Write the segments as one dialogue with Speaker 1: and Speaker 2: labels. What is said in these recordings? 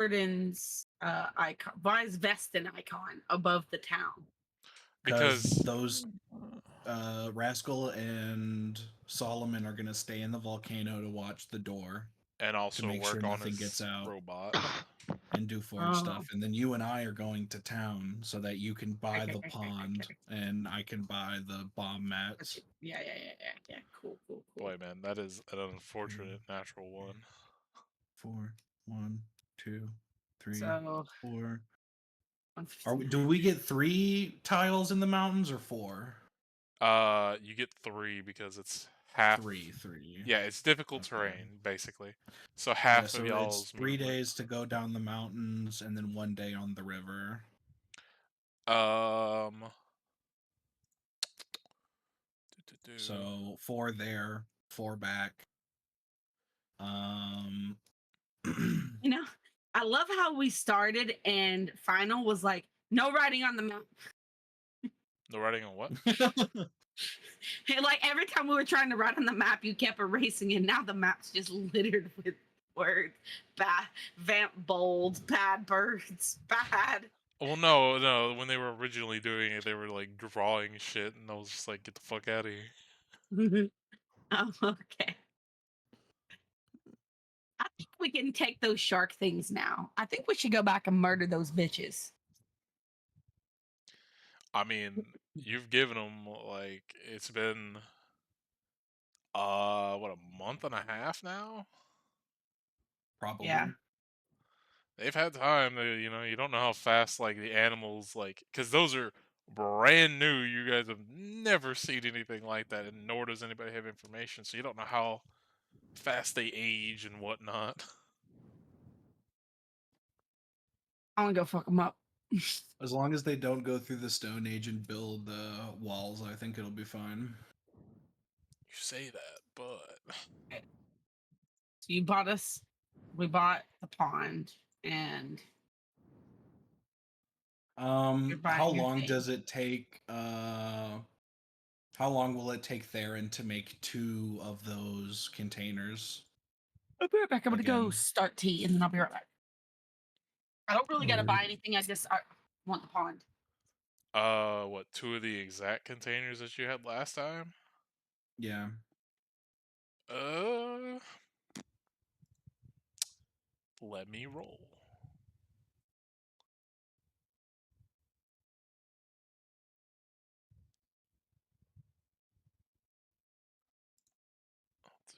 Speaker 1: Jordan's icon, Vi's Vestin icon above the town.
Speaker 2: Because
Speaker 3: Because
Speaker 2: those Rascal and Solomon are gonna stay in the volcano to watch the door
Speaker 3: and
Speaker 2: to
Speaker 3: also
Speaker 2: make sure
Speaker 3: work on
Speaker 2: nothing gets
Speaker 3: his
Speaker 2: out
Speaker 3: robot.
Speaker 2: and do forge
Speaker 1: Oh,
Speaker 2: stuff. And then you and I are going to town so that you can buy
Speaker 1: okay,
Speaker 2: the
Speaker 1: okay, okay,
Speaker 2: pond
Speaker 1: okay.
Speaker 2: and I can buy the bomb mats.
Speaker 1: Yeah, yeah, yeah, yeah, yeah. Cool, cool, cool.
Speaker 3: Boy, man, that is an
Speaker 2: 2,
Speaker 3: unfortunate natural one.
Speaker 2: 4, 1, 2, 3,
Speaker 1: So
Speaker 2: 4.
Speaker 1: $159.
Speaker 2: Do we get 3 tiles in the mountains or 4?
Speaker 3: You get 3 because it's half.
Speaker 2: 3, 3.
Speaker 3: Yeah, it's difficult
Speaker 2: Okay.
Speaker 3: terrain basically. So
Speaker 2: Yeah,
Speaker 3: half of
Speaker 2: so it's
Speaker 3: y'all's
Speaker 2: 3
Speaker 3: movement.
Speaker 2: days to go down the mountains and then 1 day on the river.
Speaker 3: Um. do-do-do.
Speaker 2: So 4 there, 4 back. Um
Speaker 1: You know, I love how we started and final was like, no riding on the map.
Speaker 3: No writing on what?
Speaker 1: Like every time we were trying to ride on the map, you kept erasing it. Now the map's just littered with words. Bad, vamp bold, bad birds, bad.
Speaker 3: Well, no, no. When they were originally doing it, they were like drawing shit, and I was just like, "Get the fuck out of here."
Speaker 1: Oh, okay. I think we can take those shark things now. I think we should go back and murder those bitches.
Speaker 3: I mean, you've given them like it's been what, a month and a half now.
Speaker 1: Yeah.
Speaker 2: probably.
Speaker 3: They've had time to, you don't know how fast like the animals like, because those are brand new. You guys have never seen anything like that, and nor does anybody have information, so you don't know how fast they age and whatnot.
Speaker 1: I want to go fuck them up.
Speaker 2: As long as they don't go through the Stone Age and build walls, I think it'll be fine.
Speaker 3: You say that, but
Speaker 1: So we bought the pond, and you're
Speaker 2: How
Speaker 1: buying your
Speaker 2: long
Speaker 1: thing.
Speaker 2: does it take how long will it take Theron to make 2 of those containers
Speaker 1: I'll be right back. I'm gonna go
Speaker 2: again?
Speaker 1: start tea, and then I'll be right back. I don't really gotta buy
Speaker 3: okay.
Speaker 1: anything. I want the pond.
Speaker 3: What, 2 of the exact containers that you had last time?
Speaker 2: Yeah.
Speaker 3: Uh, let me roll.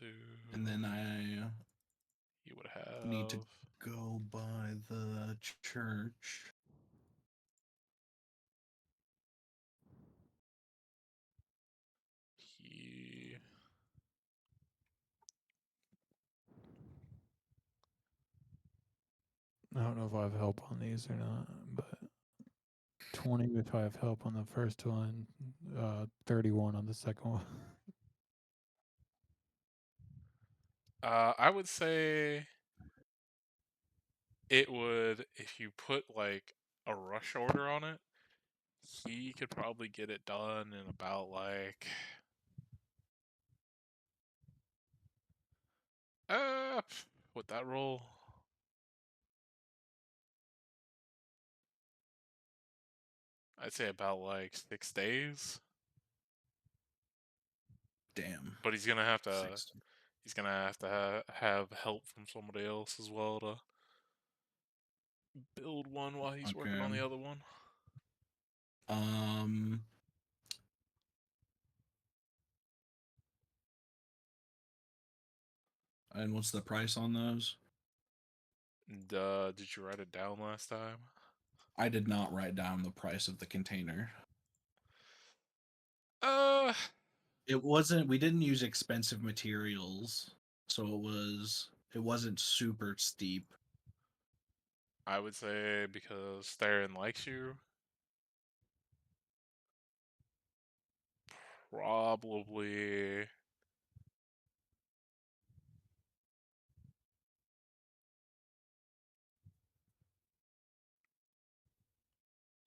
Speaker 3: Do
Speaker 2: And then I
Speaker 3: you would
Speaker 2: need to
Speaker 3: have
Speaker 2: go by the church.
Speaker 3: he
Speaker 4: I don't know if I have help on these or not, but 20 if I have help on the first one, 31 on the second one.
Speaker 3: I would say it would, if you put like a rush order on it, he could probably get it done in about like with that roll, I'd say about like 6 days.
Speaker 2: Damn.
Speaker 3: But he's gonna have to
Speaker 2: 6.
Speaker 3: have help from somebody else as well to build one while he's working on
Speaker 2: Okay.
Speaker 3: the other one.
Speaker 2: Um and what's the price on those?
Speaker 3: And, did you write it down last time?
Speaker 2: I did not write down the price of the container.
Speaker 3: Uh,
Speaker 2: We didn't use expensive materials, so it wasn't super steep.
Speaker 3: I would say because Theron likes you, probably.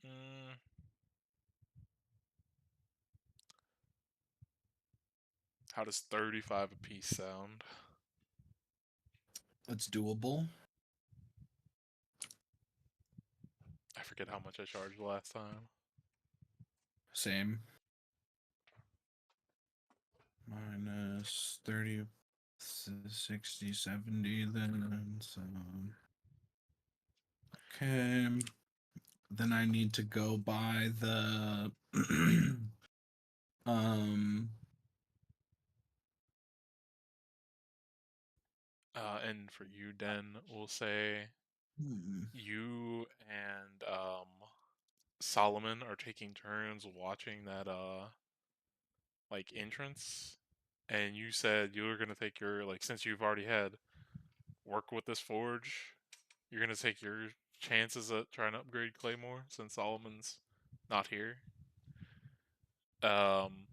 Speaker 3: Mm, how does 35 a piece sound?
Speaker 2: It's doable.
Speaker 3: forget how much I charged last time.
Speaker 2: Same. Minus 30, 60, 70, then so. Okay. Then I need to go buy the
Speaker 3: And for you, Den, we'll say
Speaker 2: hmm,
Speaker 3: you and Solomon are taking turns watching that like entrance, and you said you were gonna take your like since you've already had work with this forge, you're gonna take your chances at trying to upgrade Claymore since Solomon's not here. Um,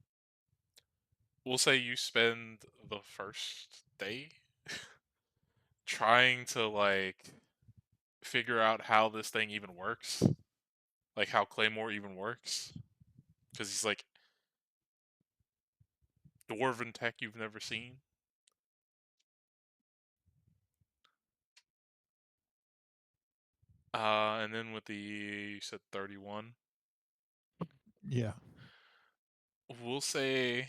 Speaker 3: we'll say you spend the first day trying to like figure out how this thing even works, like how Claymore even works, because he's like dwarven tech you've never seen. And then with the you said 31,
Speaker 4: Yeah.
Speaker 3: we'll say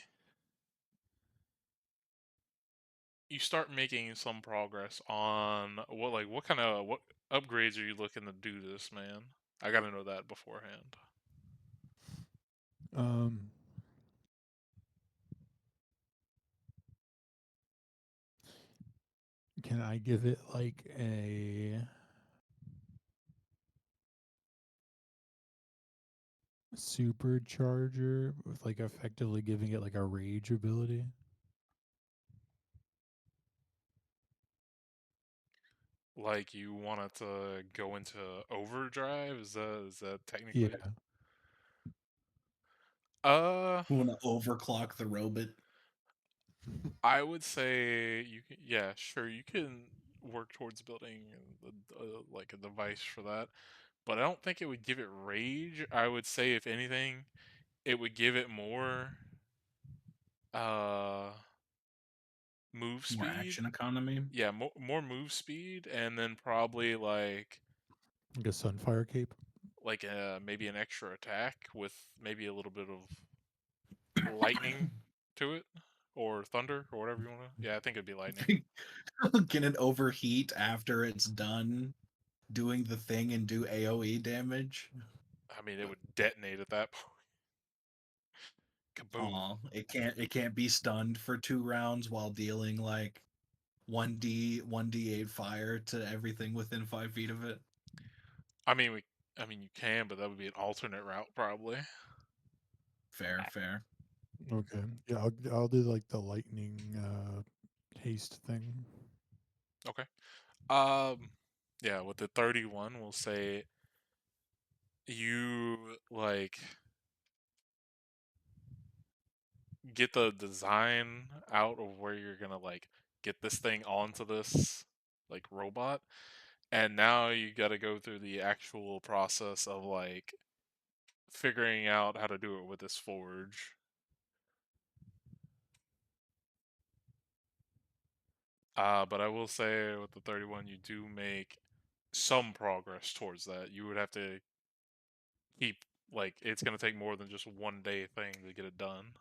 Speaker 3: you start making some progress on what kind of what upgrades are you looking to do to this man? I gotta know that beforehand.
Speaker 4: Um. Can I give it like a supercharger with like effectively giving it like a rage ability?
Speaker 3: Like you want it to go into overdrive? Is that
Speaker 4: Yeah.
Speaker 3: technically? Uh,
Speaker 2: want to overclock the robot.
Speaker 3: I would say you can. Yeah, sure, you can work towards building like a device for that, but I don't think it would give it rage. I would say if anything, it would give it more uh move
Speaker 2: More
Speaker 3: speed.
Speaker 2: action economy.
Speaker 3: Yeah, more move speed, and then probably
Speaker 4: Like a sunfire cape?
Speaker 3: like maybe an extra attack with maybe a little bit of lightning to it, or thunder, or whatever you want to. Yeah, I think it'd be lightning.
Speaker 2: Can it overheat after it's done doing the thing and do AoE damage?
Speaker 3: I mean, it would detonate at that point. Kaboom.
Speaker 2: Aw, it can't be stunned for 2 rounds while dealing like 1d8 fire to everything within 5 feet of it.
Speaker 3: I mean, you can, but that would be an alternate route probably.
Speaker 2: Fair, fair.
Speaker 4: Okay. Yeah, I'll do like the lightning haste thing.
Speaker 3: Okay. Yeah, with the 31, we'll say you like get the design out of where you're gonna like get this thing onto this like robot, and now you got to go through the actual process of like figuring out how to do it with this forge. But I will say with the 31, you do make some progress towards that. You would have to keep like it's gonna take more than just one day thing to get it done.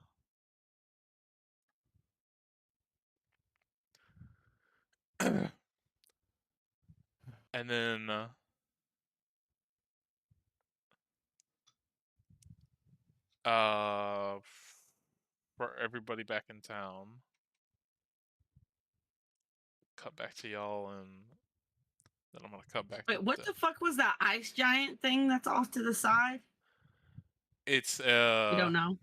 Speaker 3: And then uh, for everybody back in town, cut back to y'all, and then I'm gonna cut back to
Speaker 1: Wait, what the fuck was that ice giant thing that's off to the side?
Speaker 3: it's
Speaker 1: You don't know?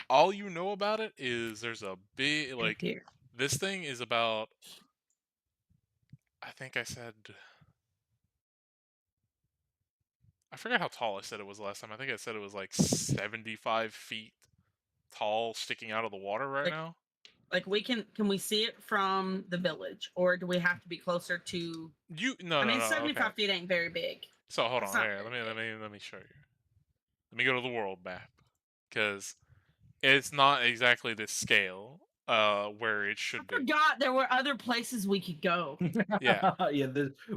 Speaker 3: all you know about it is there's a big
Speaker 1: Oh
Speaker 3: like
Speaker 1: dear.
Speaker 3: this thing is about I think I said I forgot how tall I said it was last time. I think I said it was like 75 feet tall, sticking out of the water right
Speaker 1: Like,
Speaker 3: now.
Speaker 1: like can we see it from the village, or do we have to be closer to?
Speaker 3: No,
Speaker 1: I
Speaker 3: no,
Speaker 1: mean,
Speaker 3: no.
Speaker 1: 75
Speaker 3: Okay.
Speaker 1: feet ain't very big.
Speaker 3: So hold
Speaker 1: That's
Speaker 3: on.
Speaker 1: not
Speaker 3: Here,
Speaker 1: very big.
Speaker 3: let me show you. Let me go to the world map because it's not exactly this scale. where it
Speaker 1: I
Speaker 3: should be.
Speaker 1: forgot there were other places we could go.
Speaker 3: Yeah.
Speaker 2: Yeah.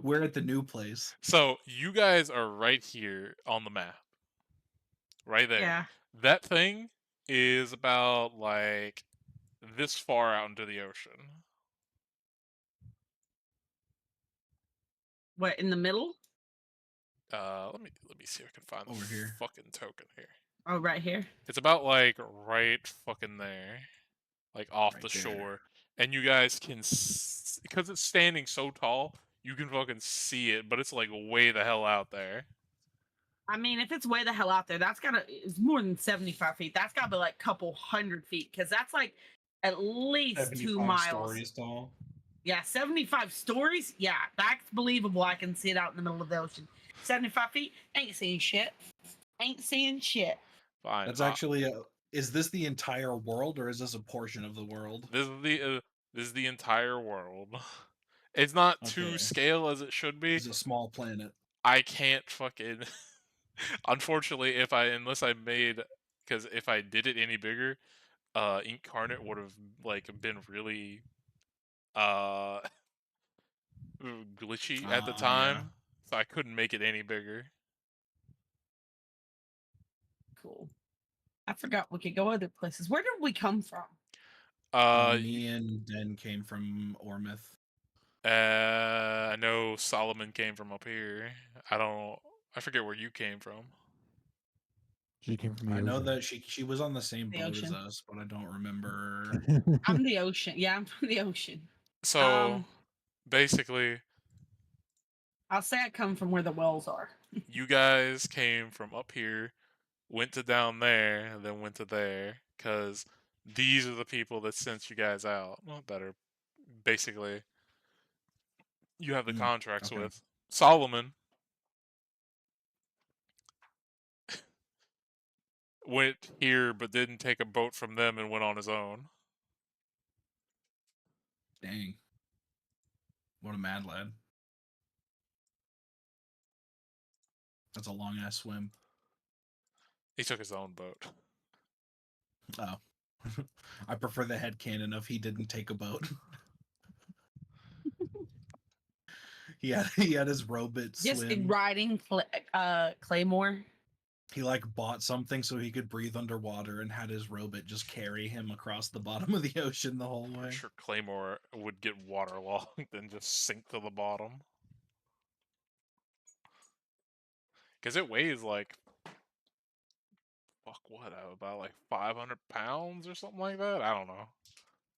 Speaker 2: We're at the new place.
Speaker 3: So you guys are right here on the map, right there.
Speaker 1: Yeah.
Speaker 3: That thing is about like this far out into the ocean.
Speaker 1: What, in the middle?
Speaker 3: Let me see if I can find the
Speaker 2: Over here.
Speaker 3: fucking token here.
Speaker 1: Oh, right here.
Speaker 3: It's about like right fucking there, like off
Speaker 2: Right
Speaker 3: the
Speaker 2: there.
Speaker 3: shore, and you guys can because it's standing so tall, you can fucking see it, but it's like way the hell out there.
Speaker 1: I mean, if it's way the hell out there, it's more than 75 feet. That's gotta be like a couple 100 feet, because that's like at least 2 miles.
Speaker 2: stories tall.
Speaker 1: Yeah, 75 stories. Yeah, that's believable. I can see it out in the middle of the ocean. 75 feet, ain't seeing shit. Ain't seeing shit.
Speaker 3: Fine.
Speaker 2: That's actually is this the entire world or is this a portion of the world?
Speaker 3: This is the entire world. It's not to
Speaker 2: Okay.
Speaker 3: scale as it should be.
Speaker 2: It's a small planet.
Speaker 3: I can't fucking. Unfortunately, unless I made, because if I did it any bigger, Incarnate would have like been really uh glitchy at the
Speaker 2: Yeah.
Speaker 3: time, so I couldn't make it any bigger.
Speaker 1: Cool. I forgot we could go other places. Where did we come from?
Speaker 2: Me and Den came from Ormith.
Speaker 3: I know Solomon came from up here. I forget where you came from.
Speaker 4: She came from the
Speaker 2: I know
Speaker 4: ocean.
Speaker 2: that she was on the same
Speaker 1: The
Speaker 2: boat as
Speaker 1: ocean.
Speaker 2: us, but I don't remember.
Speaker 1: I'm the ocean. Yeah, I'm from the ocean.
Speaker 3: So basically,
Speaker 1: I'll say I come from where the wells are.
Speaker 3: you guys came from up here, went to down there, and then went to there, because these are the people that sent you guys out. Well, that are basically you have the contracts
Speaker 2: okay.
Speaker 3: with. Solomon went here but didn't take a boat from them and went on his own.
Speaker 2: Dang. What a mad lad. That's a long ass swim.
Speaker 3: He took his own boat.
Speaker 2: Oh. I prefer the headcanon of he didn't take a boat. he had his robot
Speaker 1: Just
Speaker 2: swim.
Speaker 1: riding Claymore.
Speaker 2: He like bought something so he could breathe underwater and had his robot just carry him across the bottom of the ocean the whole way.
Speaker 3: I'm sure Claymore would get waterlogged and just sink to the bottom. Because it weighs like, about like 500 pounds or something like that? I don't know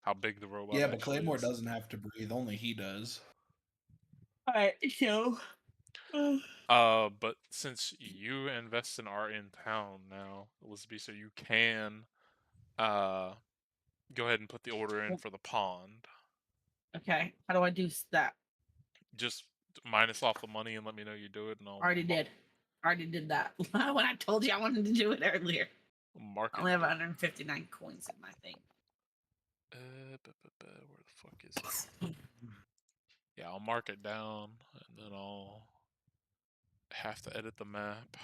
Speaker 3: how big the robot
Speaker 2: Yeah, but
Speaker 3: actually
Speaker 2: Claymore
Speaker 3: is.
Speaker 2: doesn't have to breathe, only he does.
Speaker 1: Alright, so
Speaker 3: But since you and Veston are in town now, Elizabeth, so you can go ahead and put the order in for the pond.
Speaker 1: okay, how do I do that?
Speaker 3: Just minus off the money and let me know you do it, and I'll
Speaker 1: Already did that when I told you I wanted to do it earlier.
Speaker 3: mark
Speaker 1: I
Speaker 3: it.
Speaker 1: only have 159 coins in my thing.
Speaker 3: Where the fuck is it? Yeah, I'll mark it down, and then I'll have to edit the map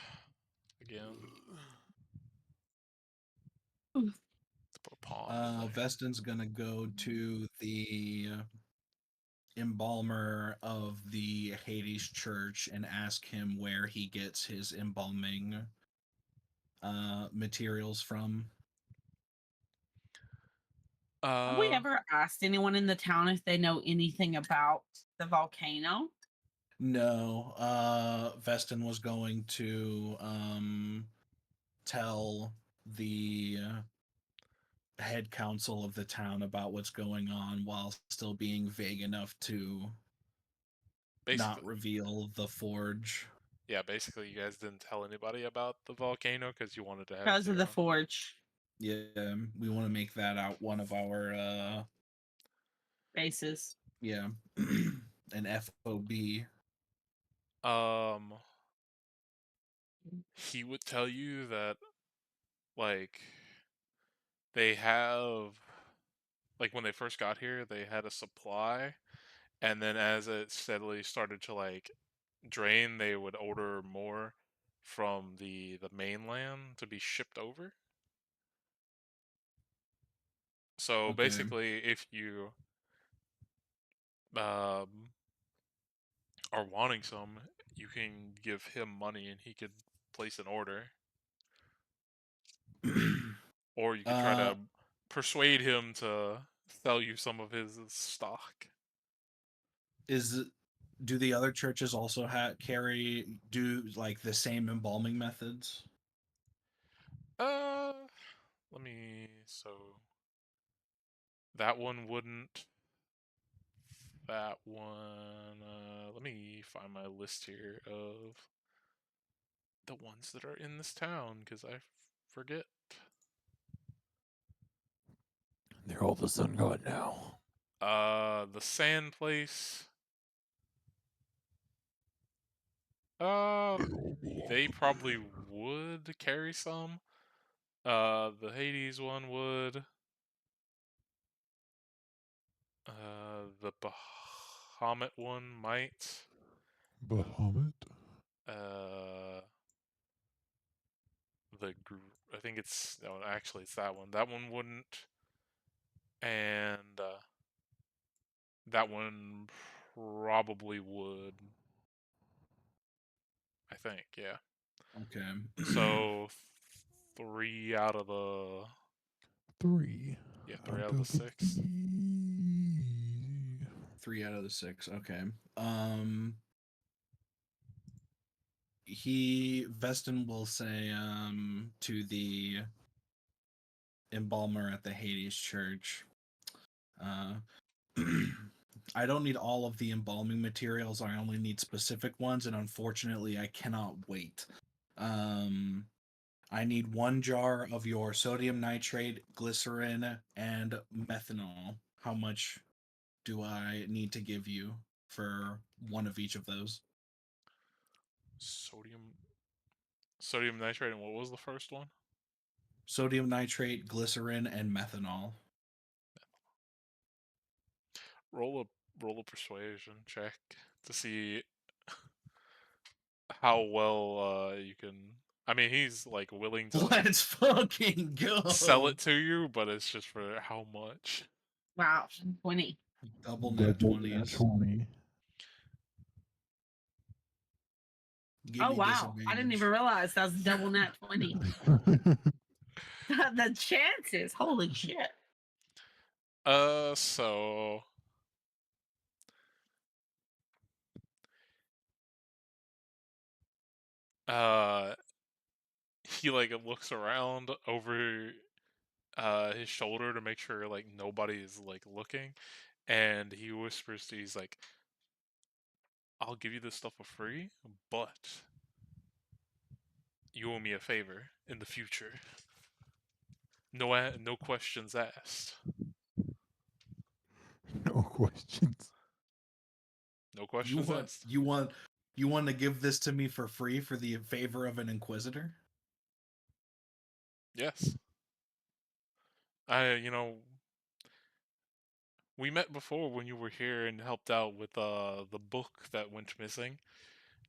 Speaker 3: again. To put a pond in there.
Speaker 2: Veston's gonna go to the embalmer of the Hades church and ask him where he gets his embalming materials from.
Speaker 1: Have we ever asked anyone in the town if they know anything about the volcano?
Speaker 2: No, Veston was going to tell the head council of the town about what's going on while still being vague enough to not reveal the forge.
Speaker 3: Yeah, basically, you guys didn't tell anybody about the volcano because you wanted to have
Speaker 1: Because of the forge.
Speaker 2: Yeah, we want to make that out one of our
Speaker 1: bases.
Speaker 2: Yeah, an FOB.
Speaker 3: He would tell you that, like, they have, like, when they first got here, they had a supply, and then as it steadily started to, like, drain, they would order more from the mainland to be shipped over. So
Speaker 2: Okay.
Speaker 3: basically, if you are wanting some, you can give him money and he could place an order. Or you could try to persuade him to sell you some of his stock.
Speaker 2: Do the other churches also do like the same embalming methods?
Speaker 3: Let me. So that one wouldn't. That one. Let me find my list here of the ones that are in this town because I forget.
Speaker 4: They're all the sun god now.
Speaker 3: The sand place. They probably would carry some. The Hades one would. The Bahamut one might.
Speaker 4: Bahamut?
Speaker 3: I think it's no, actually it's that one. That one wouldn't, and that one probably would. I think, yeah.
Speaker 2: Okay.
Speaker 3: So
Speaker 4: 3.
Speaker 3: Yeah, 3 out of the 6.
Speaker 2: 3 out of the 6. Okay. Veston will say to the embalmer at the Hades church, I don't need all of the embalming materials. I only need specific ones, and unfortunately, I cannot wait. I need 1 jar of your sodium nitrate, glycerin, and methanol. How much do I need to give you for one of each of those?
Speaker 3: Sodium nitrate, and what was the first one?
Speaker 2: Sodium nitrate, glycerin, and methanol.
Speaker 3: Roll a persuasion check to see how well you can. I mean, he's like willing to
Speaker 2: Let's fucking go.
Speaker 3: sell it to you, but it's just for how much.
Speaker 1: Wow, 20.
Speaker 2: Double net 20s.
Speaker 4: 20.
Speaker 2: Give
Speaker 1: Oh
Speaker 2: me
Speaker 1: wow, I didn't
Speaker 2: disadvantage.
Speaker 1: even realize that was double nat 20. The chances, holy shit.
Speaker 3: So he like looks around over his shoulder to make sure like nobody is like looking, and he whispers to he's like, I'll give you this stuff for free, but you owe me a favor in the future. No questions asked.
Speaker 4: No questions.
Speaker 3: No questions asked.
Speaker 2: You want to give this to me for free for the favor of an inquisitor?
Speaker 3: Yes. We met before when you were here and helped out with the book that went missing,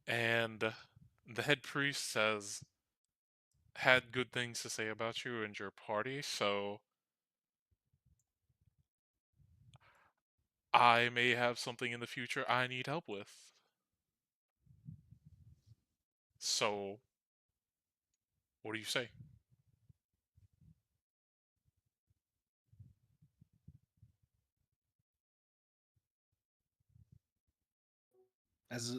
Speaker 3: and the head priest has had good things to say about you and your party, so I may have something in the future I need help with. So, what do you say?
Speaker 2: As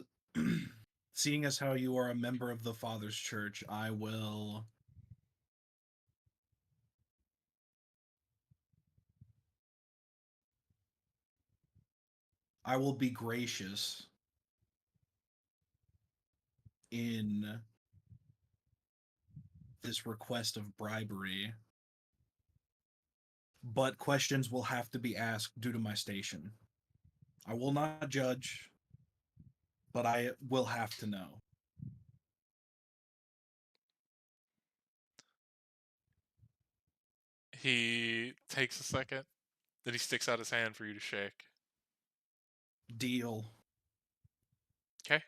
Speaker 2: seeing as how you are a member of the Father's Church, I will be gracious in this request of bribery, but questions will have to be asked due to my station. I will not judge, but I will have to know.
Speaker 3: He takes a second, then he sticks out his hand for you to shake.
Speaker 2: Deal.
Speaker 3: Okay,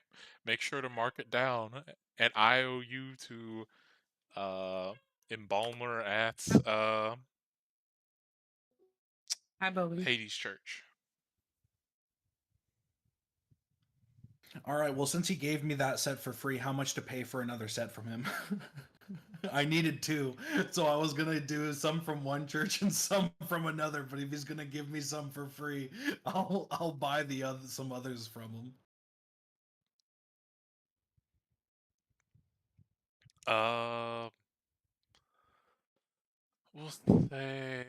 Speaker 3: make sure to mark it down. An IOU to embalmer at
Speaker 1: Hi, Bowie.
Speaker 3: Hades Church.
Speaker 2: All right. Well, since he gave me that set for free, how much to pay for another set from him? I needed two, so I was gonna do some from one church and some from another. But if he's gonna give me some for free, I'll buy some others from him.
Speaker 3: We'll say.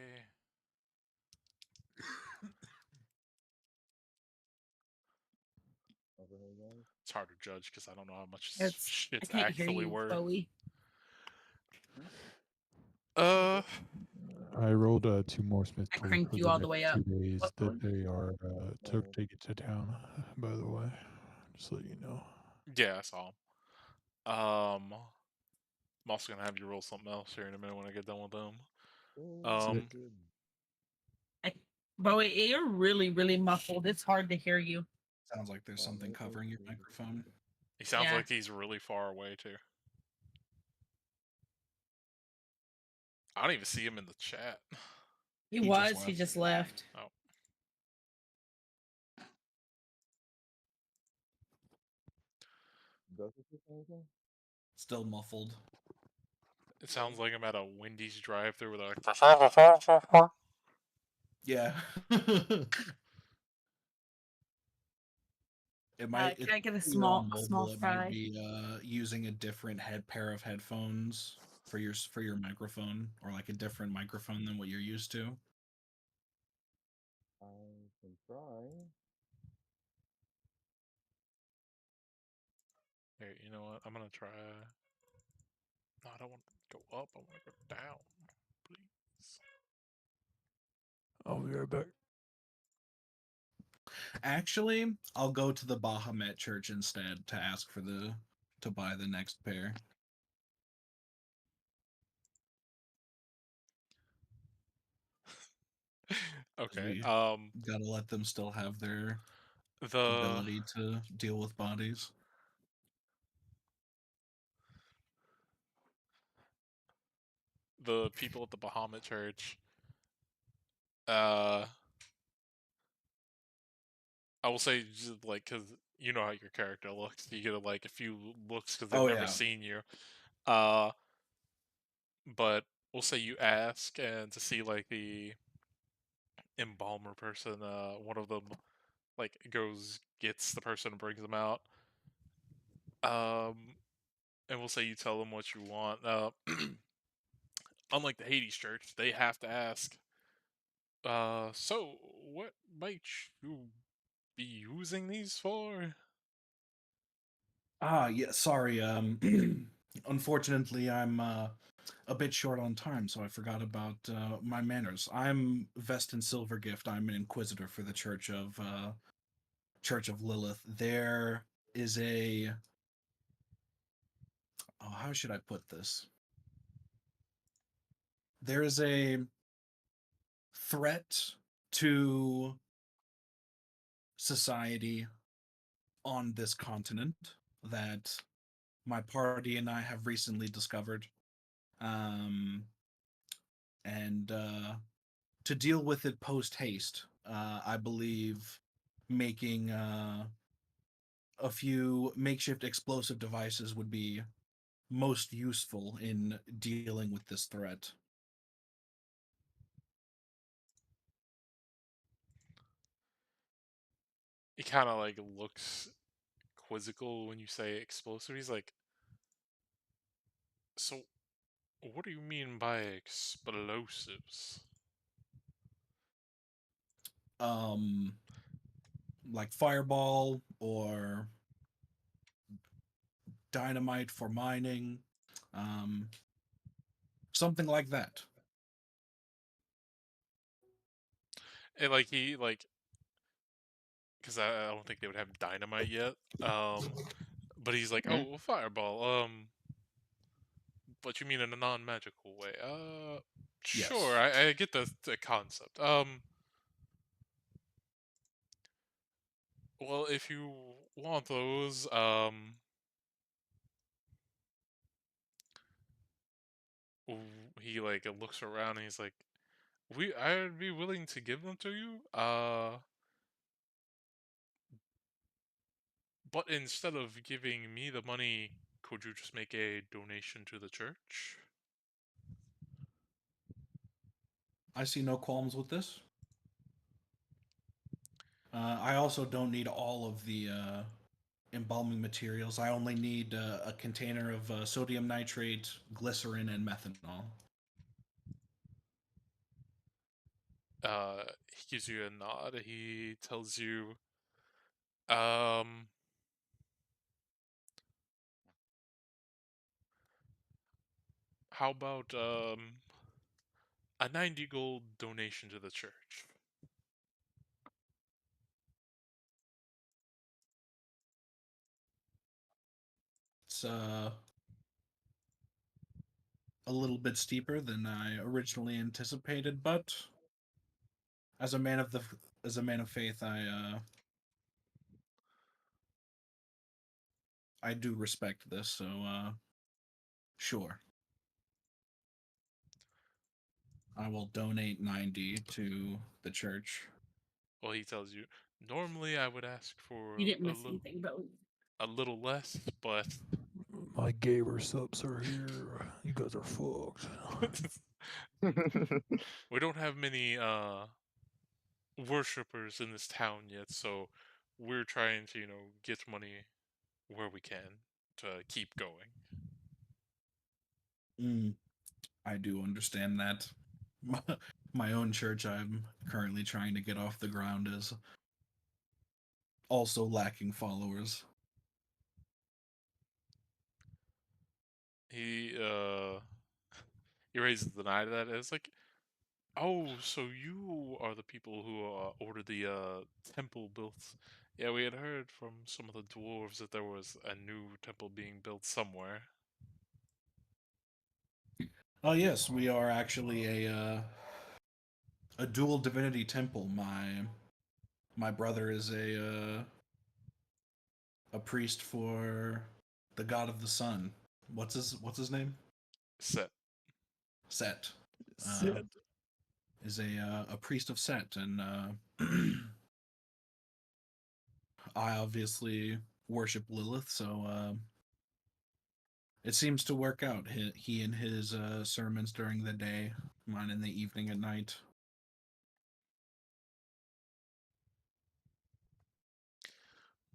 Speaker 3: It's hard to judge because I don't know how much
Speaker 1: I
Speaker 3: shit's
Speaker 1: can't hear
Speaker 3: actually
Speaker 1: you,
Speaker 3: worth.
Speaker 1: Bowie.
Speaker 4: I rolled 2 more Smith
Speaker 1: I
Speaker 4: tools
Speaker 1: cranked
Speaker 4: for
Speaker 1: you
Speaker 4: the
Speaker 1: all the
Speaker 4: next
Speaker 1: way up.
Speaker 4: 2 days
Speaker 1: What,
Speaker 4: that
Speaker 1: Bowie?
Speaker 4: they are taking to town. By the way, just so you know.
Speaker 3: Yeah, I saw 'em. I'm also gonna have you roll something else here in a minute when I get done with them.
Speaker 4: Sick.
Speaker 1: Bowie, you're really, really muffled. It's hard to hear you.
Speaker 2: Sounds like there's something covering your microphone.
Speaker 3: He sounds
Speaker 1: Yeah.
Speaker 3: like he's really far away too. I don't even see him in the chat.
Speaker 1: He
Speaker 2: just
Speaker 1: just
Speaker 2: left.
Speaker 1: left.
Speaker 3: Oh.
Speaker 2: Still muffled.
Speaker 3: It sounds like I'm at a Wendy's drive-thru with like.
Speaker 2: Yeah. It might.
Speaker 1: Can I get a
Speaker 2: You're on
Speaker 1: small
Speaker 2: mobile. It
Speaker 1: fry?
Speaker 2: might be using a different pair of headphones for your microphone, or like a different microphone than what you're used to.
Speaker 5: I can try.
Speaker 3: Here, you know what? I'm gonna try. No, I don't want to go up. I want to go down, please.
Speaker 4: I'll be right back.
Speaker 2: Actually, I'll go to the Bahamut church instead to ask to buy the next pair.
Speaker 3: Okay.
Speaker 2: Gotta let them still have their
Speaker 3: The
Speaker 2: ability to deal with bodies.
Speaker 3: people at the Bahamut Church. I will say, just like, because you know how your character looks, you get like a few looks because they've never seen you. But we'll say you ask and to see like the embalmer person, one of them like goes gets the person and brings them out. And we'll say you tell them what you want. Unlike the Hades Church, they have to ask. So what might you be using these for?
Speaker 2: Yeah, sorry. Unfortunately, I'm a bit short on time, so I forgot about my manners. I'm Vestin Silvergift. I'm an inquisitor for the Church of Lilith. There is how should I put this? There is a threat to society on this continent that my party and I have recently discovered. And to deal with it post haste, I believe making a few makeshift explosive devices would be most useful in dealing with this threat.
Speaker 3: He kind of like looks quizzical when you say explosive. He's like, so what do you mean by explosives?
Speaker 2: Like fireball or dynamite for mining, um, something like that.
Speaker 3: And like he like, because I don't think they would have dynamite yet. But he's like, oh, fireball. But you mean in a non-magical way? Sure.
Speaker 2: Yes.
Speaker 3: I get the concept. Well, if you want those, he like looks around and he's like, I'd be willing to give them to you. But instead of giving me the money, could you just make a donation to the church?
Speaker 2: I see no qualms with this. I also don't need all of the embalming materials. I only need a container of sodium nitrate, glycerin, and methanol.
Speaker 3: He gives you a nod. He tells you, um, how about a 90 gold donation to the church?
Speaker 2: It's a little bit steeper than I originally anticipated, but as a man of faith, I do respect this. So sure, I will donate 90 to the church.
Speaker 3: Well, he tells you, normally I would ask for
Speaker 1: You didn't miss anything, bro.
Speaker 3: a little less, but
Speaker 4: My gamer subs are here. You guys are fucked.
Speaker 3: we don't have many worshippers in this town yet, so we're trying to, get money where we can to keep going.
Speaker 2: I do understand that. My own church I'm currently trying to get off the ground is also lacking followers.
Speaker 3: He he raises an eye to that. And it's like, oh, so you are the people who ordered the temple built. Yeah, we had heard from some of the dwarves that there was a new temple being built somewhere.
Speaker 2: Oh yes, we are actually a dual divinity temple. My brother is a priest for the god of the sun. What's his name?
Speaker 3: Set.
Speaker 2: Set.
Speaker 4: Sit.
Speaker 2: Is a priest of Set, and I obviously worship Lilith, so it seems to work out. He and his sermons during the day, mine in the evening at night.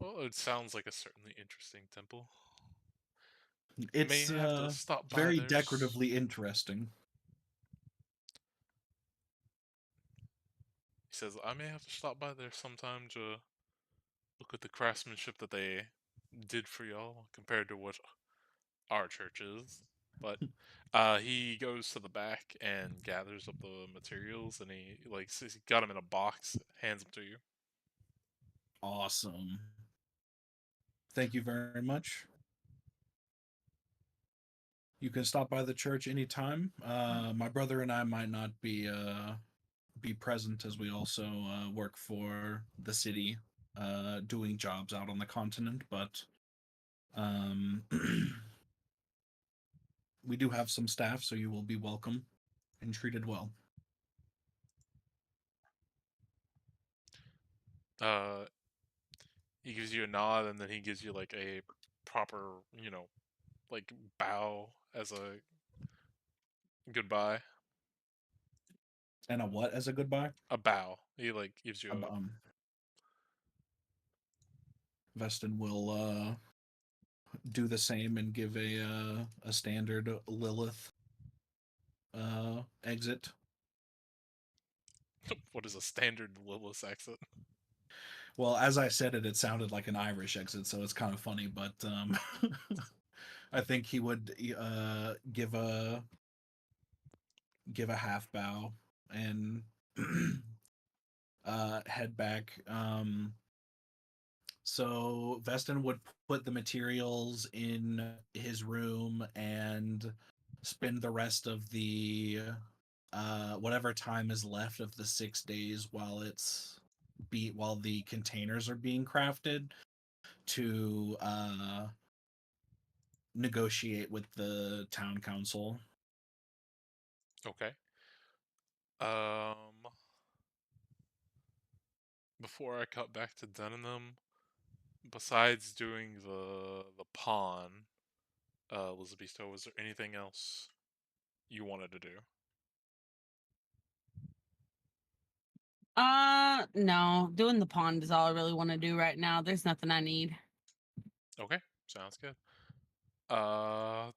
Speaker 3: Well, it sounds like a certainly interesting temple. May
Speaker 2: It's
Speaker 3: have to stop by
Speaker 2: very
Speaker 3: there.
Speaker 2: decoratively interesting.
Speaker 3: He says, I may have to stop by there sometime to look at the craftsmanship that they did for y'all compared to what our church is. But he goes to the back and gathers up the materials, and he got them in a box, hands them to you.
Speaker 2: Awesome. Thank you very much. You can stop by the church anytime. My brother and I might not be present as we also work for the city, doing jobs out on the continent, but um, we do have some staff, so you will be welcome and treated well.
Speaker 3: Uh, he gives you a nod, and then he gives you like a proper, like bow as a goodbye.
Speaker 2: And a what as a goodbye?
Speaker 3: A bow. He gives you a.
Speaker 2: Veston will do the same and give a standard Lilith exit.
Speaker 3: What is a standard Lilith exit?
Speaker 2: Well, as I said it, it sounded like an Irish exit, so it's kind of funny. But I think he would give a half bow and head back. So Veston would put the materials in his room and spend the rest of the whatever time is left of the 6 days while the containers are being crafted to negotiate with the town council.
Speaker 3: Okay. Before I cut back to Denim, besides doing the pawn, Elizabeth, was there anything else you wanted to do?
Speaker 1: No. Doing the pond is all I really want to do right now. There's nothing I need.
Speaker 3: Okay, sounds good. To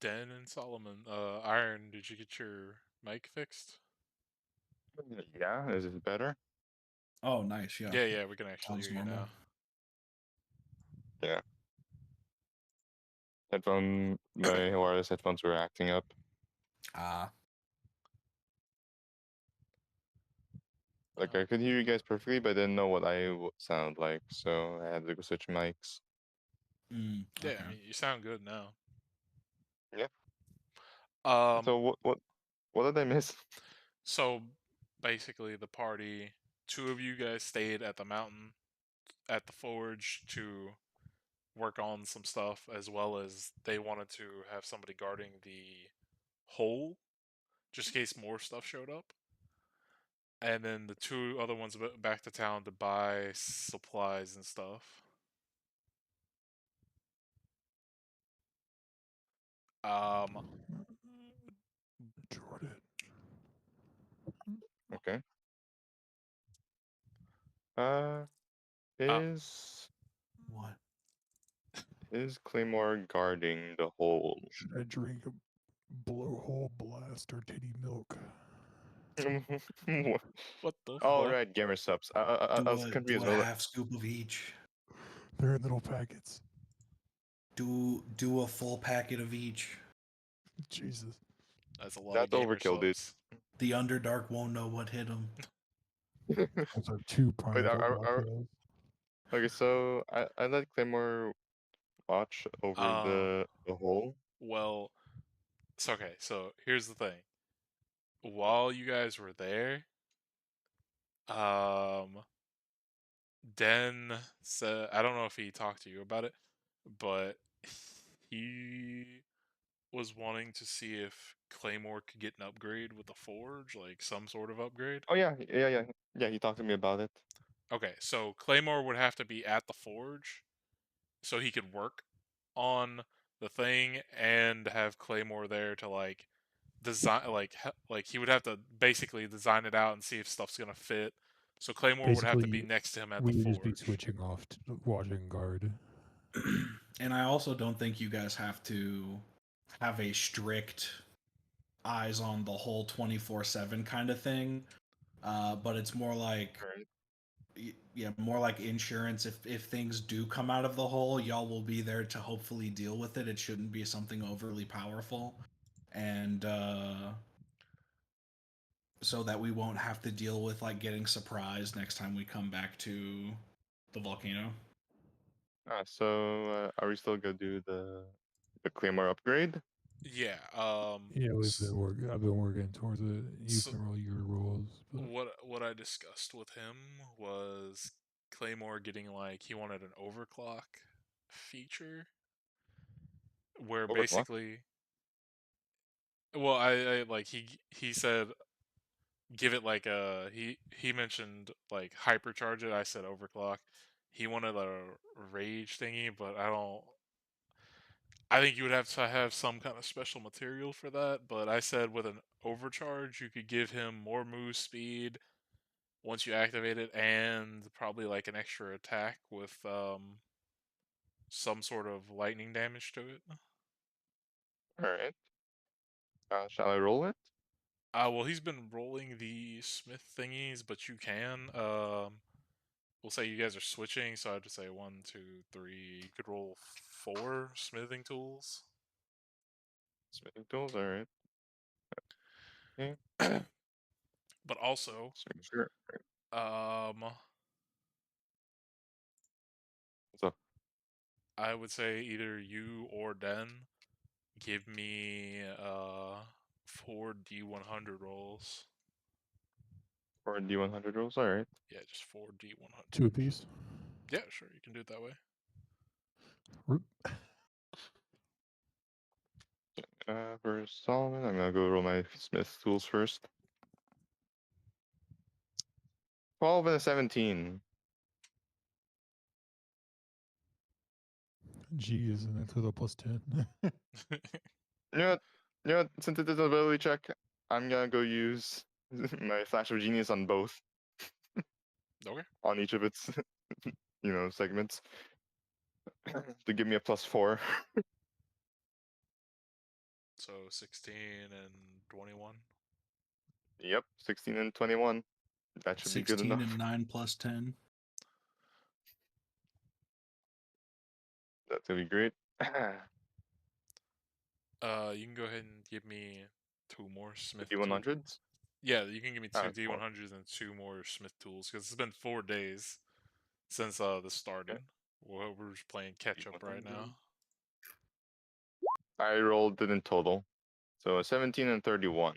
Speaker 3: Den and Solomon, Iron, did you get your mic fixed?
Speaker 5: Yeah, is it better?
Speaker 2: Oh, nice. Yeah.
Speaker 3: Yeah, we can actually
Speaker 2: Sounds
Speaker 3: hear you
Speaker 2: normal.
Speaker 3: now.
Speaker 5: Yeah. My wireless headphones were acting up. Like I could hear you guys perfectly, but I didn't know what I would sound like, so I had to go switch mics.
Speaker 3: Yeah,
Speaker 2: Okay.
Speaker 3: I mean, you sound good now.
Speaker 5: Yeah.
Speaker 3: Um,
Speaker 5: So what did I miss?
Speaker 3: so basically the party, two of you guys stayed at the mountain at the forge to work on some stuff, as well as they wanted to have somebody guarding the hole just in case more stuff showed up. And then the two other ones back to town to buy supplies and stuff.
Speaker 4: Jordan.
Speaker 5: Okay.
Speaker 2: What?
Speaker 5: Is Claymore guarding the hole?
Speaker 4: Should I drink a blowhole blast or titty milk?
Speaker 3: What the
Speaker 5: All
Speaker 3: fuck?
Speaker 5: right, gamer subs. I was confused
Speaker 2: Do
Speaker 5: as
Speaker 2: a
Speaker 5: well.
Speaker 2: half scoop of each.
Speaker 4: They're in little packets.
Speaker 2: Do a full packet of each.
Speaker 4: Jesus.
Speaker 3: That's a lot
Speaker 5: That's
Speaker 3: of gamer
Speaker 5: overkill, dude.
Speaker 3: subs.
Speaker 2: The Underdark won't know what hit him.
Speaker 4: Those are two
Speaker 5: Wait,
Speaker 4: pineapple mocktails.
Speaker 5: okay, so I let Claymore watch over the hole.
Speaker 3: Well, it's okay. So here's the thing. While you guys were there, Den said, I don't know if he talked to you about it, but he was wanting to see if Claymore could get an upgrade with the Forge, like some sort of upgrade.
Speaker 5: Oh yeah. He talked to me about it.
Speaker 3: Okay, so Claymore would have to be at the Forge so he could work on the thing and have Claymore there to like design, like he would have to basically design it out and see if stuff's gonna fit. So Claymore would have to be
Speaker 4: Basically,
Speaker 3: next to him at
Speaker 4: we
Speaker 3: the
Speaker 4: would just be
Speaker 3: Forge.
Speaker 4: switching off to watching guard.
Speaker 2: And I also don't think you guys have to have a strict eyes on the whole 24/7 kind of thing. But it's more like
Speaker 5: Right.
Speaker 2: yeah, more like insurance. If things do come out of the hole, y'all will be there to hopefully deal with it. It shouldn't be something overly powerful. And so that we won't have to deal with like getting surprised next time we come back to the volcano.
Speaker 5: So are we still gonna do the Claymore upgrade?
Speaker 3: Yeah.
Speaker 4: Yeah, I've been working towards it. You
Speaker 3: So-
Speaker 4: can roll your rolls. But
Speaker 3: what I discussed with him was Claymore getting like he wanted an overclock feature where
Speaker 5: Overclock?
Speaker 3: basically, well, I like he said give it like a he mentioned like hypercharge it. I said overclock. He wanted a rage thingy, but I think you would have to have some kind of special material for that. But I said with an overcharge, you could give him more move speed once you activate it, and probably like an extra attack with some sort of lightning damage to it.
Speaker 5: All right. Shall I roll it?
Speaker 3: Well, he's been rolling the smith thingies, but you can. We'll say you guys are switching, so I'd just say 1, 2, 3. You could roll 4 smithing tools.
Speaker 5: Smithing tools. All right. Okay.
Speaker 3: But also,
Speaker 5: Sure. What's up?
Speaker 3: I would say either you or Den give me 4 D100 rolls.
Speaker 5: 4 D100 rolls. All right.
Speaker 3: Yeah, just 4 D100.
Speaker 4: 2 apiece.
Speaker 3: Yeah, sure, you can do it that way.
Speaker 5: For Solomon, I'm gonna go roll my Smith tools first. 12 and a 17.
Speaker 4: G isn't it with a +10?
Speaker 5: You know what? You know what? Since it is an ability check, I'm gonna go use my Flash of Genius on both.
Speaker 3: Okay.
Speaker 5: On each of its, segments. To give me a +4.
Speaker 3: So 16 and 21.
Speaker 5: Yep, 16 and 21. That should be good
Speaker 2: 16
Speaker 5: enough.
Speaker 2: and 9 plus 10.
Speaker 5: That's gonna be great.
Speaker 3: You can go ahead and give me 2 more Smith
Speaker 5: D100s?
Speaker 3: tools. Yeah, you can give me 2
Speaker 5: Oh, cool.
Speaker 3: D100s and 2 more Smith tools because it's been 4 days since this started. Well, we're just playing catch up right now.
Speaker 5: I rolled it in total. So a 17 and 31.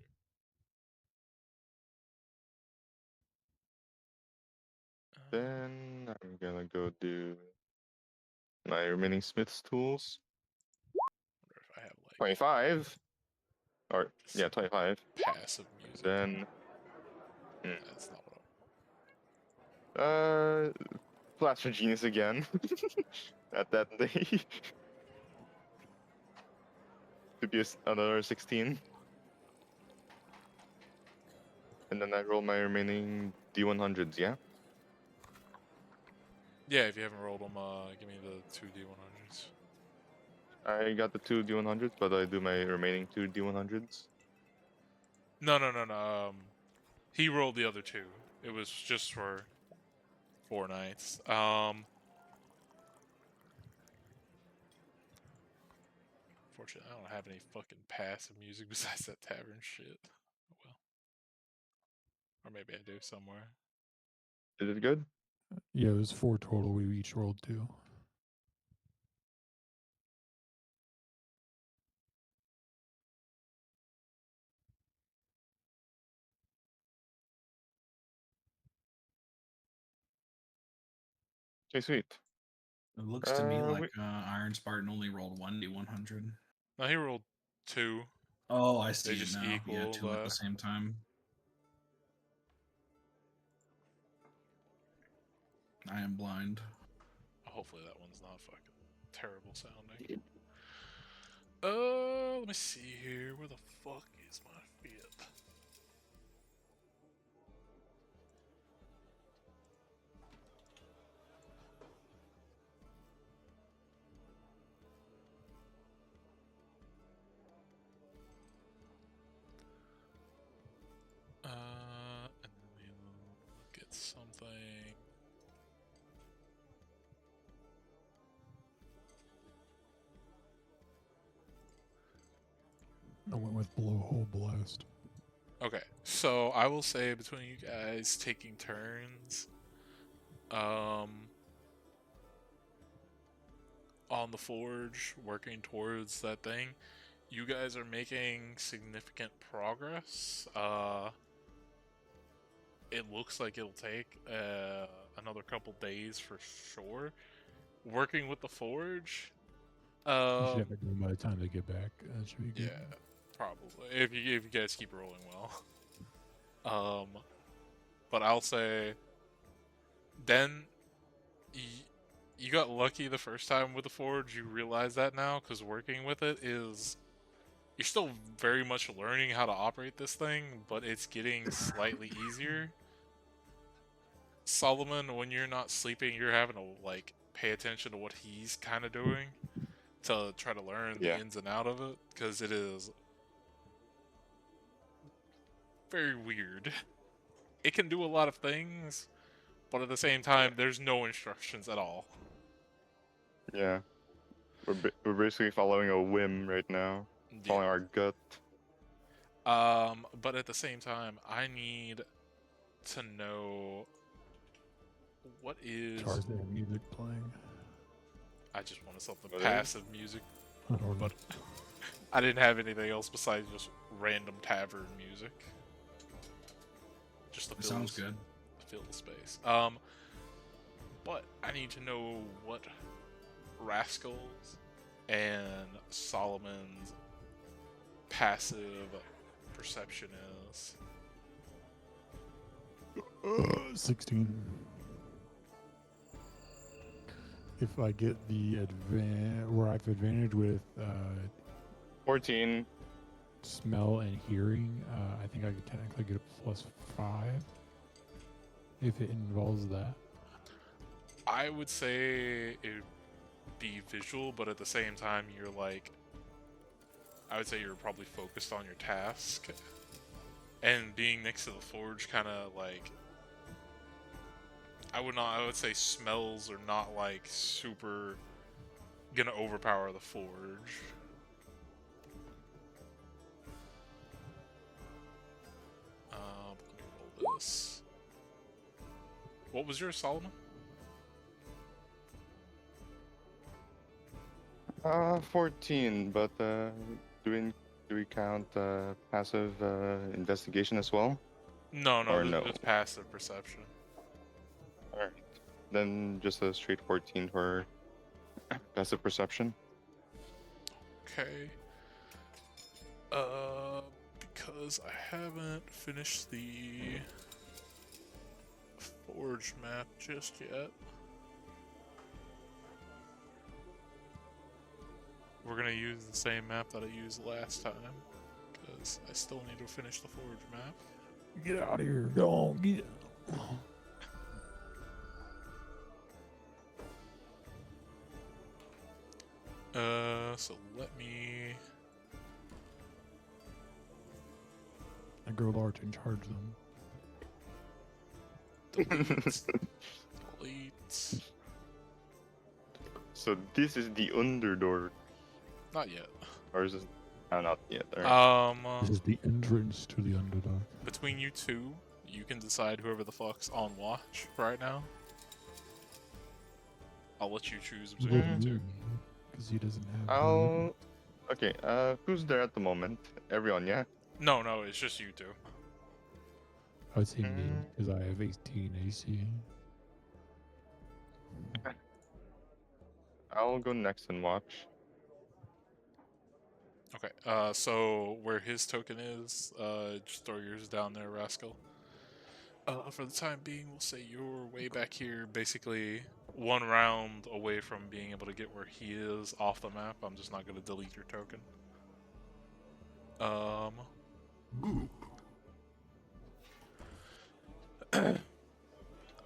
Speaker 5: Then I'm gonna go do my remaining Smith's tools.
Speaker 3: Wonder if I have like
Speaker 5: 25. Or, yeah,
Speaker 3: some
Speaker 5: 25.
Speaker 3: passive music.
Speaker 5: Then,
Speaker 3: That's not what I...
Speaker 5: Flash of Genius again. At that day. To be another 16. And then I roll my remaining D100s, yeah?
Speaker 3: Yeah, if you haven't rolled them, give me the 2 D100s.
Speaker 5: I got the 2 D100s, but I do my remaining 2 D100s.
Speaker 3: No. He rolled the other 2. It was just for 4 nights. Fortunately, I don't have any fucking passive music besides that tavern shit. Oh well. Or maybe I do somewhere.
Speaker 5: Is it good?
Speaker 4: Yeah, it was 4 total. We each rolled 2.
Speaker 5: Okay, sweet.
Speaker 2: It looks to me like
Speaker 5: Wait.
Speaker 2: Iron Spartan only rolled 1d100.
Speaker 3: No, he rolled 2.
Speaker 2: Oh, I see
Speaker 3: They
Speaker 2: it
Speaker 3: just
Speaker 2: now. Yeah,
Speaker 3: equal
Speaker 2: 2 at the
Speaker 3: that.
Speaker 2: same time. I am blind.
Speaker 3: Hopefully that one's not fucking terrible sounding. Let me see here. Where the fuck is my fit? And then we'll get something.
Speaker 4: I went with Blowhole Blast.
Speaker 3: Okay, so I will say between you guys taking turns, on the forge, working towards that thing, you guys are making significant progress. It looks like it'll take another couple days for sure. Working with the forge,
Speaker 4: You should have it done by the time they get back. That should be good.
Speaker 3: yeah, probably if you guys keep rolling well. But I'll say, then you got lucky the first time with the forge. You realize that now because working with it is. You're still very much learning how to operate this thing, but it's getting slightly easier. Solomon, when you're not sleeping, you're having to like pay attention to what he's kind of doing to try to learn the ins and out of it, because it is very weird. It can do a lot of things, but at the same time, there's no instructions at all.
Speaker 5: Yeah. We're basically following a whim right now. Following our gut.
Speaker 3: But at the same time, I need to know what is.
Speaker 4: Tarzan music playing.
Speaker 3: I just wanted something
Speaker 5: What is?
Speaker 3: passive music,
Speaker 4: But
Speaker 3: but I didn't have anything else besides just random tavern music. Just to
Speaker 2: It
Speaker 3: fill
Speaker 2: sounds good.
Speaker 3: fill the space. But I need to know what Rascal's and Solomon's passive perception is.
Speaker 4: 16. If I get the where I have advantage with
Speaker 5: 14.
Speaker 4: smell and hearing, I think I could technically get a +5 if it involves that.
Speaker 3: I would say it would be visual, but at the same time, you're like, I would say you're probably focused on your task. And being next to the forge kind of like, I would say smells are not like super gonna overpower the forge. Let me roll this. What was your Solomon?
Speaker 5: 14, but do we count passive investigation as well?
Speaker 3: No,
Speaker 5: Or
Speaker 3: this
Speaker 5: no?
Speaker 3: is just passive perception.
Speaker 5: Alright. Then just a straight 14 for passive perception.
Speaker 3: Okay. Because I haven't finished the forge map just yet. We're gonna use the same map that I used last time, because I still need to finish the forge map.
Speaker 4: Get out of here. Go on, get.
Speaker 3: So let me...
Speaker 4: I grow large and charge them.
Speaker 3: delete.
Speaker 5: So this is the underdark,
Speaker 3: Not yet.
Speaker 5: or is this? Not yet. Alright.
Speaker 4: This is the entrance to the Underdark.
Speaker 3: Between you two, you can decide whoever the fuck's on watch right now. I'll let you choose between you two.
Speaker 4: Because he doesn't have.
Speaker 5: Okay. Who's there at the moment? Everyone, yeah.
Speaker 3: No, it's just you two.
Speaker 4: I would say me because I have 18 AC.
Speaker 5: I'll go next and watch.
Speaker 3: Okay, so where his token is, just throw yours down there, Rascal. For the time being, we'll say you're way back here, basically one round away from being able to get where he is off the map. I'm just not going to delete your token.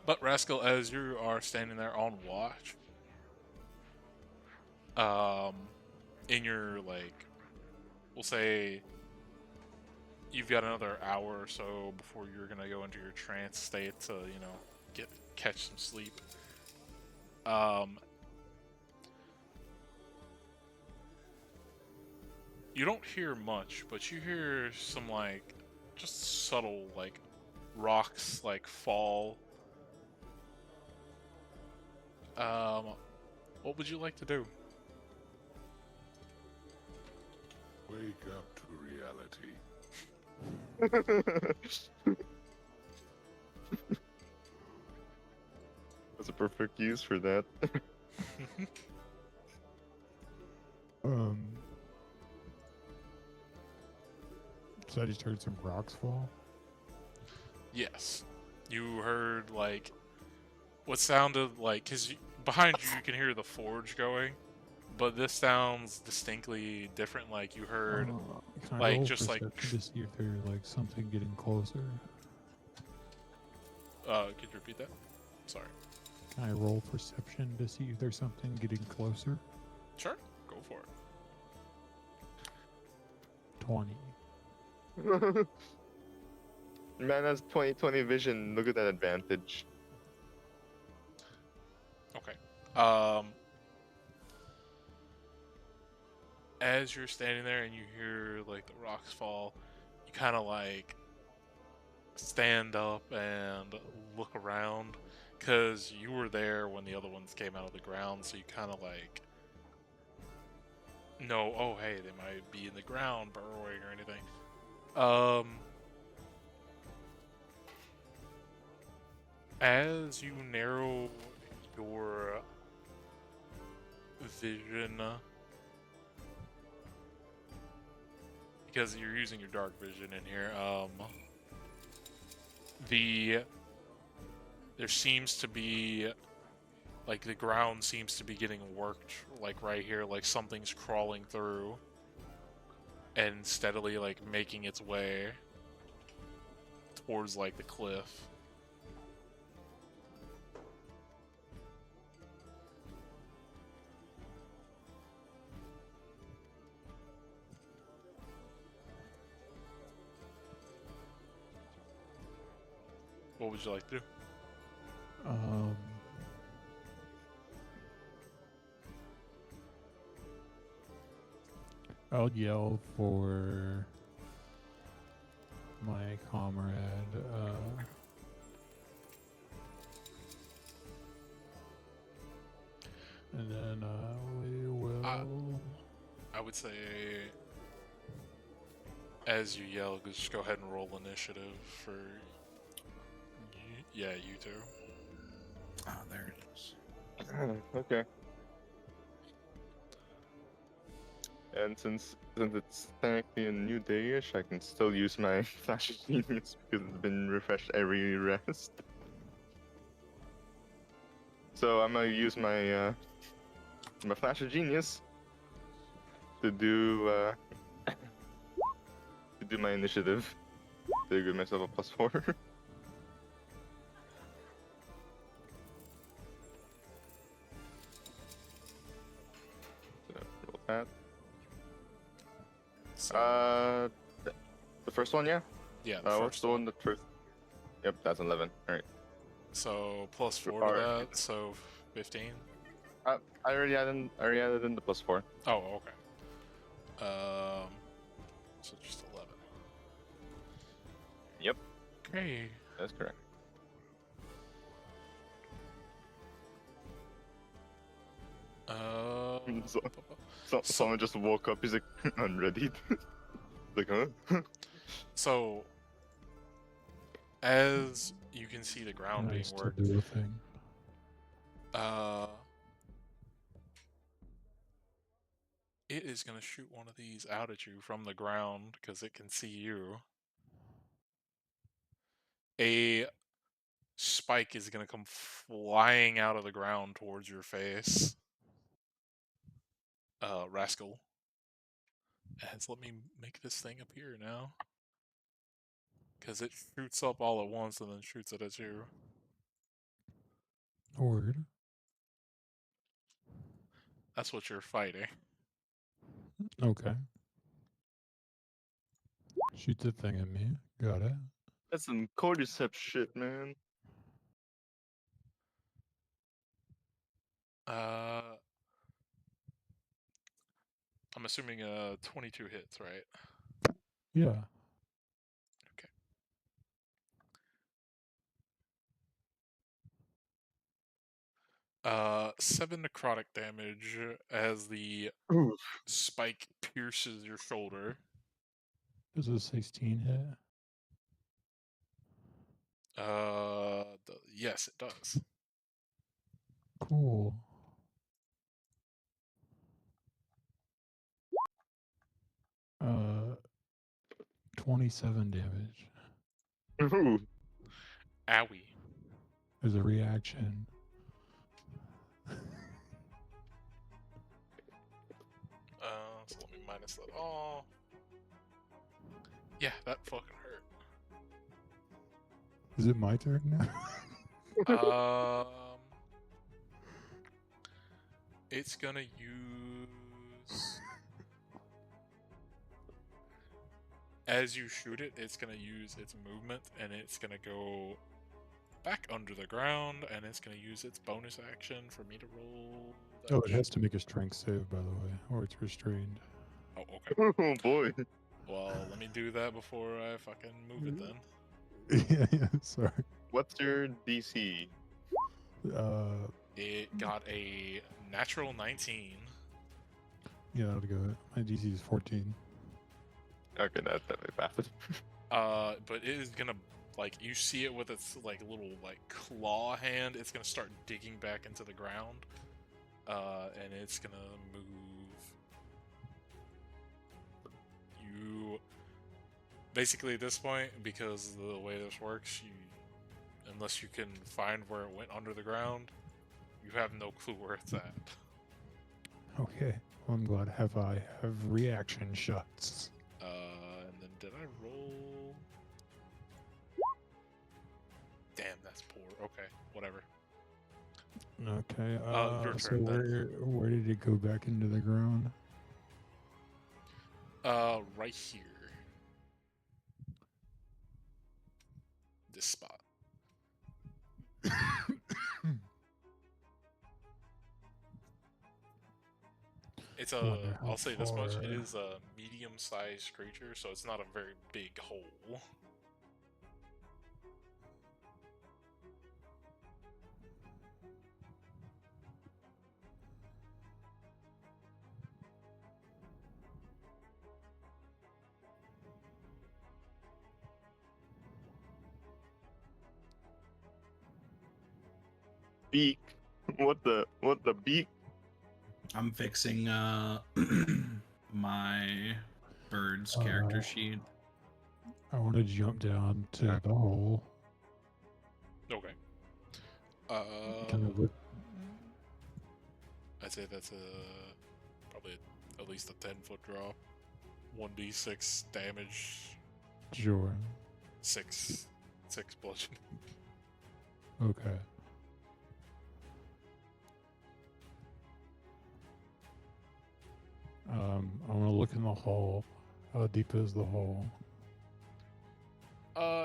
Speaker 3: But Rascal, as you are standing there on watch, in your, like, we'll say you've got another hour or so before you're gonna go into your trance state to, catch some sleep. You don't hear much, but you hear some, like, just subtle, like, rocks, like, fall. What would you like to do?
Speaker 6: Wake up to reality.
Speaker 5: That's a perfect use for that.
Speaker 4: So I just heard some rocks fall.
Speaker 3: Yes. You heard, like, what sounded like, because behind you, you can hear the forge going, but this sounds distinctly different. Like, you heard,
Speaker 4: Can I
Speaker 3: like,
Speaker 4: roll
Speaker 3: just like,
Speaker 4: perception to see if there's like something getting closer?
Speaker 3: could you repeat that? Sorry.
Speaker 4: Can I roll perception to see if there's something getting closer?
Speaker 3: Sure, go for it.
Speaker 4: 20.
Speaker 5: Man has 20/20 vision. Look at that advantage.
Speaker 3: Okay. As you're standing there and you hear, like, the rocks fall, you kind of, like, stand up and look around, because you were there when the other ones came out of the ground, so you kind of, like, know, oh, hey, they might be in the ground burrowing or anything. As you narrow your vision, because you're using your dark vision in here, there seems to be, like, the ground seems to be getting worked, like, right here, like something's crawling through and steadily, like, making its way towards, like, the cliff. What would you like to do?
Speaker 4: I'll yell for my comrade. And then we will.
Speaker 3: I would say, as you yell, just go ahead and roll initiative for. Yeah, you two.
Speaker 2: Ah, there it is.
Speaker 5: Okay. And since it's technically a new day-ish, I can still use my Flash of Genius because it's been refreshed every rest. So I'm gonna use my my Flash of Genius to do my initiative to give myself a +4. So roll that.
Speaker 3: So,
Speaker 5: The first one, yeah.
Speaker 3: yeah, the
Speaker 5: What's
Speaker 3: first
Speaker 5: the
Speaker 3: one.
Speaker 5: one? The first. Yep, that's 11. All right.
Speaker 3: So +4 to
Speaker 5: Alright.
Speaker 3: that, so 15.
Speaker 5: I already added in the +4.
Speaker 3: Oh, okay. So just 11.
Speaker 5: Yep,
Speaker 3: Okay.
Speaker 5: that's correct. So someone just woke up. He's like, unready. Like, huh?
Speaker 3: So, as you can see the ground being
Speaker 4: Nice to
Speaker 3: worked,
Speaker 4: do a thing.
Speaker 3: it is going to shoot one of these out at you from the ground because it can see you. A spike is going to come flying out of the ground towards your face. Rascal. And let me make this thing appear now. Because it shoots up all at once and then shoots it at you.
Speaker 4: Word.
Speaker 3: That's what you're fighting.
Speaker 4: Okay. Shoot the thing at me. Got it.
Speaker 5: That's some cordyceps shit, man.
Speaker 3: I'm assuming 22 hits, right?
Speaker 4: Yeah.
Speaker 3: Okay. 7 necrotic damage as the
Speaker 5: Oof.
Speaker 3: spike pierces your shoulder.
Speaker 4: Does a 16 hit?
Speaker 3: Yes, it does.
Speaker 4: Cool. Uh, 27 damage.
Speaker 5: Ooh.
Speaker 3: Owie.
Speaker 4: As a reaction.
Speaker 3: So let me minus that all. Yeah, that fucking hurt.
Speaker 4: Is it my turn now?
Speaker 3: It's gonna use. As you shoot it, it's gonna use its movement and it's gonna go back under the ground and it's gonna use its bonus action for me to roll.
Speaker 4: Oh, it has to make a strength save, by the way, or it's restrained.
Speaker 3: Oh, okay.
Speaker 5: Oh boy.
Speaker 3: Well, let me do that before I fucking move it then.
Speaker 4: Yeah, sorry.
Speaker 5: What's your DC?
Speaker 3: It got a natural 19.
Speaker 4: Yeah, that'll go. My DC is 14.
Speaker 5: Okay, that's definitely bad.
Speaker 3: But it is gonna, like, you see it with its, like, little, like, claw hand. It's gonna start digging back into the ground. And it's gonna move. You Basically, at this point, because of the way this works, unless you can find where it went under the ground, you have no clue where it's at.
Speaker 4: Okay. Well, I'm glad I have reaction shots.
Speaker 3: And then did I roll? Damn, that's poor. Okay, whatever.
Speaker 4: Okay.
Speaker 3: Your
Speaker 4: So
Speaker 3: turn then.
Speaker 4: where did it go back into the ground?
Speaker 3: Right here. This spot. It's a.
Speaker 4: Wonder how
Speaker 3: I'll say this much:
Speaker 4: far-
Speaker 3: it is a medium-sized creature, so it's not a very big hole.
Speaker 5: Beak. What the beak?
Speaker 2: I'm fixing my bird's character sheet.
Speaker 4: I want to jump down to the hole.
Speaker 3: Okay.
Speaker 4: Kind of look.
Speaker 3: I'd say that's probably at least a 10-foot drop. 1d6 damage.
Speaker 4: Sure.
Speaker 3: 6 bludgeoning.
Speaker 4: Okay. I want to look in the hole. How deep is the hole?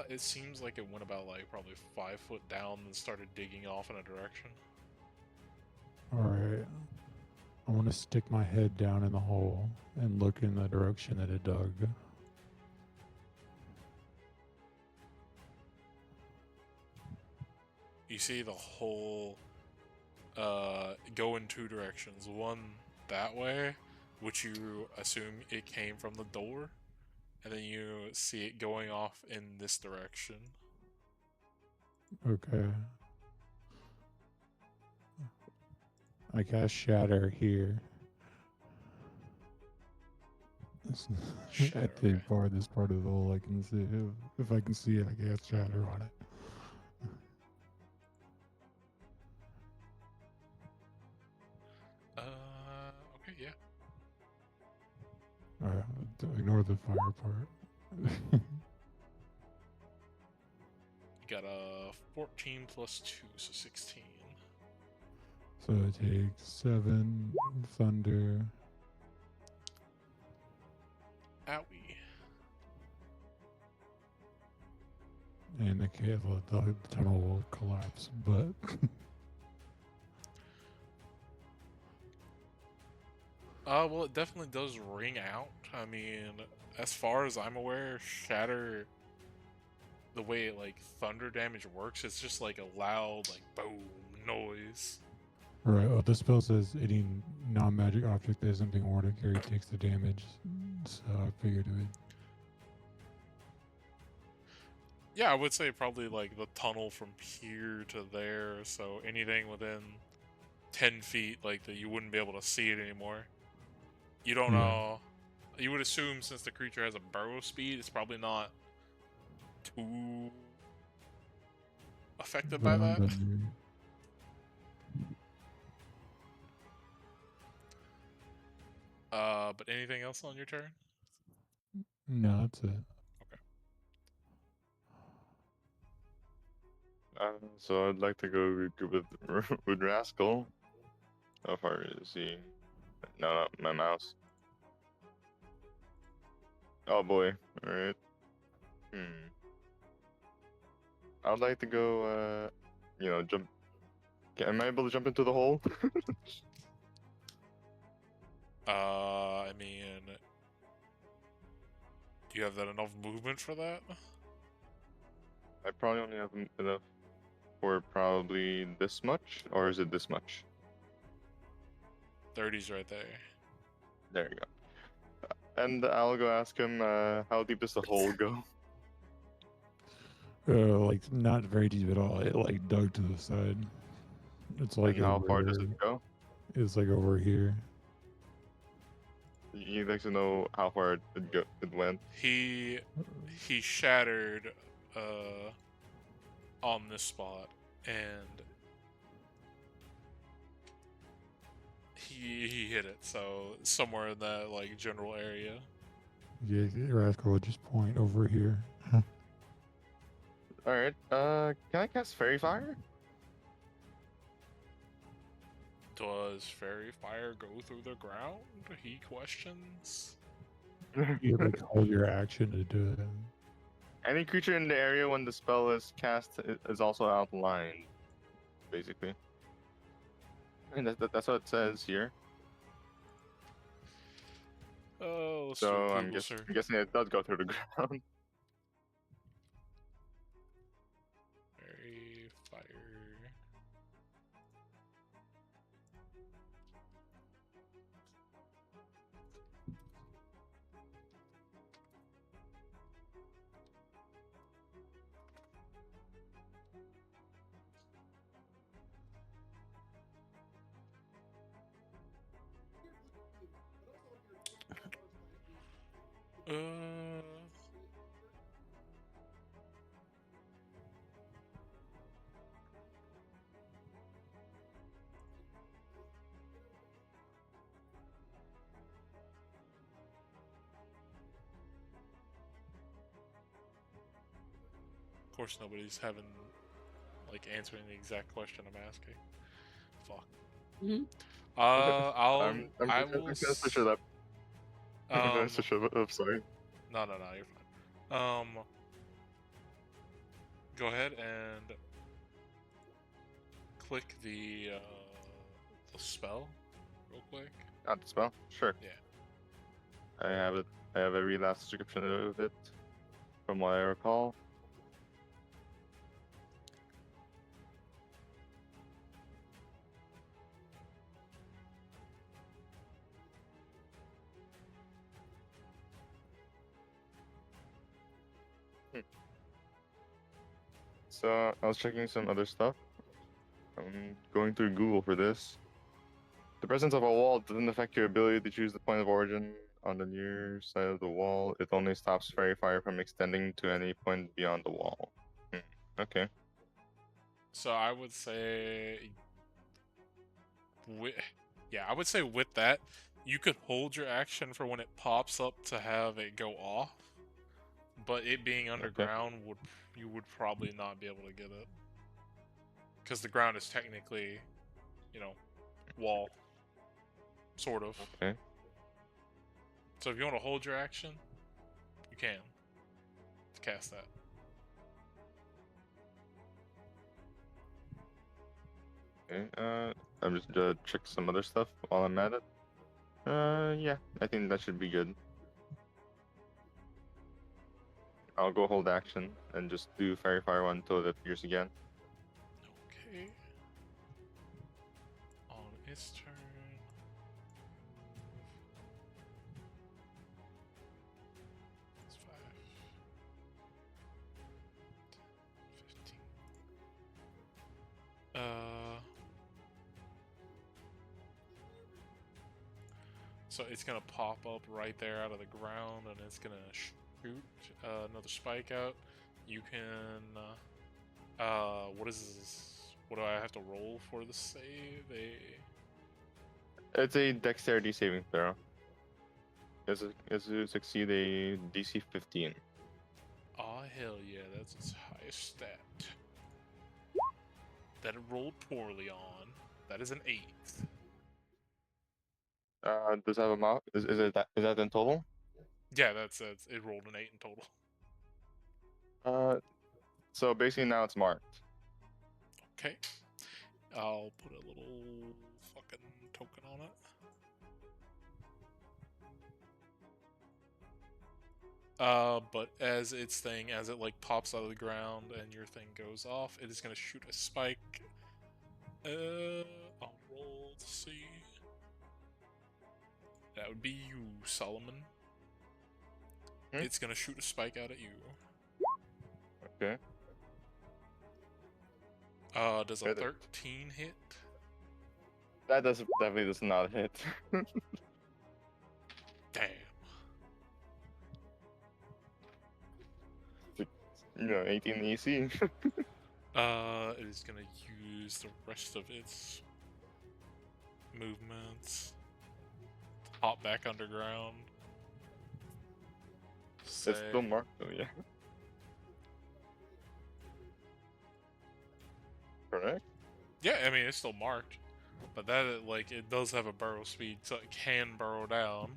Speaker 3: It seems like it went about like probably 5 foot down and started digging off in a direction.
Speaker 4: Alright. I want to stick my head down in the hole and look in the direction that it dug.
Speaker 3: You see the hole go in 2 directions. One that way, which you assume it came from the door, and then you see it going off in this direction.
Speaker 4: Okay. I cast Shatter here.
Speaker 3: Shatter,
Speaker 4: At the
Speaker 3: okay.
Speaker 4: farthest part of the hole I can see. If I can see it, I cast Shatter on it.
Speaker 3: Okay, yeah.
Speaker 4: Alright, ignore the fire part.
Speaker 3: You got a 14 plus 2, so 16.
Speaker 4: So I take 7 thunder.
Speaker 3: Owie.
Speaker 4: And the tunnel will collapse, but
Speaker 3: Well, it definitely does ring out. I mean, as far as I'm aware, Shatter, the way it, like, thunder damage works, it's just like a loud, like, boom noise.
Speaker 4: right. Well, the spell says any non-magic object that isn't being order carried takes the damage, so I figured it would.
Speaker 3: Yeah, I would say probably, like, the tunnel from here to there, so anything within 10 feet, like, that you wouldn't be able to see it anymore. You don't
Speaker 4: Yeah.
Speaker 3: know. You would assume since the creature has a burrow speed, it's probably not too affected by that. But anything else on your turn?
Speaker 4: No, that's it.
Speaker 5: So I'd like to go with Rascal. How far is he? No, not my mouse. Oh boy. Alright. I'd like to go, jump. Am I able to jump into the hole?
Speaker 3: I mean, do you have that enough movement for that?
Speaker 5: I probably only have enough for probably this much, or is it this much?
Speaker 3: 30's right there.
Speaker 5: There you go. And I'll go ask him, how deep does the hole go?
Speaker 4: Like not very deep at all. It like dug to the side. It's like
Speaker 5: And how far does it go?
Speaker 4: It's like over here.
Speaker 5: You'd like to know how far it went.
Speaker 3: He shattered on this spot, and he hit it. So somewhere in that like general area.
Speaker 4: Yeah, Rascal will just point over here.
Speaker 5: All right. Can I cast Fairy Fire?
Speaker 3: Does fairy fire go through the ground? He questions.
Speaker 4: You like hold your action to do it.
Speaker 5: Any creature in the area when the spell is cast is also outlined, basically. And that's what it says here.
Speaker 3: Oh, let's do
Speaker 5: So
Speaker 3: a
Speaker 5: I'm
Speaker 3: Google search.
Speaker 5: guessing it does go through the ground.
Speaker 3: Fairy fire. Of course, nobody's having like answering the exact question I'm asking. Fuck.
Speaker 1: Mhm.
Speaker 5: I'm
Speaker 3: I
Speaker 5: gonna
Speaker 3: will.
Speaker 5: switch it up. I'm gonna switch it up. Sorry.
Speaker 3: No, you're fine. Go ahead and click the spell real quick.
Speaker 5: Not the spell. Sure.
Speaker 3: Yeah.
Speaker 5: I have it. I have every last description of it, from what I recall. So I was checking some other stuff. I'm going through Google for this. The presence of a wall doesn't affect your ability to choose the point of origin on the near side of the wall. It only stops fairy fire from extending to any point beyond the wall. Okay.
Speaker 3: So I would say, I would say with that, you could hold your action for when it pops up to have it go off. But it being underground you would probably not be able to get it, because the ground is technically, wall, sort of.
Speaker 5: Okay.
Speaker 3: So if you want to hold your action, you can cast that.
Speaker 5: Okay. I'm just gonna check some other stuff while I'm at it. Yeah, I think that should be good. I'll go hold action and just do fairy fire one until it appears again.
Speaker 3: Okay. On its turn. It's 5. 15. So it's gonna pop up right there out of the ground, and it's gonna shoot another spike out. You can. What is this? What do I have to roll for the save?
Speaker 5: It's a dexterity saving throw. Is to succeed a DC 15.
Speaker 3: Oh hell yeah, that's its highest stat. That it rolled poorly on. That is an 8.
Speaker 5: Does it have a mark? Is that in total?
Speaker 3: Yeah, that's it rolled an 8 in total.
Speaker 5: So basically now it's marked.
Speaker 3: Okay. I'll put a little fucking token on it. But as it like pops out of the ground and your thing goes off, it is gonna shoot a spike. I'll roll to see. That would be you, Solomon. It's gonna shoot a spike out at you.
Speaker 5: Okay.
Speaker 3: Does a 13 hit?
Speaker 5: That definitely does not hit. 18 AC.
Speaker 3: It is gonna use the rest of its movements to hop back underground.
Speaker 5: It's still marked though, yeah. Correct?
Speaker 3: Yeah, I mean it's still marked, but that it does have a burrow speed, so it can burrow down.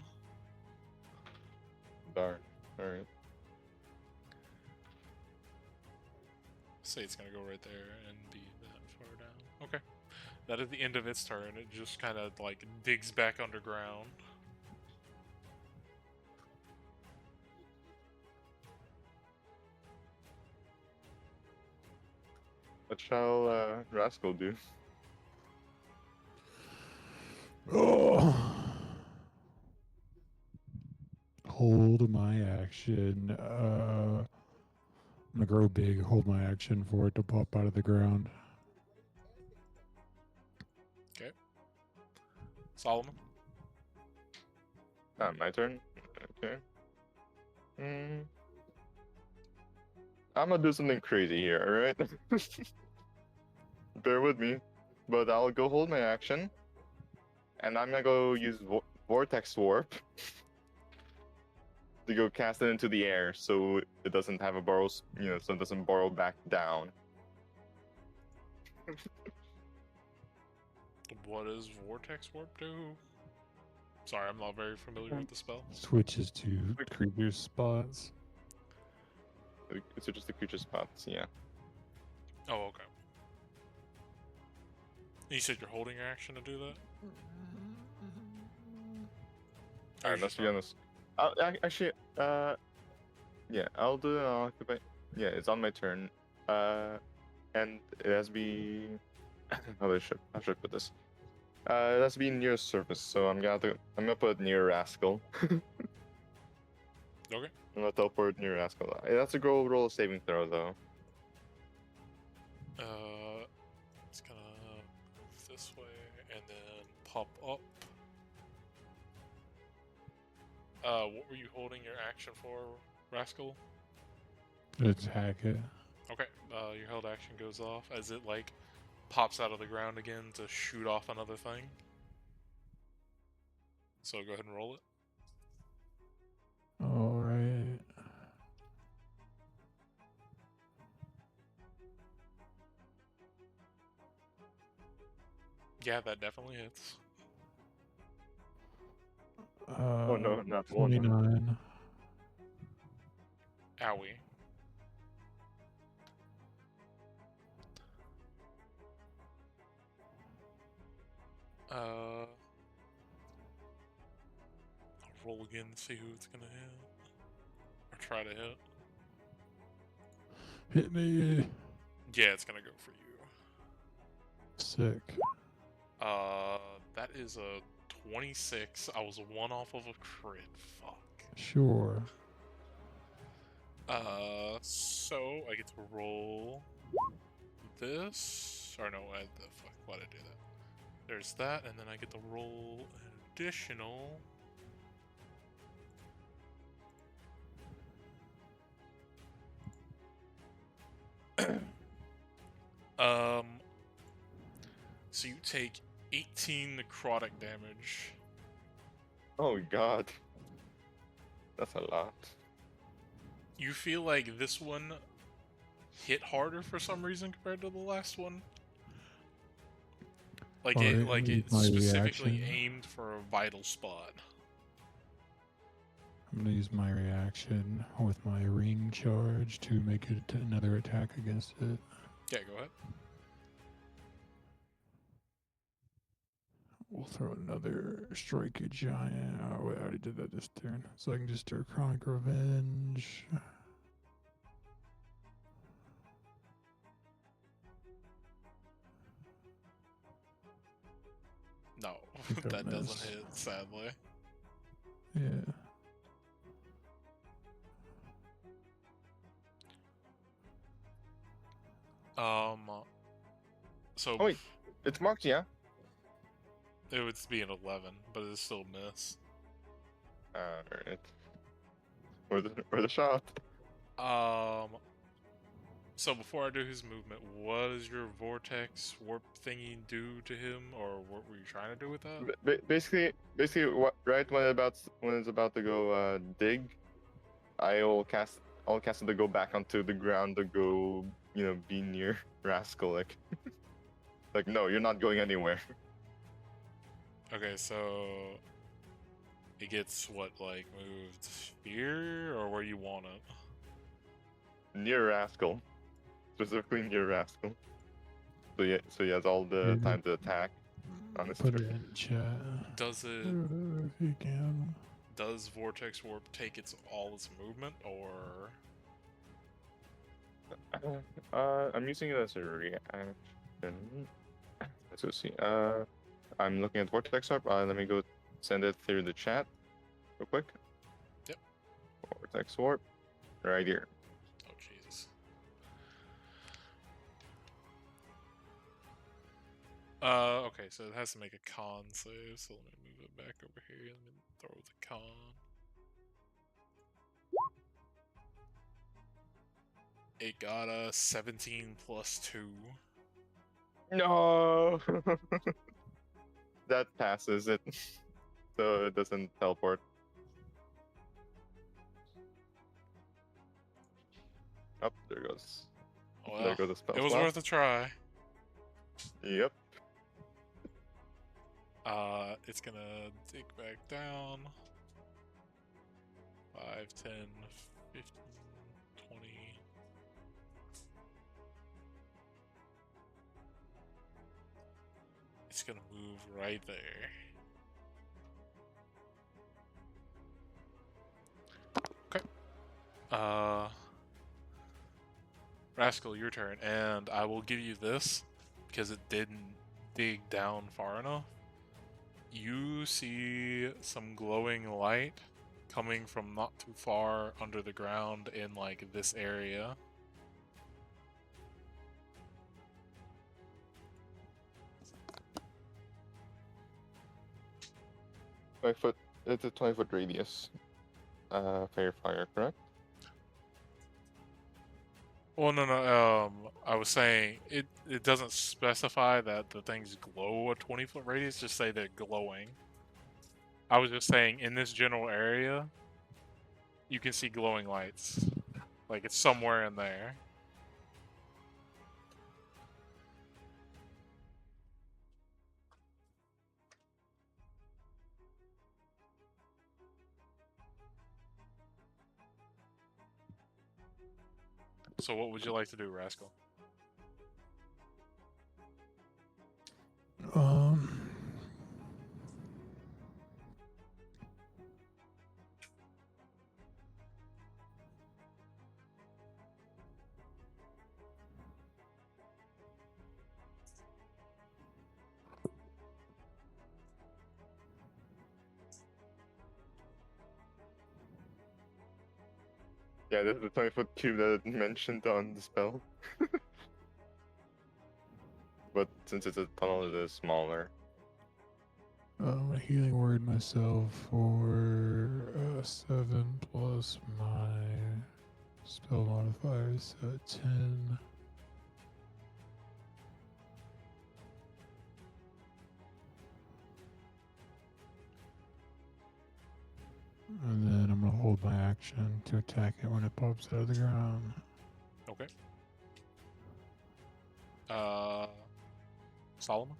Speaker 5: Darn. Alright.
Speaker 3: Say it's gonna go right there and be that far down. Okay, that is the end of its turn. It just kind of digs back underground.
Speaker 5: What shall Rascal do?
Speaker 4: Oh. Hold my action. I'm gonna grow big. Hold my action for it to pop out of the ground.
Speaker 3: Okay, Solomon.
Speaker 5: My turn? Okay. I'm gonna do something crazy here, alright? Bear with me. But I'll go hold my action. And I'm gonna go use Vortex Warp to go cast it into the air so it doesn't have a burrow, so it doesn't burrow back down.
Speaker 3: What does Vortex Warp do? Sorry, I'm not very familiar with the spell.
Speaker 4: Switches to creature spots.
Speaker 5: It's just the creature spots, yeah.
Speaker 3: Oh, okay. You said you're holding your action to do that?
Speaker 5: Alright, let's be honest. Actually, yeah, I'll do it. I'll occupy. Yeah, it's on my turn. And it has to be. How should I put this? It has to be near surface, so I'm gonna put near Rascal.
Speaker 3: Okay.
Speaker 5: I'm gonna teleport near Rascal. That's a roll a saving throw though.
Speaker 3: It's gonna move this way and then pop up. What were you holding your action for, Rascal?
Speaker 4: Attack it.
Speaker 3: Okay, your held action goes off as it pops out of the ground again to shoot off another thing. So go ahead and roll it.
Speaker 4: Alright.
Speaker 3: Yeah, that definitely hits.
Speaker 5: Oh no, not one.
Speaker 4: 29.
Speaker 3: Owie. I'll roll again to see who it's gonna hit. Or try to hit.
Speaker 4: Hit me.
Speaker 3: Yeah, it's gonna go for you.
Speaker 4: Sick.
Speaker 3: That is a 26. I was one off of a crit. Fuck.
Speaker 4: Sure.
Speaker 3: So I get to roll this. Or no, the fuck, why'd I do that? There's that, and then I get to roll an additional. So you take 18 necrotic damage.
Speaker 5: Oh god. That's a lot.
Speaker 3: You feel like this one hit harder for some reason compared to the last one? It
Speaker 4: my
Speaker 3: specifically
Speaker 4: reaction.
Speaker 3: aimed for a vital spot.
Speaker 4: I'm gonna use my reaction with my ring charge to make it another attack against it.
Speaker 3: Yeah, go ahead.
Speaker 4: We'll throw another Strike a Giant. Oh, wait, I already did that this turn. So I can just do Chronic Revenge.
Speaker 3: No,
Speaker 4: think I
Speaker 3: that doesn't
Speaker 4: missed.
Speaker 3: hit, sadly.
Speaker 4: Yeah.
Speaker 3: So
Speaker 5: Oh wait, it's marked, yeah?
Speaker 3: it would be an 11, but it's still miss.
Speaker 5: Alright. Where's the shot?
Speaker 3: So before I do his movement, what does your vortex warp thingy do to him, or what were you trying to do with that?
Speaker 5: Basically, right when it's about to go dig, I'll cast it to go back onto the ground to go, be near Rascal. Like no, you're not going anywhere.
Speaker 3: Okay, so it gets what, like, moved here, or where you want it?
Speaker 5: Near Rascal, specifically near Rascal. So yeah, so he has all the
Speaker 4: Mhm.
Speaker 5: time to attack on his
Speaker 4: Put
Speaker 5: turn.
Speaker 4: it in chat.
Speaker 3: Does it?
Speaker 4: If you can.
Speaker 3: Does vortex warp take all its movement, or?
Speaker 5: I'm using it as a reaction. Let's go see. I'm looking at Vortex Warp. Let me go send it through the chat real quick.
Speaker 3: Yep.
Speaker 5: Vortex Warp, right here.
Speaker 3: Oh Jesus. Okay, so it has to make a con save, so let me move it back over here. Let me throw the con. It got a 17 plus 2.
Speaker 5: No, that passes it, so it doesn't teleport. Oh, there goes.
Speaker 3: Well,
Speaker 5: There goes the spell
Speaker 3: it was
Speaker 5: slot.
Speaker 3: worth a try.
Speaker 5: Yep.
Speaker 3: It's gonna dig back down. 5, 10, 15, 20. It's gonna move right there. Okay. Rascal, your turn, and I will give you this because it didn't dig down far enough. You see some glowing light coming from not too far under the ground in like this area.
Speaker 5: It's a 20-foot radius. Fair fire, correct?
Speaker 3: Well, no. I was saying it doesn't specify that the things glow a 20-foot radius. Just say they're glowing. I was just saying in this general area, you can see glowing lights. Like it's somewhere in there. So what would you like to do, Rascal?
Speaker 5: Yeah, this is the 20-foot cube that it mentioned on the spell. But since it's a tunnel, it is smaller.
Speaker 4: I'm a healing word myself for 7 plus my spell modifier, so 10. And then I'm gonna hold my action to attack it when it pops out of the ground.
Speaker 3: Okay. Solomon?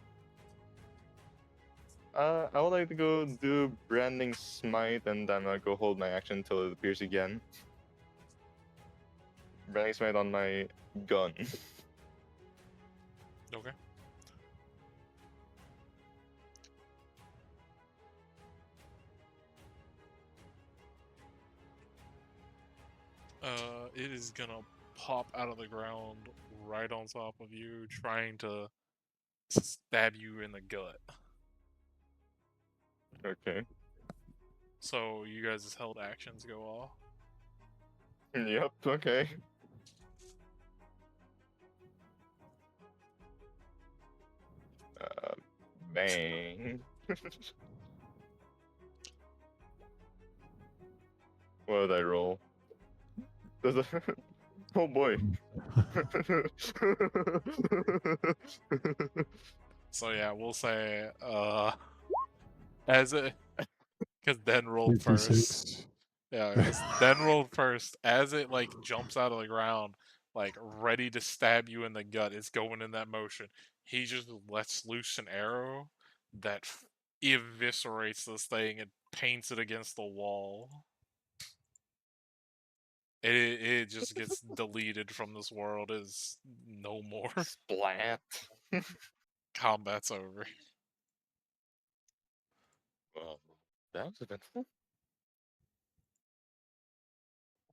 Speaker 5: I would like to go do Branding Smite, and I'm gonna go hold my action until it appears again. Branding Smite on my gun.
Speaker 3: Okay. It is gonna pop out of the ground right on top of you, trying to stab you in the gut.
Speaker 5: Okay.
Speaker 3: So you guys' held actions go off.
Speaker 5: Yep, okay. Bang. What did I roll? Does it Oh boy.
Speaker 3: So yeah, we'll say as it because Den rolled first.
Speaker 4: 56.
Speaker 3: Yeah, because Den rolled first. As it like jumps out of the ground, like ready to stab you in the gut, it's going in that motion. He just lets loose an arrow that eviscerates this thing and paints it against the wall. It just gets deleted from this world. Is no more.
Speaker 5: Splat.
Speaker 3: Combat's over.
Speaker 5: Well, that was eventful.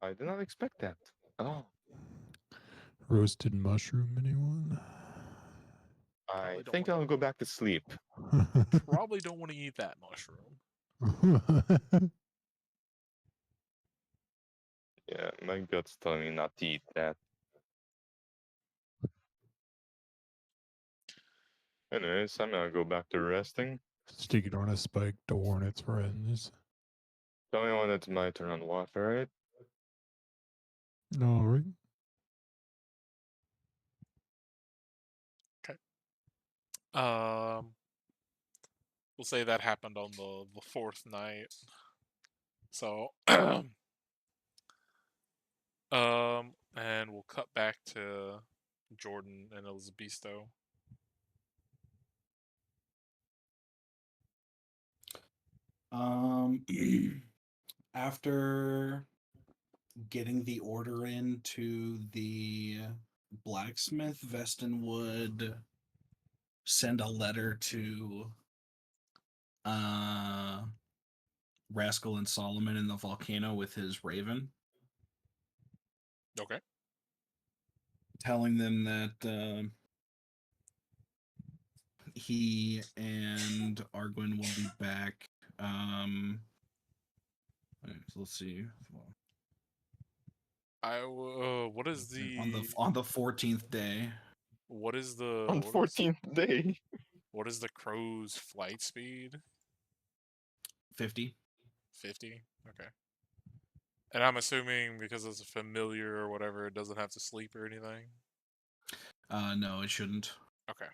Speaker 5: I did not expect that. Oh,
Speaker 4: Roasted mushroom, anyone?
Speaker 5: I
Speaker 3: Probably don't
Speaker 5: think
Speaker 3: want.
Speaker 5: I'll go back to sleep.
Speaker 3: Probably don't want to eat that mushroom.
Speaker 5: Yeah, my gut's telling me not to eat that. Anyways, I'm gonna go back to resting.
Speaker 4: Stick it on a spike to warn its friends.
Speaker 5: Tell me when it's my turn on the watch, alright?
Speaker 4: Alright.
Speaker 3: Okay. We'll say that happened on the fourth night. So, and we'll cut back to Jordan and Elizabesto.
Speaker 2: After getting the order in to the blacksmith, Veston would send a letter to Rascal and Solomon in the volcano with his raven,
Speaker 3: Okay.
Speaker 2: telling them that he and Arguin will be back. Let's see.
Speaker 3: What is
Speaker 2: On the 14th day.
Speaker 3: what is the
Speaker 5: On
Speaker 3: what is
Speaker 5: 14th day.
Speaker 3: what is the crow's flight speed?
Speaker 2: 50.
Speaker 3: 50. Okay. And I'm assuming because it's a familiar or whatever, it doesn't have to sleep or anything.
Speaker 2: No, it shouldn't.
Speaker 3: Okay.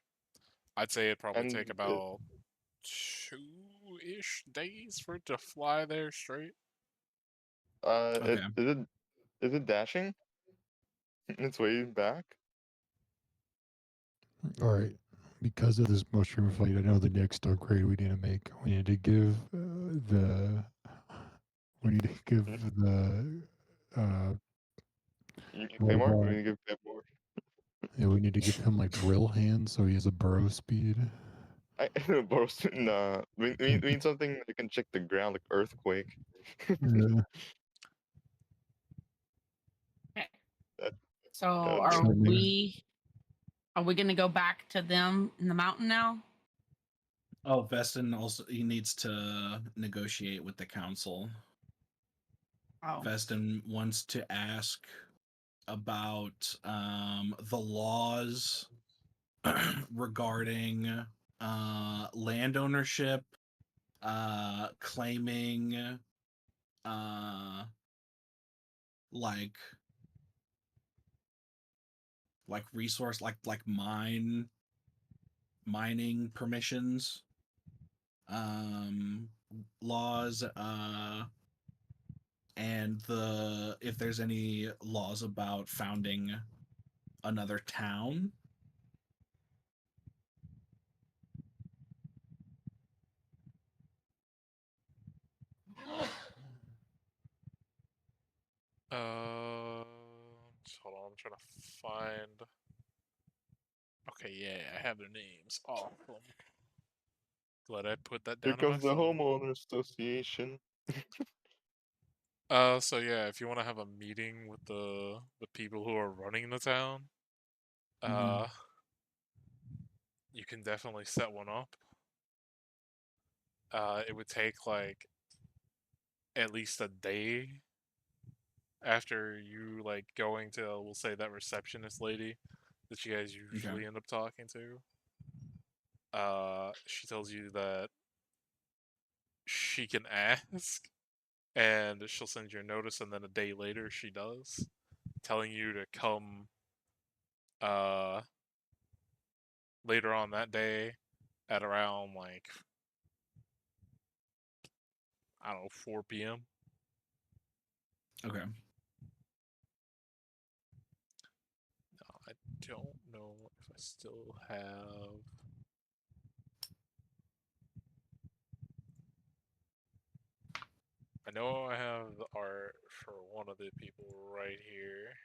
Speaker 3: I'd say it'd probably
Speaker 5: And
Speaker 3: take about 2-ish days for it to fly there straight.
Speaker 2: Okay.
Speaker 5: Is it dashing? Its way back?
Speaker 4: Alright. Because of this mushroom fight, I know the next upgrade we need to make. We need to give the. We need to give the.
Speaker 5: You need
Speaker 4: What
Speaker 5: Claymore? We
Speaker 4: about?
Speaker 5: need to give Claymore.
Speaker 4: Yeah, we need to give him like drill hands so he has a burrow speed.
Speaker 5: Burst. Nah. We need something that can check the ground like earthquake.
Speaker 4: Yeah.
Speaker 1: Okay.
Speaker 5: That-
Speaker 1: So
Speaker 5: that'd
Speaker 1: are
Speaker 5: do it.
Speaker 1: we gonna go back to them in the mountain now?
Speaker 2: Oh, Veston also he needs to negotiate with the council.
Speaker 1: Oh.
Speaker 2: Veston wants to ask about the laws regarding land ownership, claiming like resource like mining permissions, laws, and the if there's any laws about founding another town.
Speaker 3: Just hold on, I'm trying to find. Okay, yeah, I have their names. Awesome. Glad I put that
Speaker 5: Here
Speaker 3: down in my
Speaker 5: comes the
Speaker 3: phone.
Speaker 5: homeowner association.
Speaker 3: So yeah, if you want to have a meeting with the people who are running the town,
Speaker 2: Mhm.
Speaker 3: you can definitely set one up. It would take like at least a day after you like going to, we'll say, that receptionist lady that you guys usually end up talking to. She tells you that she can ask and she'll send you a notice, and then a day later she does. telling you to come later on that day at around like I don't know 4 p.m.
Speaker 2: Okay.
Speaker 3: I don't know if I still have. I know I have the art for one of the people right here.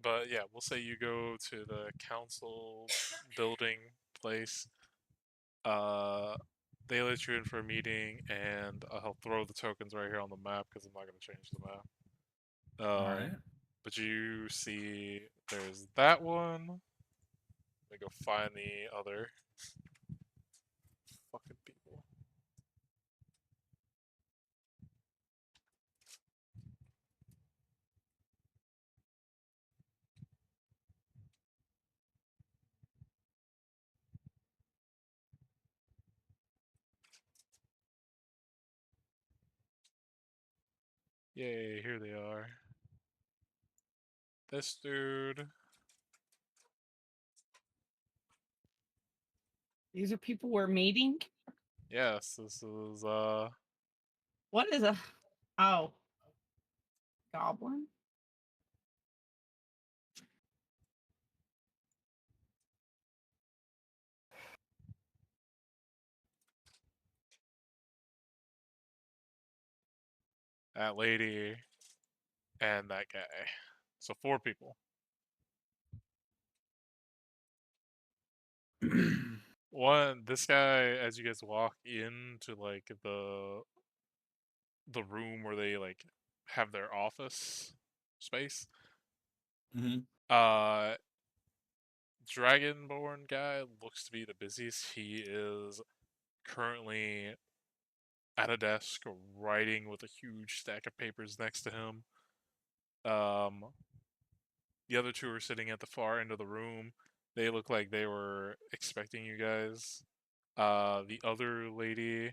Speaker 3: But yeah, we'll say you go to the council building place. They let you in for a meeting, and I'll throw the tokens right here on the map because I'm not going to change the map.
Speaker 2: All right.
Speaker 3: But you see, there's that one. Let me go find the other fucking people. Yay, here they are. This dude.
Speaker 1: These are people we're meeting.
Speaker 3: Yes, this is
Speaker 1: What is a? Oh, goblin.
Speaker 3: that lady and that guy. So 4 people. One, this guy, as you guys walk into like the room where they like have their office space,
Speaker 2: Mm-hmm.
Speaker 3: Dragonborn guy looks to be the busiest. He is currently at a desk writing with a huge stack of papers next to him. The other two are sitting at the far end of the room. They look like they were expecting you guys. The other lady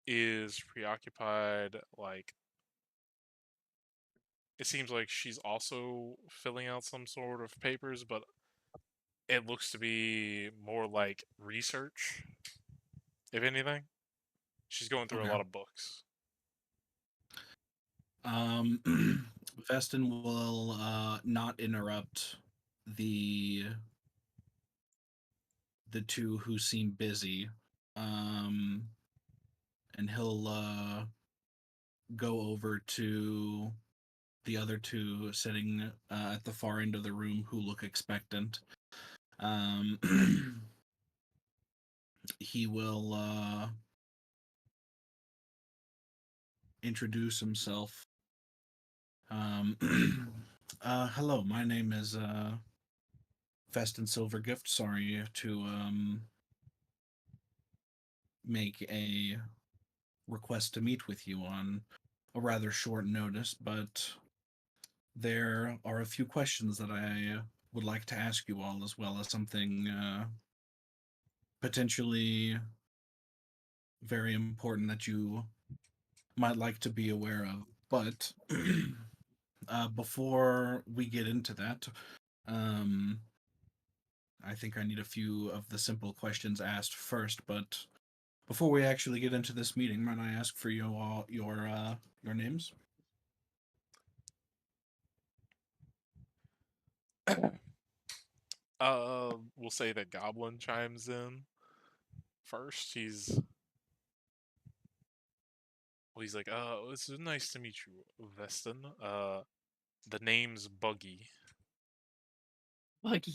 Speaker 3: is preoccupied, like it seems like she's also filling out some sort of papers, but it looks to be more like research, if anything. She's going through a
Speaker 2: Okay.
Speaker 3: lot of books.
Speaker 2: Veston will not interrupt the two who seem busy. And he'll go over to the other two sitting at the far end of the room who look expectant. He will introduce himself. Hello, my name is Festin Silvergift. Sorry to make a request to meet with you on a rather short notice, but there are a few questions that I would like to ask you all, as well as something potentially very important that you might like to be aware of. But before we get into that, um, I think I need a few of the simple questions asked first. But before we actually get into this meeting, might I ask for your names?
Speaker 3: We'll say that Goblin chimes in first. He's like, it's nice to meet you, Veston. The name's Buggy.
Speaker 1: Buggy.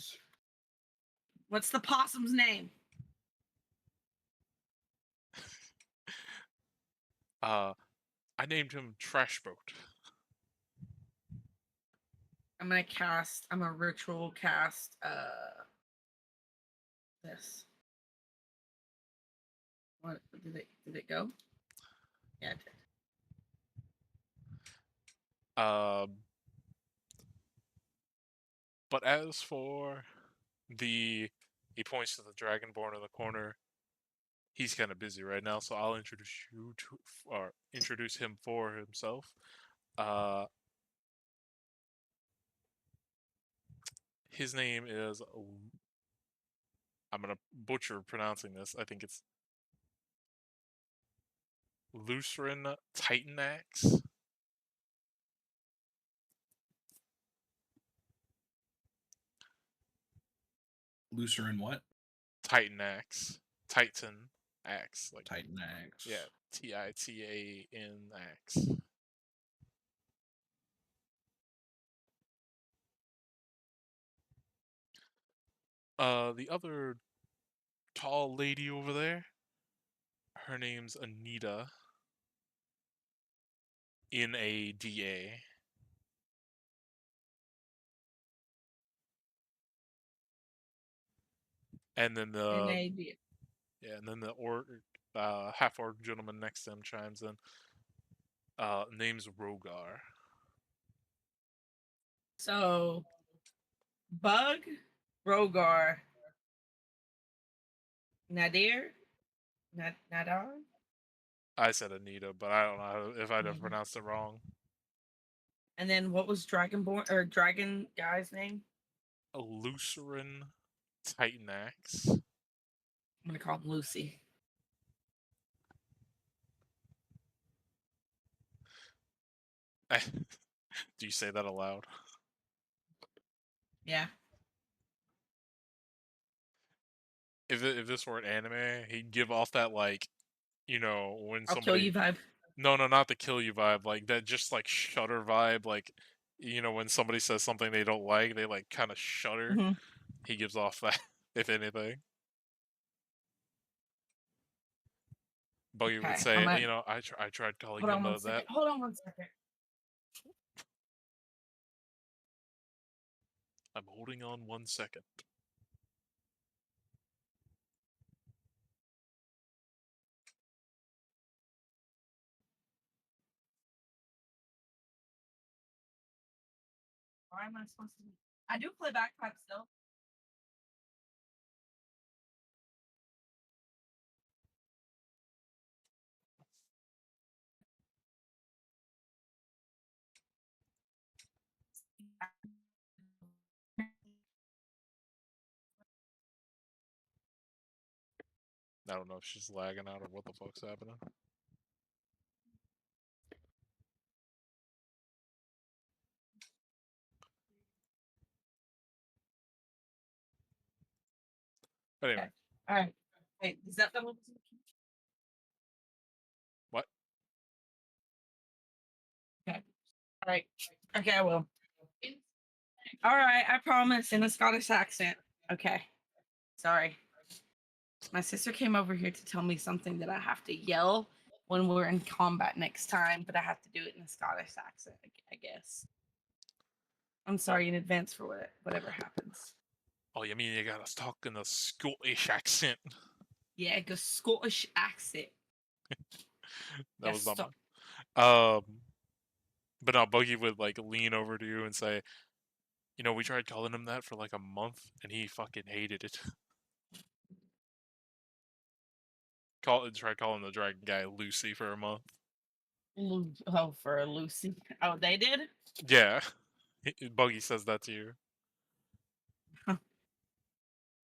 Speaker 1: What's the possum's name?
Speaker 3: I named him Trash Boat.
Speaker 1: I'm a ritual cast this. What did it go? Yeah, it did.
Speaker 3: But as for he points to the Dragonborn in the corner. he's kind of busy right now, so I'll introduce you to, or introduce him for himself. His name is, I'm gonna butcher pronouncing this. I think it's Lucerin Titanax.
Speaker 2: Lucerin what?
Speaker 3: Titanax. Titan Axe. Like
Speaker 2: Titanax.
Speaker 3: Yeah, Titanax. The other tall lady over there, her name's Anita. Nada. And then and then the half orc gentleman next to him chimes in. Name's Rogar.
Speaker 1: So, Bug, Rogar, Nadir, Nadar.
Speaker 3: I said Anita, but I don't know if I'd have
Speaker 1: Mhm.
Speaker 3: pronounced it wrong.
Speaker 1: And then what was Dragon guy's name?
Speaker 3: A Lucerin Titanax.
Speaker 1: I'm gonna call him Lucy.
Speaker 3: Do you say that aloud?
Speaker 1: Yeah.
Speaker 3: If this were an anime, he'd give off that, like, when
Speaker 1: I'll
Speaker 3: somebody
Speaker 1: kill you vibe.
Speaker 3: No, not the kill you vibe, like that just like shudder vibe, like when somebody says something they don't like, they like kind of shudder.
Speaker 1: Mhm.
Speaker 3: He gives off that, if anything. Buggy would
Speaker 1: Okay,
Speaker 3: say,
Speaker 1: I'm gonna-
Speaker 3: I tried calling
Speaker 1: Hold on
Speaker 3: him
Speaker 1: one
Speaker 3: that.
Speaker 1: second. Hold on one second.
Speaker 3: I'm holding on 1 second.
Speaker 1: Why am I supposed to? I do play bagpipe still.
Speaker 3: I don't know if she's lagging out or what the fuck's happening. But anyway,
Speaker 1: Okay. All right. Wait, is that the one?
Speaker 3: what?
Speaker 1: Okay. All right. Okay, I will. All right, I promise in a Scottish accent. Okay. Sorry. My sister came over here to tell me something that I have to yell when we're in combat next time, but I have to do it in a Scottish accent, I guess. I'm sorry in advance for whatever happens.
Speaker 3: Oh, you mean you gotta talk in a Scottish accent?
Speaker 1: Yeah, go Scottish accent.
Speaker 3: That was
Speaker 1: Yes,
Speaker 3: not mine. But no, Buggy would like lean over to you and say, we tried calling him that for like a month, and he fucking hated it. Tried calling the dragon guy Lucy for a month.
Speaker 1: Oh, for Lucy. Oh, they did?
Speaker 3: Yeah, Buggy says that to you.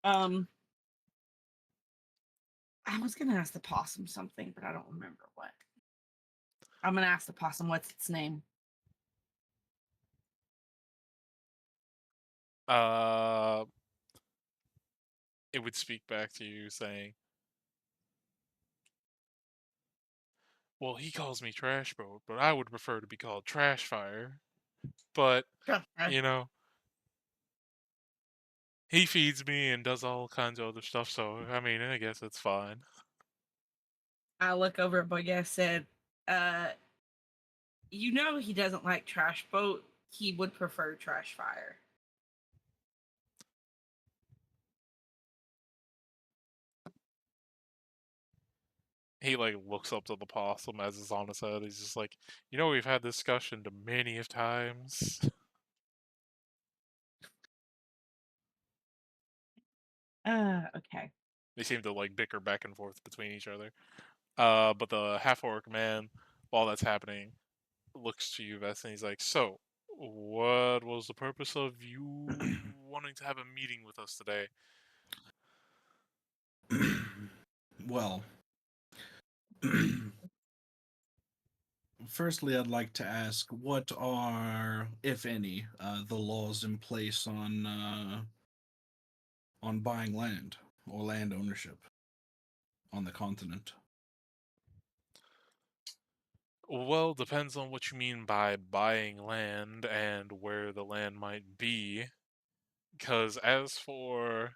Speaker 1: I was gonna ask the possum something, but I don't remember what. I'm gonna ask the possum what's its name.
Speaker 3: It would speak back to you saying, "Well, he calls me Trash Boat, but I would prefer to be called Trash Fire. But you know, he feeds me and does all kinds of other stuff, so I mean, I guess it's fine."
Speaker 1: I look over at Buggy. I said, he doesn't like Trash Boat. He would prefer Trash Fire.
Speaker 3: He like looks up to the possum as it's on his head. He's just like, we've had this discussion many of times.
Speaker 1: Okay.
Speaker 3: They seem to like bicker back and forth between each other. But the half-orc man, while that's happening, looks to you, Vess, and he's like, "So, what was the purpose of you wanting to have a meeting with us today?"
Speaker 2: Well, firstly, I'd like to ask, what are, if any, the laws in place on buying land or land ownership on the continent?
Speaker 3: Well, depends on what you mean by buying land and where the land might be. Because as for,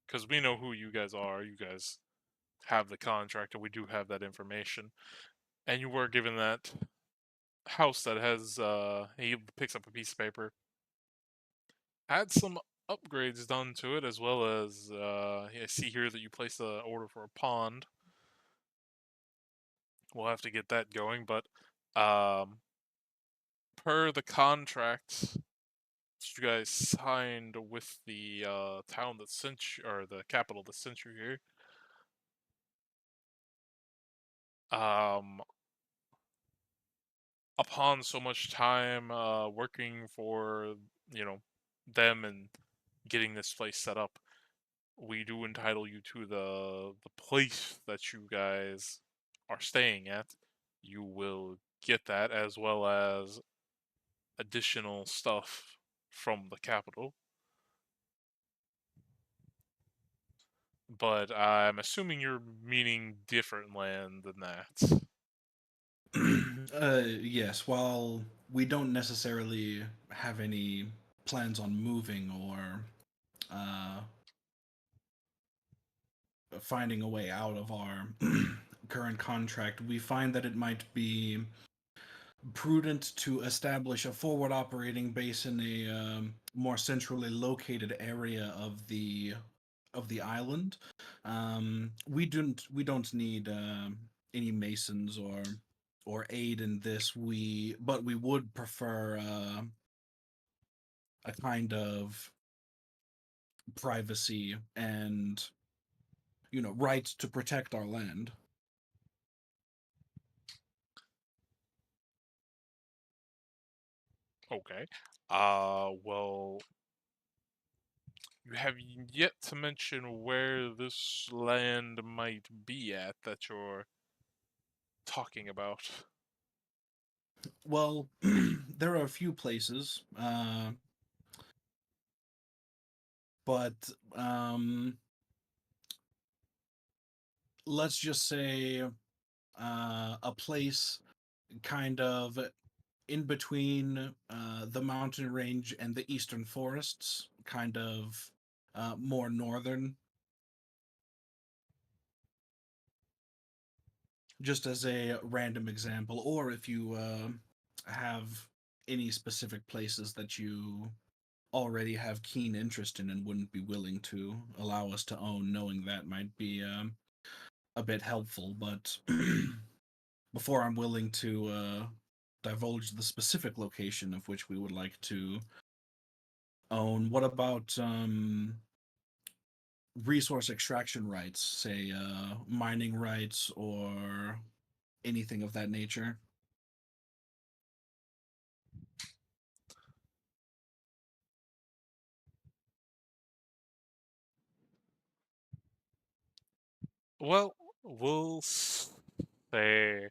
Speaker 3: because we know who you guys are, you guys have the contract, and we do have that information. And you were given that house that has, he picks up a piece of paper, had some upgrades done to it, as well as, I see here that you placed an order for a pond. We'll have to get that going, but, per the contract that you guys signed with the town that sent you, or the capital that sent you here, um, upon so much time working for, you know, them and getting this place set up, we do entitle you to the place that you guys are staying at. You will get that, as well as additional stuff from the capital. But I'm assuming you're meaning different land than that.
Speaker 2: Yes, while we don't necessarily have any plans on moving or uh, finding a way out of our current contract, we find that it might be prudent to establish a forward operating base in a more centrally located area of the island. We don't need any masons or aid in this. But we would prefer a kind of privacy and right to protect our land.
Speaker 3: Okay. Well, you have yet to mention where this land might be at that you're talking about.
Speaker 2: Well, there are a few places, but let's just say a place kind of in between the mountain range and the eastern forests, kind of more northern. Just as a random example, or if you have any specific places that you already have keen interest in and wouldn't be willing to allow us to own, knowing that might be a bit helpful. But before I'm willing to divulge the specific location of which we would like to own, what about resource extraction rights, say mining rights or anything of that nature?
Speaker 3: Well, we'll say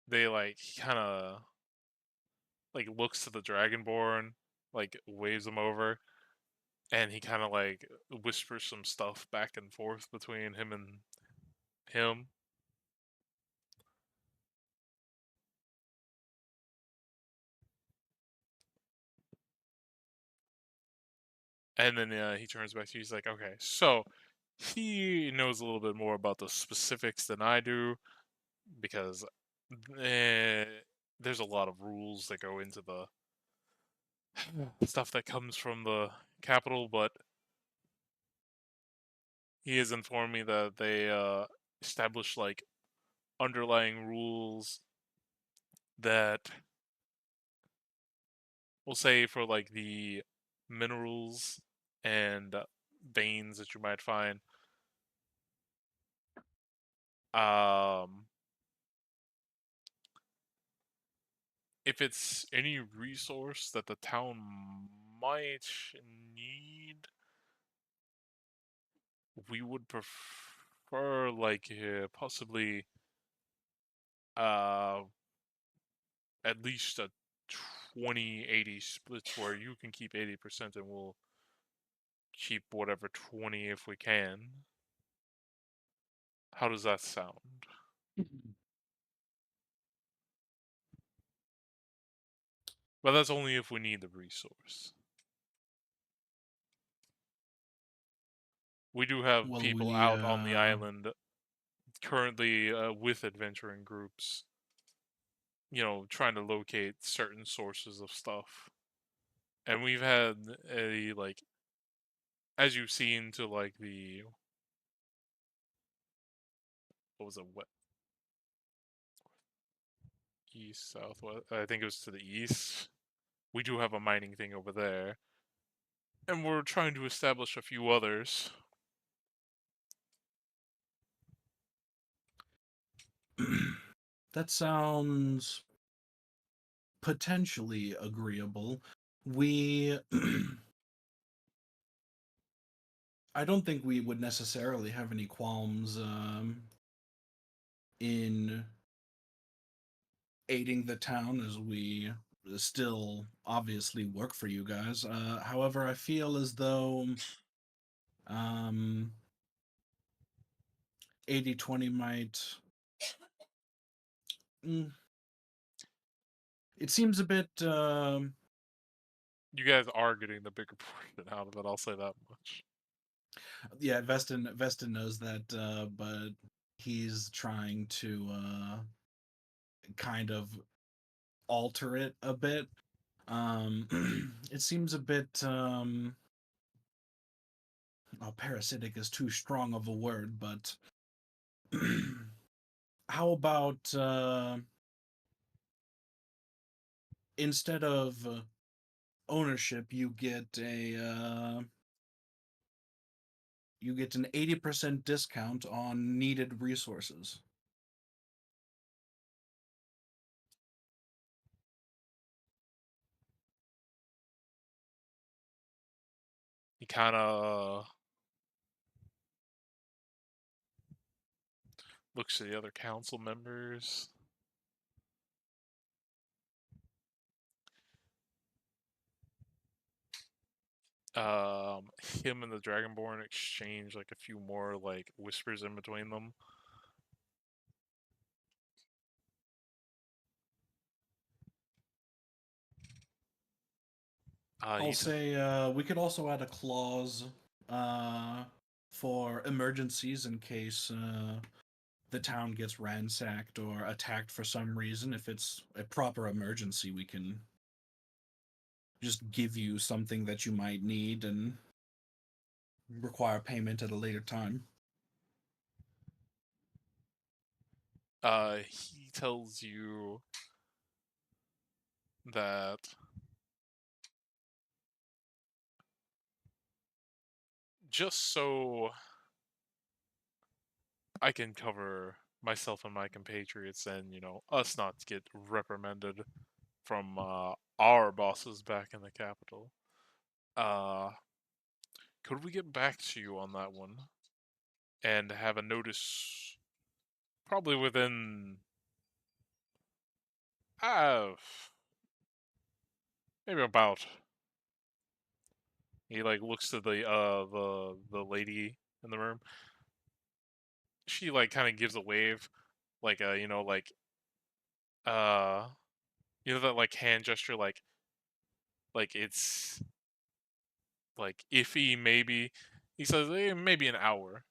Speaker 3: they like kind of like looks to the Dragonborn, like waves him over, and he kind of like whispers some stuff back and forth between him and him. And then he turns back to you. He's like, "Okay, so he knows a little bit more about the specifics than I do, because eh, there's a lot of rules that go into the stuff that comes from the capital, but he has informed me that they established like underlying rules that we'll say for like the minerals and veins that you might find. If it's any resource that the town might need, we would prefer like possibly at least a 20-80 split where you can keep 80% and we'll keep whatever 20 if we can. How does that sound? But that's only if we need the resource. We do have
Speaker 2: Well,
Speaker 3: people
Speaker 2: we,
Speaker 3: out on the island currently with adventuring groups, you know, trying to locate certain sources of stuff. And we've had a, like, as you've seen to, like, the, what was it, what? East, southwest, I think it was to the east. We do have a mining thing over there. And we're trying to establish a few others.
Speaker 2: That sounds potentially agreeable. We I don't think we would necessarily have any qualms in aiding the town, as we still obviously work for you guys. However, I feel as though 80-20 might. It seems a bit.
Speaker 3: You guys are getting the bigger portion out of it, I'll say that much.
Speaker 2: Yeah, Vestin knows that, but he's trying to kind of alter it a bit. It seems a bit. Parasitic is too strong of a word, but how about instead of ownership, you get an 80% discount on needed resources.
Speaker 3: He kind of looks at the other council members. Him and the Dragonborn exchange like a few more like whispers in between them.
Speaker 2: I'll say we could also add a clause for emergencies in case the town gets ransacked or attacked for some reason. If it's a proper emergency, we can just give you something that you might need and require payment at a later time.
Speaker 3: He tells you that just so I can cover myself and my compatriots and, you know, us not get reprimanded from our bosses back in the capital. Could we get back to you on that one and have a notice probably within maybe about, he like looks to the lady in the room. She like kind of gives a wave, like you know, like you know that like hand gesture, like it's like iffy maybe. He says maybe an hour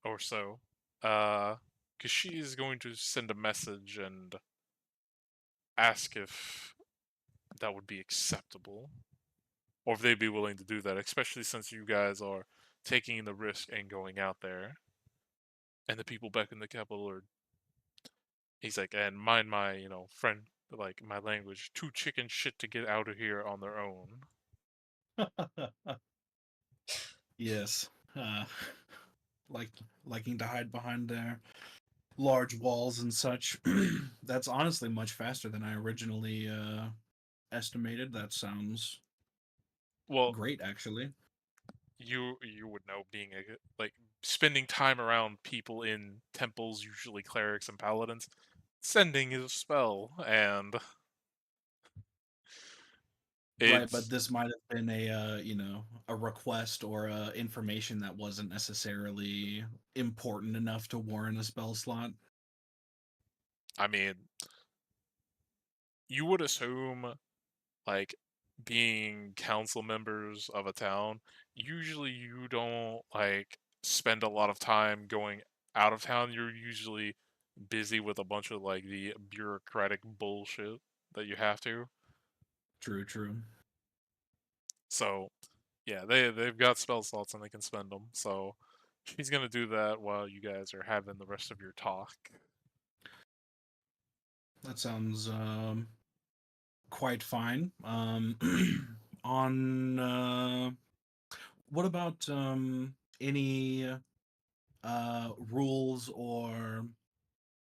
Speaker 3: or so, because she is going to send a message and ask if that would be acceptable, or if they'd be willing to do that, especially since you guys are taking the risk and going out there, and the people back in the capital are He's like, and mind my, friend, like my language, too chicken shit to get out of here on their own.
Speaker 2: Yes. Uh, like liking to hide behind their large walls and such. That's honestly much faster than I originally estimated. That sounds
Speaker 3: Well,
Speaker 2: great, actually.
Speaker 3: you would know, being like spending time around people in temples, usually clerics and paladins. Sending is a spell, and
Speaker 2: Right, but
Speaker 3: it's,
Speaker 2: this might have been a request or information that wasn't necessarily important enough to warrant a spell slot.
Speaker 3: I mean, you would assume, like, being council members of a town, usually you don't like spend a lot of time going out of town. You're usually busy with a bunch of like the bureaucratic bullshit that you have to.
Speaker 2: True, true.
Speaker 3: So, yeah, they've got spell slots and they can spend them. So, she's gonna do that while you guys are having the rest of your talk.
Speaker 2: That sounds quite fine. On what about any rules or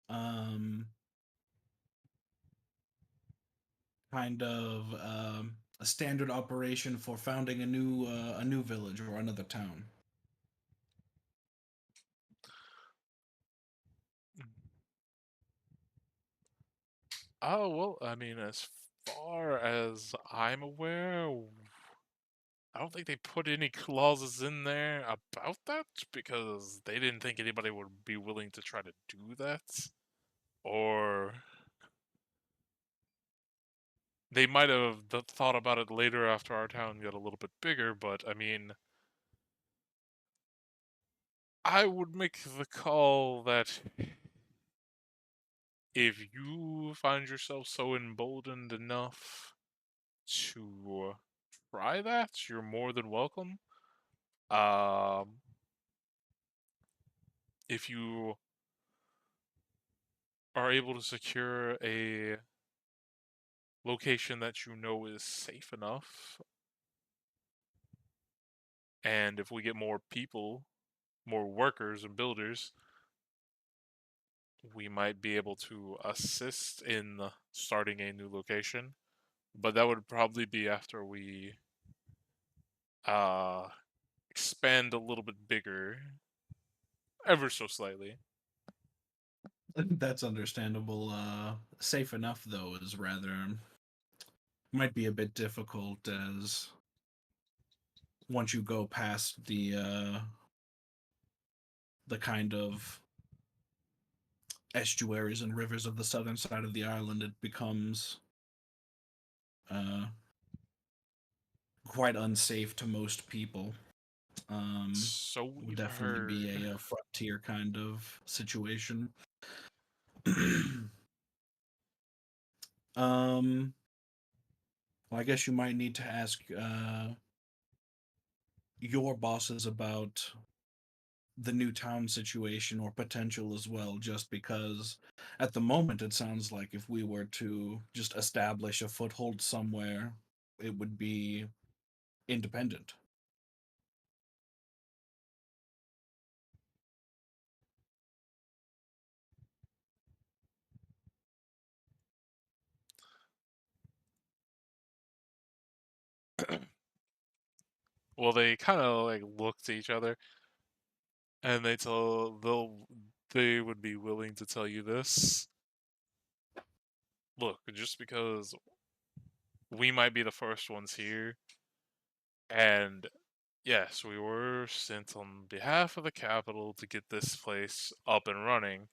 Speaker 2: um, kind of a standard operation for founding a new village or another town?
Speaker 3: Oh, well, I mean, as far as I'm aware, I don't think they put any clauses in there about that because they didn't think anybody would be willing to try to do that. Or they might have thought about it later after our town got a little bit bigger, but I mean, I would make the call that if you find yourself so emboldened enough to try that, you're more than welcome. Um, if you are able to secure a location that you know is safe enough, and if we get more people, more workers and builders, we might be able to assist in starting a new location. But that would probably be after we uh, expand a little bit bigger, ever so slightly.
Speaker 2: That's understandable. Safe enough though is rather might be a bit difficult as once you go past the kind of estuaries and rivers of the southern side of the island, it becomes uh, quite unsafe to most people.
Speaker 3: So
Speaker 2: Would
Speaker 3: we've
Speaker 2: definitely be
Speaker 3: heard.
Speaker 2: a frontier kind of situation. um, well, I guess you might need to ask your bosses about the new town situation or potential as well, just because at the moment it sounds like if we were to just establish a foothold somewhere, it would be independent.
Speaker 3: Well, they kind of like looked at each other, and they would be willing to tell you this. Look, just because we might be the first ones here, and yes, we were sent on behalf of the capital to get this place up and running.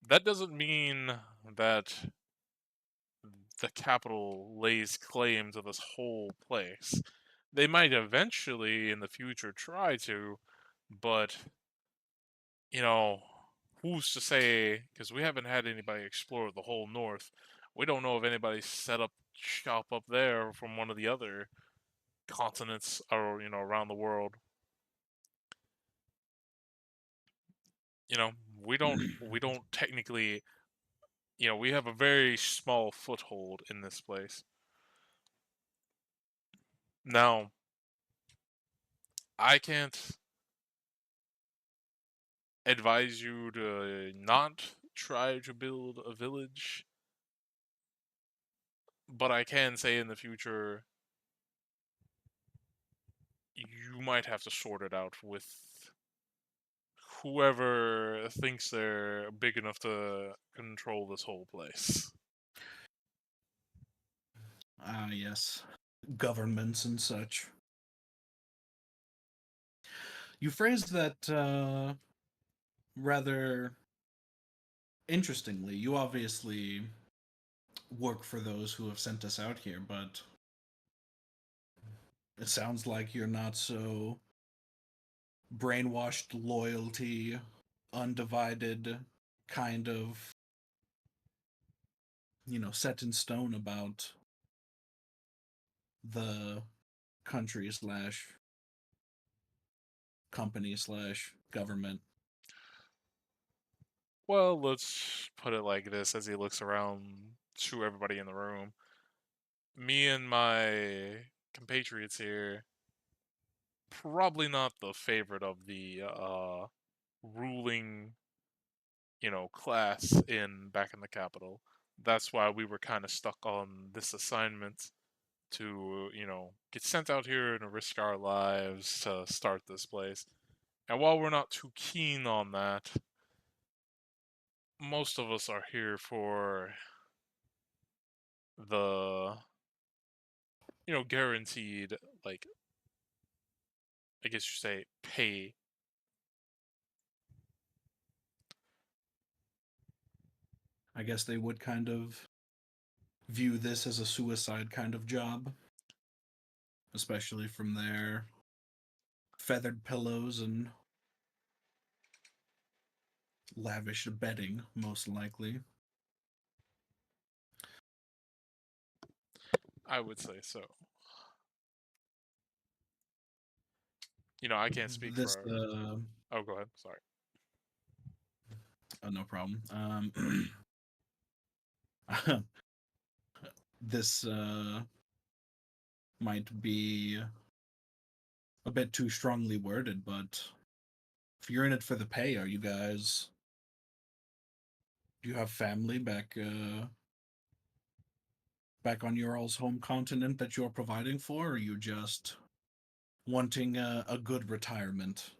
Speaker 3: That doesn't mean that the capital lays claim to this whole place. They might eventually in the future try to, but you know, who's to say? Because we haven't had anybody explore the whole north. We don't know if anybody set up shop up there from one of the other continents or around the world. we don't technically, we have a very small foothold in this place. Now, I can't advise you to not try to build a village, but I can say in the future you might have to sort it out with whoever thinks they're big enough to control this whole place.
Speaker 2: Ah, yes. Governments and such. You phrased that rather interestingly. You obviously work for those who have sent us out here, but it sounds like you're not so brainwashed loyalty, undivided kind of, set in stone about the country slash company slash government.
Speaker 3: Well, let's put it like this as he looks around to everybody in the room. Me and my compatriots here, probably not the favorite of the ruling, class back in the capital. That's why we were kind of stuck on this assignment to, get sent out here and risk our lives to start this place. And while we're not too keen on that, most of us are here for the, guaranteed, like, I guess you say, pay.
Speaker 2: I guess they would kind of view this as a suicide kind of job, especially from their feathered pillows and lavish bedding, most likely.
Speaker 3: I would say so. I can't speak
Speaker 2: This,
Speaker 3: for. Oh, go ahead. Sorry.
Speaker 2: Oh, no problem. This might be a bit too strongly worded, but if you're in it for the pay, are you guys? Do you have family back on your all's home continent that you're providing for, or are you just wanting a good retirement?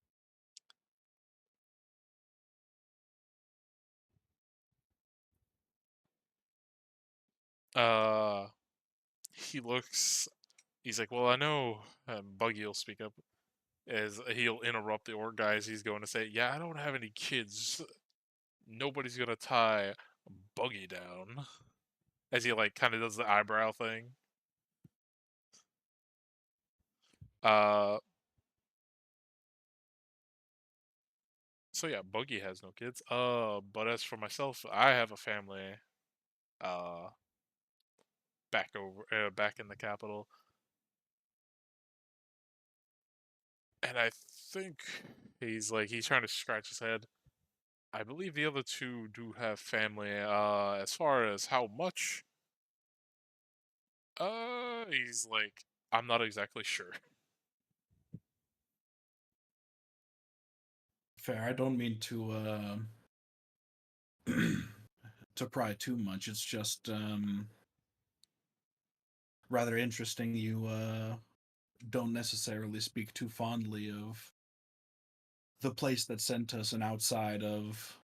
Speaker 3: Uh, he looks. He's like, well, I know Buggy will speak up as he'll interrupt the orc guys. He's going to say, yeah, I don't have any kids. Nobody's gonna tie Buggy down. As he like kind of does the eyebrow thing. Uh. So yeah, Buggy has no kids. But as for myself, I have a family. Uh. Back in the capital. And I think he's trying to scratch his head. I believe the other two do have family. As far as how much, he's like, I'm not exactly sure.
Speaker 2: Fair. I don't mean to to pry too much. It's just rather interesting. You don't necessarily speak too fondly of the place that sent us, and outside of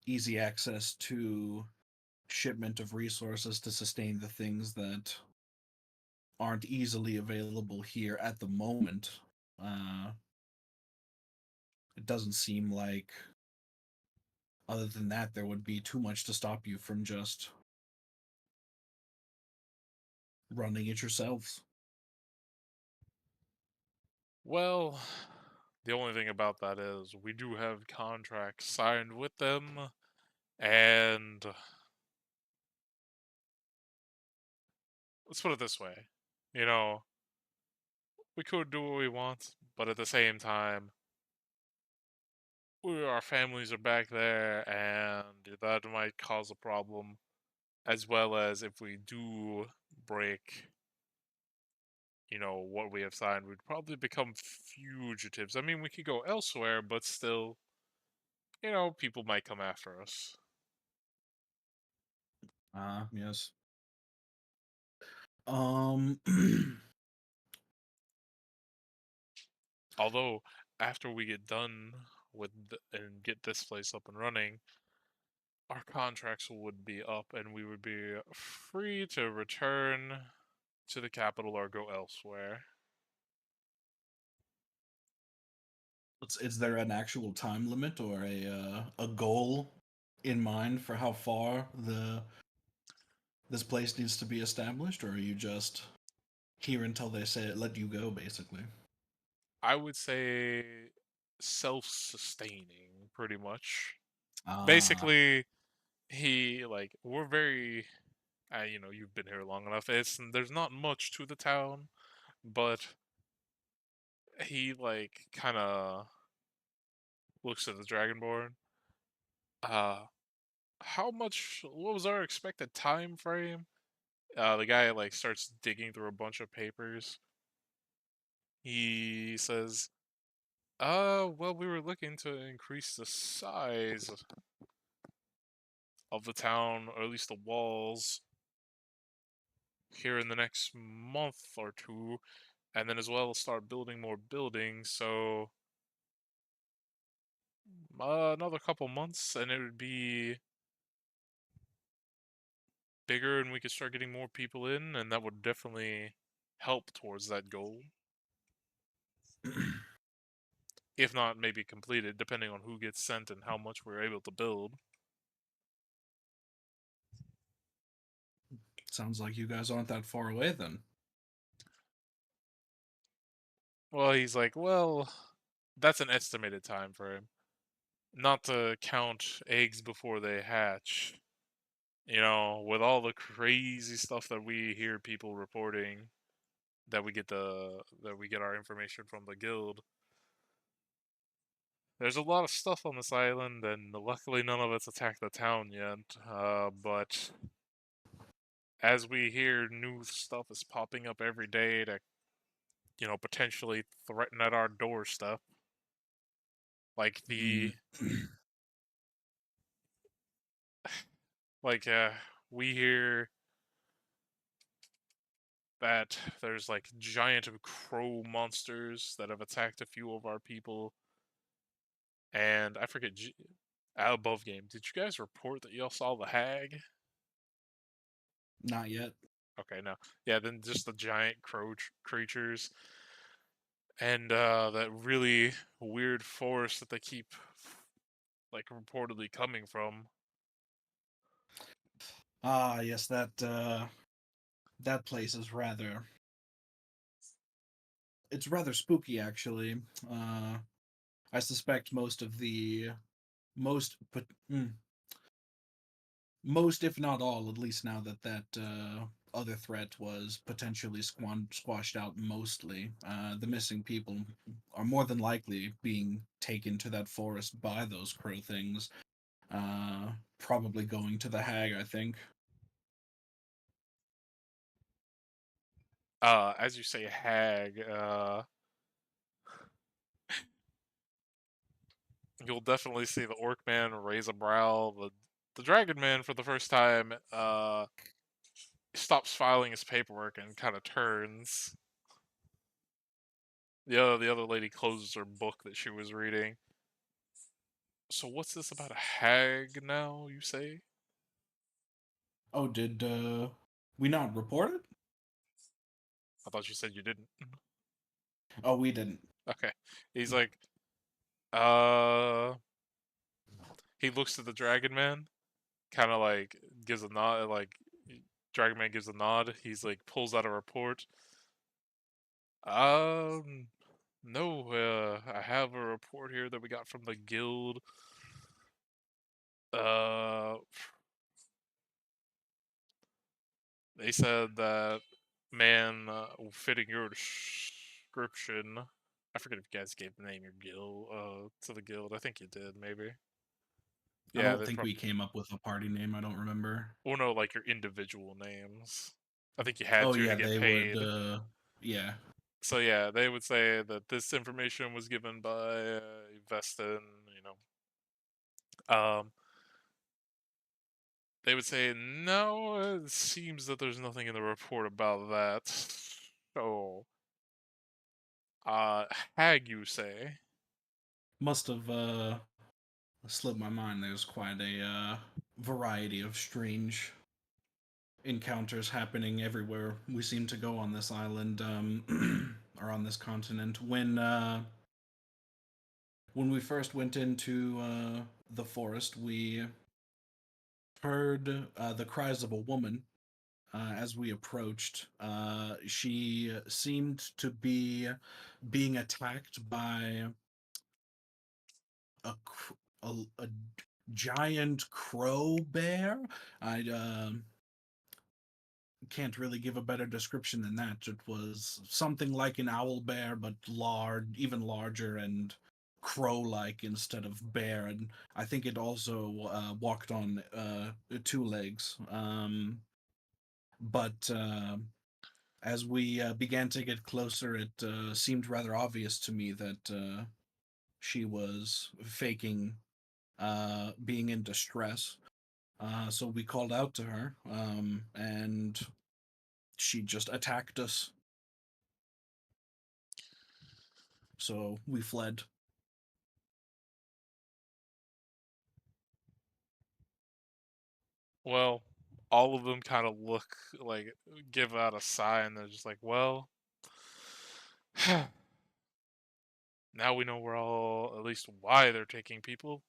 Speaker 2: easy access to shipment of resources to sustain the things that aren't easily available here at the moment. Uh, it doesn't seem like, other than that, there would be too much to stop you from just running it yourselves.
Speaker 3: Well, the only thing about that is we do have contracts signed with them, and let's put it this way. You know, we could do what we want, but at the same time, our families are back there, and that might cause a problem. As well as if we do break, what we have signed, we'd probably become fugitives. I mean, we could go elsewhere, but still, people might come after us.
Speaker 2: Yes. Um,
Speaker 3: Although, after we get done and get this place up and running, our contracts would be up and we would be free to return to the capital or go elsewhere.
Speaker 2: is there an actual time limit or a goal in mind for how far this place needs to be established, or are you just here until they say let you go, basically?
Speaker 3: I would say self-sustaining, pretty much.
Speaker 2: Ah,
Speaker 3: Basically, we're very, you've been here long enough. There's not much to the town, but he kind of looks at the Dragonborn. How much? What was our expected time frame? The guy starts digging through a bunch of papers. He says, well, we were looking to increase the size of the town, or at least the walls, here in the next month or two, and then as well start building more buildings. So another couple months, and it would be bigger, and we could start getting more people in, and that would definitely help towards that goal. If not, maybe completed, depending on who gets sent and how much we're able to build.
Speaker 2: sounds like you guys aren't that far away then.
Speaker 3: Well, he's like, well, that's an estimated time frame. Not to count eggs before they hatch. With all the crazy stuff that we hear people reporting, that we get our information from the guild. There's a lot of stuff on this island, and luckily none of it's attacked the town yet. But as we hear, new stuff is popping up every day to, potentially threaten at our doorstep. Like
Speaker 2: Mm.
Speaker 3: like we hear that there's giant crow monsters that have attacked a few of our people. And I forget, out above game, did you guys report that y'all saw the hag?
Speaker 2: Not yet.
Speaker 3: Okay, no. Yeah, then just the giant crow creatures. And that really weird forest that they keep, reportedly coming from.
Speaker 2: Ah, yes, that place is rather. It's rather spooky, actually. I suspect most, but most, if not all, at least now that other threat was potentially squashed out mostly, the missing people are more than likely being taken to that forest by those crow things. Probably going to the hag, I think.
Speaker 3: As you say, hag, you'll definitely see the orc man raise a brow. The dragon man, for the first time, stops filing his paperwork and kind of turns. The other lady closes her book that she was reading. So what's this about a hag now, you say?
Speaker 2: Oh, did we not report it?
Speaker 3: I thought you said you didn't.
Speaker 2: Oh, we didn't.
Speaker 3: Okay. He's like, uh... He looks at the Dragon Man, kind of gives a nod, Dragon Man gives a nod. He's pulls out a report. Um, no, I have a report here that we got from the guild. Uh, they said that man, fitting your description, I forget if you guys gave the name your guild to the guild. I think you did, maybe.
Speaker 2: I
Speaker 3: Yeah,
Speaker 2: don't think we came up with a party name. I don't remember.
Speaker 3: Well, no, like your individual names. I think you had
Speaker 2: Oh
Speaker 3: to
Speaker 2: yeah,
Speaker 3: get
Speaker 2: they
Speaker 3: paid.
Speaker 2: would. Yeah.
Speaker 3: So yeah, they would say that this information was given by Vestin, you know. They would say, no, it seems that there's nothing in the report about that. So, Hag, you say?
Speaker 2: Must have slipped my mind. There's quite a variety of strange encounters happening everywhere we seem to go on this island, or on this continent. When we first went into the forest, we heard the cries of a woman. As we approached, she seemed to be being attacked by a a giant crow bear. I can't really give a better description than that. It was something like an owl bear, but large, even larger and crow-like instead of bear. And I think it also walked on two legs. But as we began to get closer, it seemed rather obvious to me that she was faking being in distress. So we called out to her, and she just attacked us. So we fled.
Speaker 3: Well, all of them kind of look like, give out a sigh, and they're just like, well, now we know we're all, at least why they're taking people.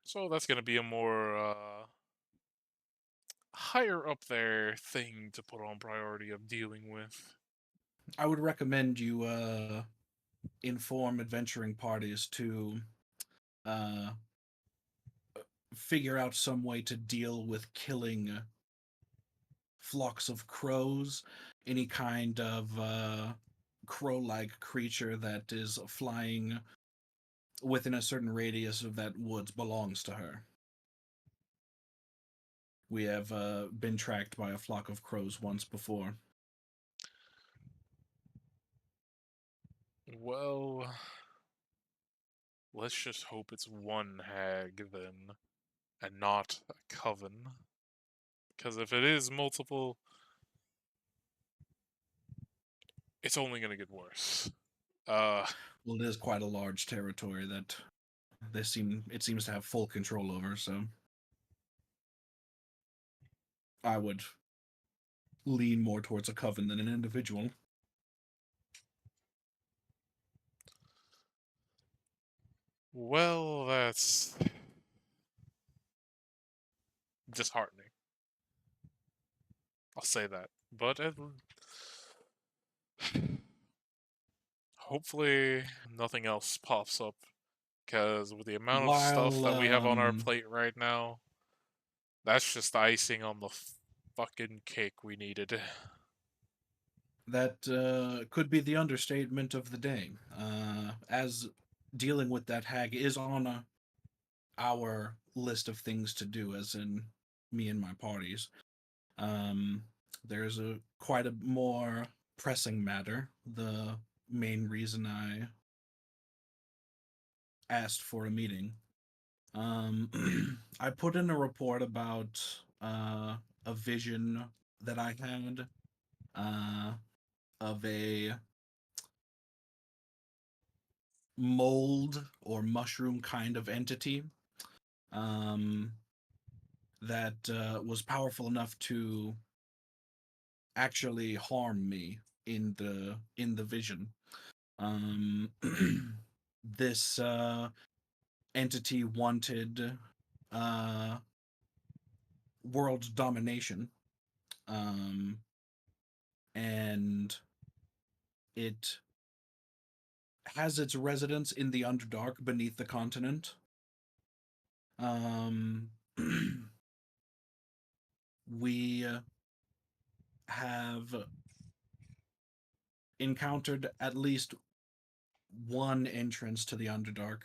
Speaker 3: So that's going to be a more higher up there thing to put on priority of dealing with.
Speaker 2: I would recommend you inform adventuring parties to uh, figure out some way to deal with killing flocks of crows, any kind of crow-like creature that is flying within a certain radius of that woods belongs to her. We have been tracked by a flock of crows once before.
Speaker 3: Well, let's just hope it's one hag then, and not a coven. Because if it is multiple, it's only going to get worse.
Speaker 2: Well, it is quite a large territory that it seems to have full control over, so I would lean more towards a coven than an individual.
Speaker 3: Well, that's disheartening. I'll say that. But hopefully nothing else pops up. Because with the amount of stuff
Speaker 2: While
Speaker 3: that we have on our plate right now, that's just icing on the fucking cake we needed.
Speaker 2: that could be the understatement of the day, as dealing with that hag is on our list of things to do, as in me and my parties. There's a quite a more pressing matter. The main reason I asked for a meeting. I put in a report about a vision that I had of a mold or mushroom kind of entity um, that was powerful enough to actually harm me in the vision. Um, this entity wanted uh, world domination, um, and it has its residence in the underdark beneath the continent. Um, we have encountered at least one entrance to the Underdark,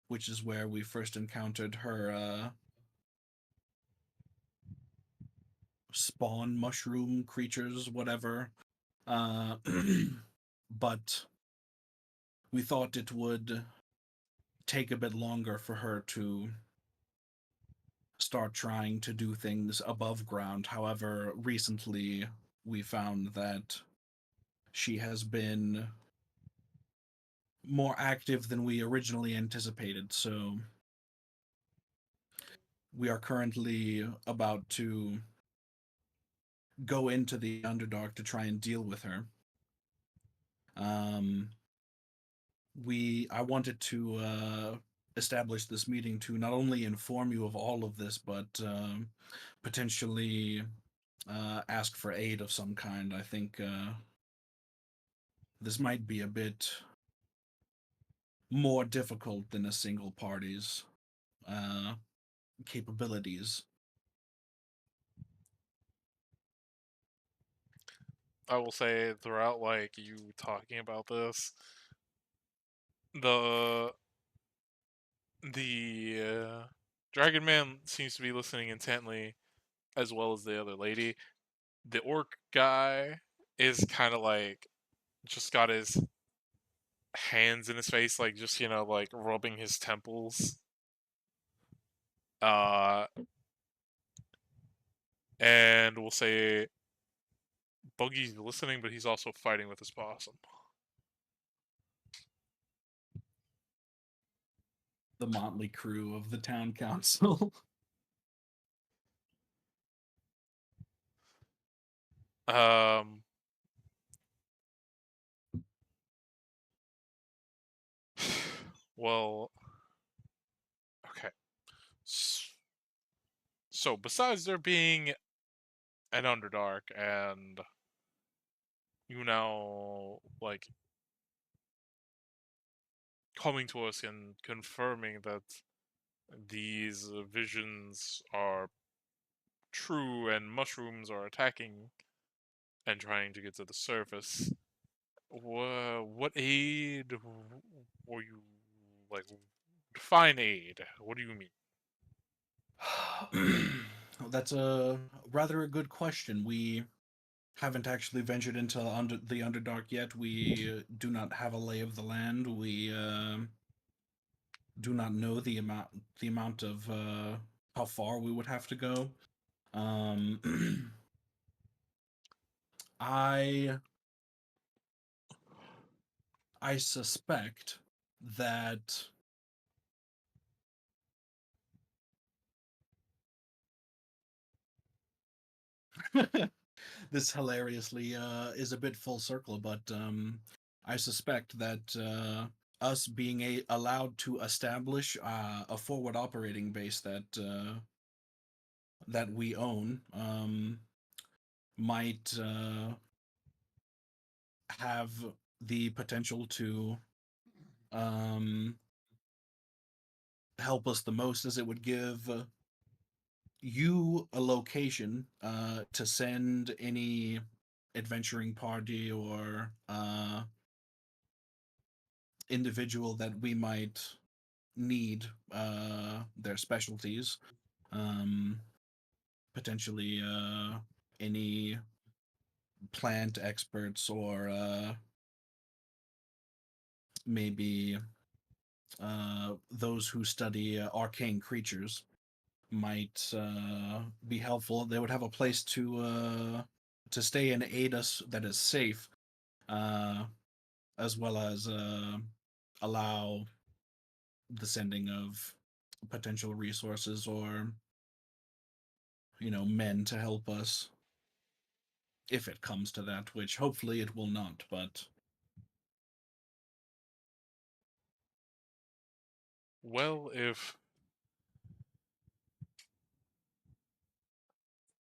Speaker 2: which is where we first encountered her spawn mushroom creatures, whatever. But we thought it would take a bit longer for her to start trying to do things above ground. However, recently we found that she has been more active than we originally anticipated, so we are currently about to go into the Underdark to try and deal with her. I wanted to establish this meeting to not only inform you of all of this, but potentially ask for aid of some kind. I think this might be a bit more difficult than a single party's capabilities.
Speaker 3: I will say throughout like you talking about this, the Dragon Man seems to be listening intently, as well as the other lady. The orc guy is kind of like just got his hands in his face, like just like rubbing his temples. And we'll say Buggy's listening, but he's also fighting with his possum.
Speaker 2: The motley crew of the town council.
Speaker 3: Well, okay. So besides there being an Underdark and like coming to us and confirming that these visions are true and mushrooms are attacking and trying to get to the surface, what aid were you like? Define aid. What do you mean?
Speaker 2: That's a rather a good question. We haven't actually ventured into the Underdark yet. We do not have a lay of the land. We do not know the amount of how far we would have to go. I I suspect that this hilariously is a bit full circle, but I suspect that us being allowed to establish a forward operating base that we own might have the potential to um, help us the most, as it would give you a location to send any adventuring party or individual that we might need their specialties. Um, Potentially any plant experts or maybe those who study arcane creatures might be helpful. They would have a place to stay and aid us that is safe, uh, as well as allow the sending of potential resources or men to help us if it comes to that, which hopefully it will not, but
Speaker 3: Well, if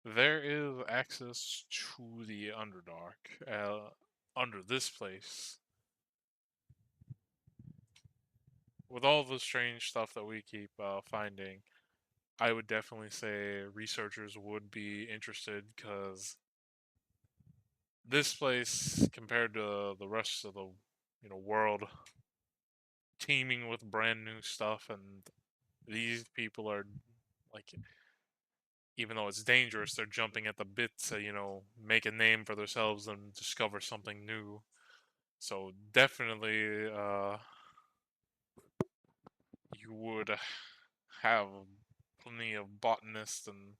Speaker 3: there is access to the Underdark under this place, with all the strange stuff that we keep finding, I would definitely say researchers would be interested because this place, compared to the rest of the world, teeming with brand new stuff, and these people are like, even though it's dangerous, they're jumping at the bit to, make a name for themselves and discover something new. So definitely, you would have plenty of botanists and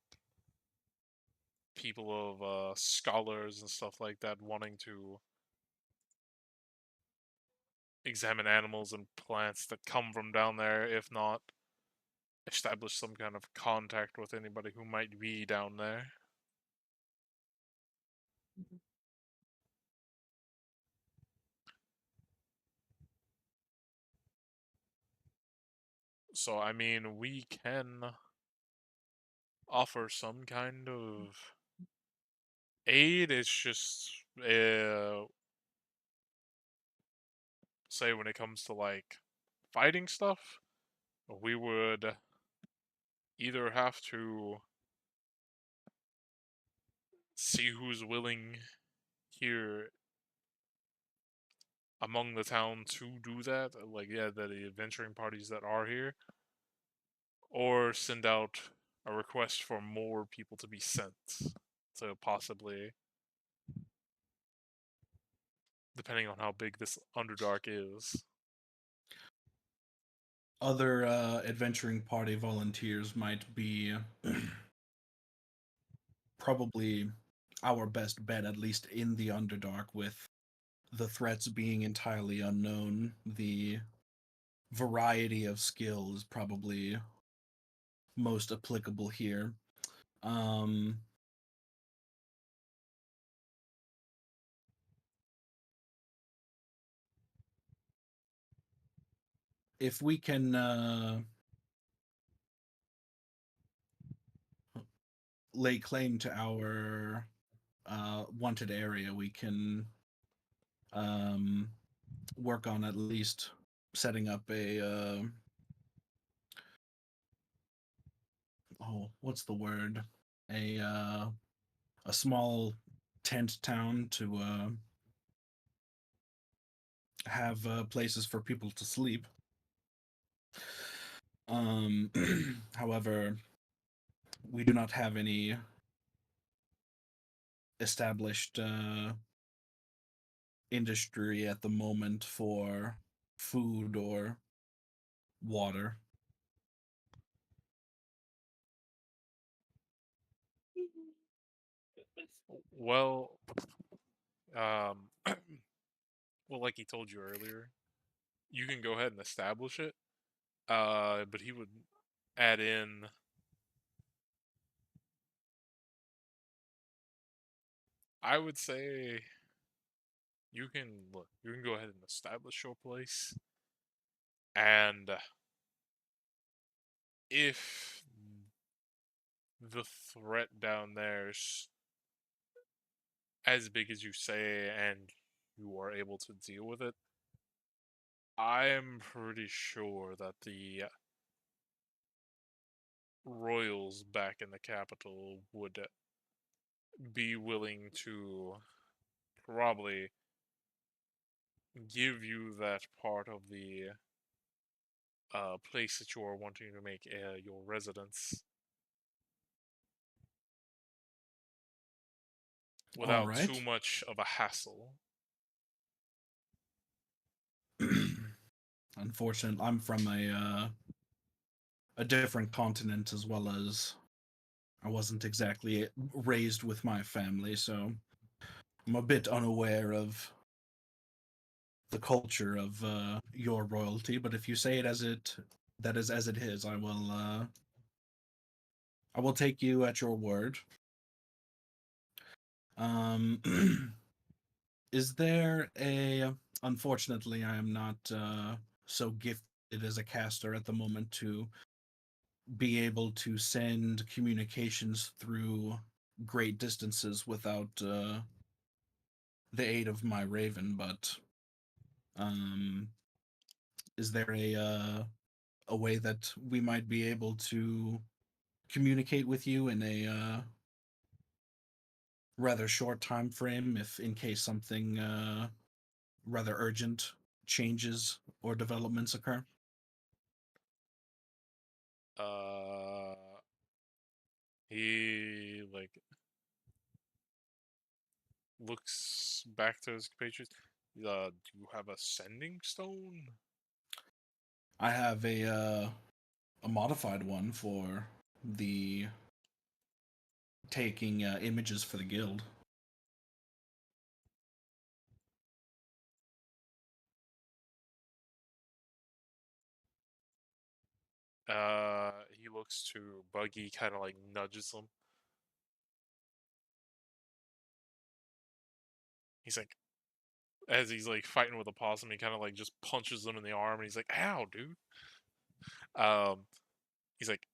Speaker 3: people of scholars and stuff like that wanting to examine animals and plants that come from down there, if not establish some kind of contact with anybody who might be down there. So, I mean, we can offer some kind of aid. It's just, say, when it comes to like fighting stuff, we would either have to see who's willing here among the town to do that, like, yeah, the adventuring parties that are here, or send out a request for more people to be sent to possibly, depending on how big this Underdark is.
Speaker 2: Other adventuring party volunteers might be probably our best bet, at least in the Underdark, with the threats being entirely unknown. The variety of skill is probably most applicable here. If we can lay claim to our wanted area, we can work on at least setting up a what's the word? A small tent town to have places for people to sleep. However, we do not have any established industry at the moment for food or water.
Speaker 3: Well, um, well, like he told you earlier, you can go ahead and establish it. But he would add in, I would say, you can go ahead and establish your place, and if the threat down there is as big as you say and you are able to deal with it, I'm pretty sure that the royals back in the capital would be willing to probably give you that part of the place that you are wanting to make your residence
Speaker 2: All
Speaker 3: without too
Speaker 2: right.
Speaker 3: much of a hassle.
Speaker 2: Unfortunately, I'm from a different continent, as well as I wasn't exactly raised with my family, so I'm a bit unaware of the culture of your royalty. But if you say it that is as it is, I will take you at your word. Um, is there a? Unfortunately, I am not so gifted as a caster at the moment to be able to send communications through great distances without the aid of my raven. But um, is there a way that we might be able to communicate with you in a rather short time frame, if in case something rather urgent changes or developments occur?
Speaker 3: He like looks back to his compatriots. Do you have a sending stone?
Speaker 2: I have a modified one for the taking images for the guild.
Speaker 3: He looks to Buggy, kind of like nudges him. He's like, as he's like fighting with a possum, he kind of like just punches him in the arm, and he's like, "Ow, dude!" He's like,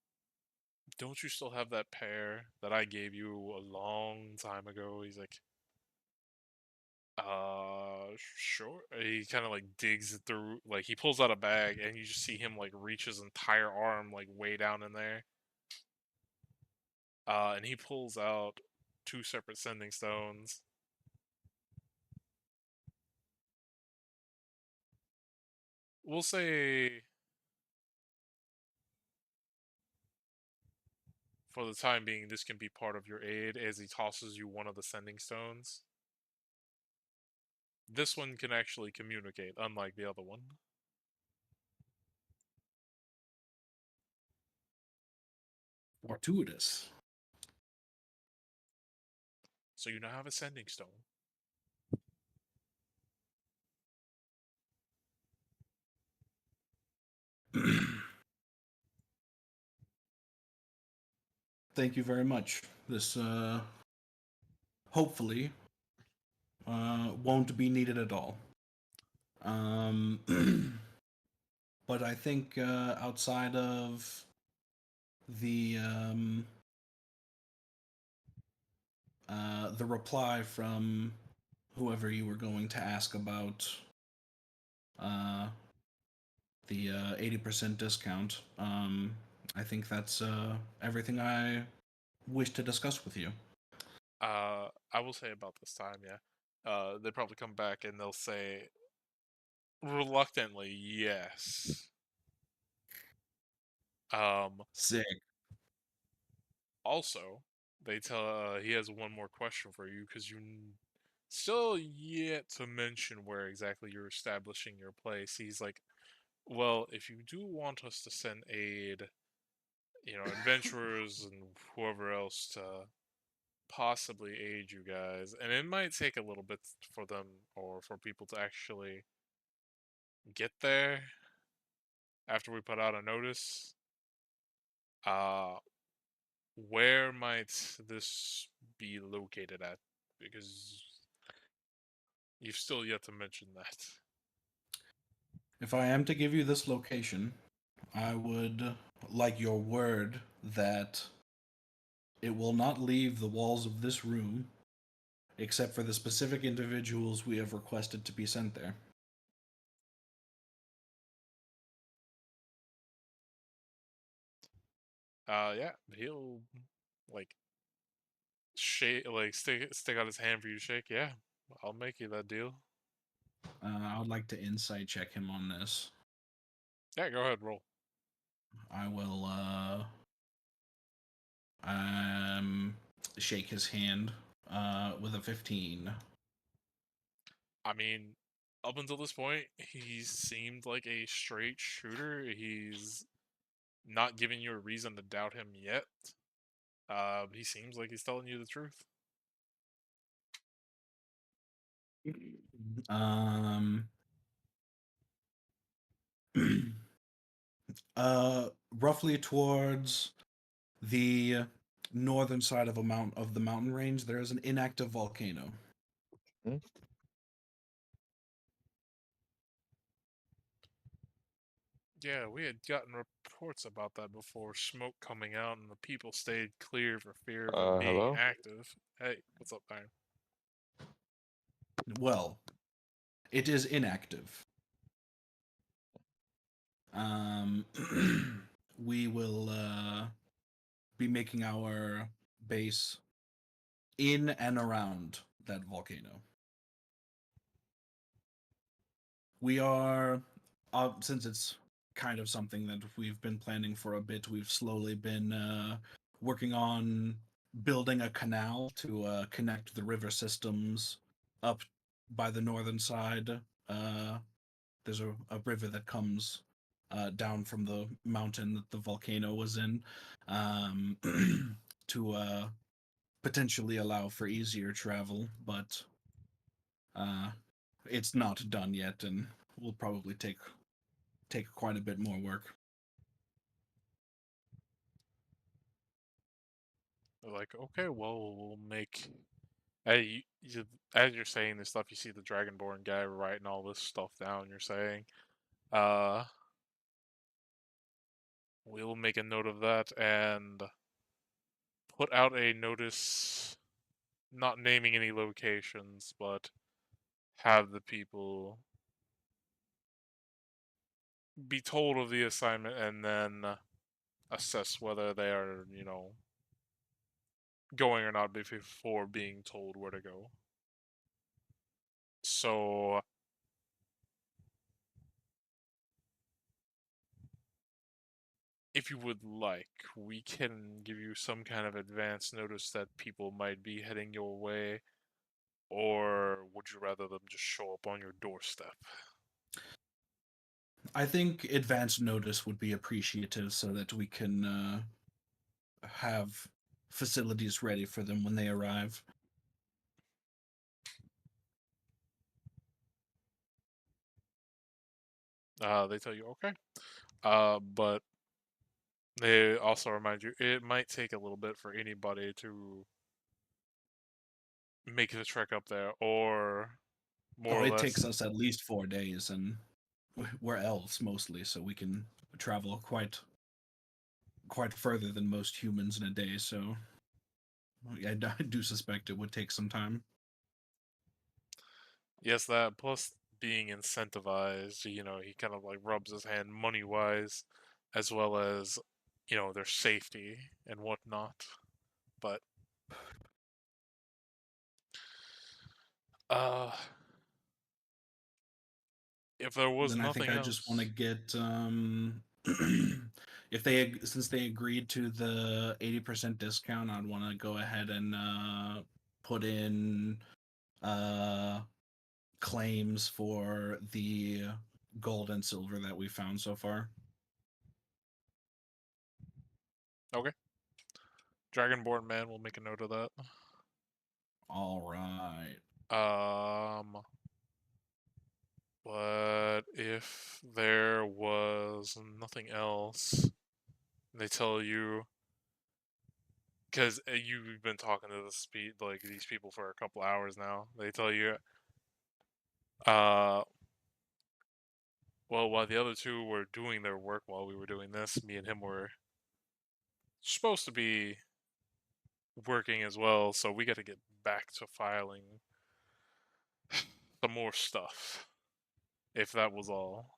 Speaker 3: "Don't you still have that pair that I gave you a long time ago?" He's like, sure." He kind of like digs through, like he pulls out a bag, and you just see him like reach his entire arm like way down in there. And he pulls out 2 separate sending stones. We'll say, for the time being, this can be part of your aid as he tosses you one of the sending stones. This one can actually communicate, unlike the other one.
Speaker 2: Fortuitous.
Speaker 3: So you now have a sending stone.
Speaker 2: Thank you very much. This hopefully won't be needed at all. But I think outside of the reply from whoever you were going to ask about the 80% discount, I think that's everything I wish to discuss with you.
Speaker 3: I will say about this time, yeah. They probably come back and they'll say, reluctantly, yes.
Speaker 2: Sick.
Speaker 3: Also, they tell he has one more question for you because you still yet to mention where exactly you're establishing your place. He's like, well, if you do want us to send aid, adventurers and whoever else to possibly aid you guys, and it might take a little bit for them or for people to actually get there after we put out a notice. Where might this be located at? Because you've still yet to mention that.
Speaker 2: If I am to give you this location, I would like your word that it will not leave the walls of this room except for the specific individuals we have requested to be sent there.
Speaker 3: Yeah, he'll like shake, like stick out his hand for you to shake. Yeah, I'll make you that deal.
Speaker 2: I would like to insight check him on this.
Speaker 3: Yeah, go ahead, roll.
Speaker 2: I will shake his hand with a 15.
Speaker 3: I mean, up until this point, he seemed like a straight shooter. He's not giving you a reason to doubt him yet. He seems like he's telling you the truth.
Speaker 2: Um roughly towards the northern side of the mountain range, there is an inactive volcano.
Speaker 5: Hmm?
Speaker 3: Yeah, we had gotten reports about that before. Smoke coming out, and the people stayed clear for fear of it being
Speaker 5: Hello?
Speaker 3: active. Hey, what's up, man?
Speaker 2: Well, it is inactive. We will be making our base in and around that volcano. We are, since it's kind of something that we've been planning for a bit, we've slowly been working on building a canal to connect the river systems up by the northern side. There's a river that comes down from the mountain that the volcano was in, to potentially allow for easier travel, but it's not done yet, and will probably take quite a bit more work.
Speaker 3: They're like, okay, well, we'll make. Hey, as you're saying this stuff, you see the Dragonborn guy writing all this stuff down. You're saying, uh, we'll make a note of that and put out a notice, not naming any locations, but have the people be told of the assignment and then assess whether they are, going or not before being told where to go. So if you would like, we can give you some kind of advance notice that people might be heading your way, or would you rather them just show up on your doorstep?
Speaker 2: I think advance notice would be appreciative so that we can have facilities ready for them when they arrive.
Speaker 3: They tell you, okay. But they also remind you it might take a little bit for anybody to make the trek up there, or more or
Speaker 2: it
Speaker 3: less.
Speaker 2: takes us at least 4 days, and we're elves mostly, so we can travel quite further than most humans in a day. So I do suspect it would take some time.
Speaker 3: Yes, that plus being incentivized, he kind of like rubs his hand money wise, as well as, their safety and whatnot. But if there was
Speaker 2: then
Speaker 3: nothing
Speaker 2: I think I
Speaker 3: else,
Speaker 2: just want to get if since they agreed to the 80% discount, I'd want to go ahead and put in claims for the gold and silver that we found so far.
Speaker 3: Okay. Dragonborn man will make a note of that.
Speaker 2: All right.
Speaker 3: But if there was nothing else, they tell you, because you've been talking to these people for a couple hours now. They tell you, well, while the other two were doing their work while we were doing this, me and him were supposed to be working as well, so we got to get back to filing some more stuff. If that was all.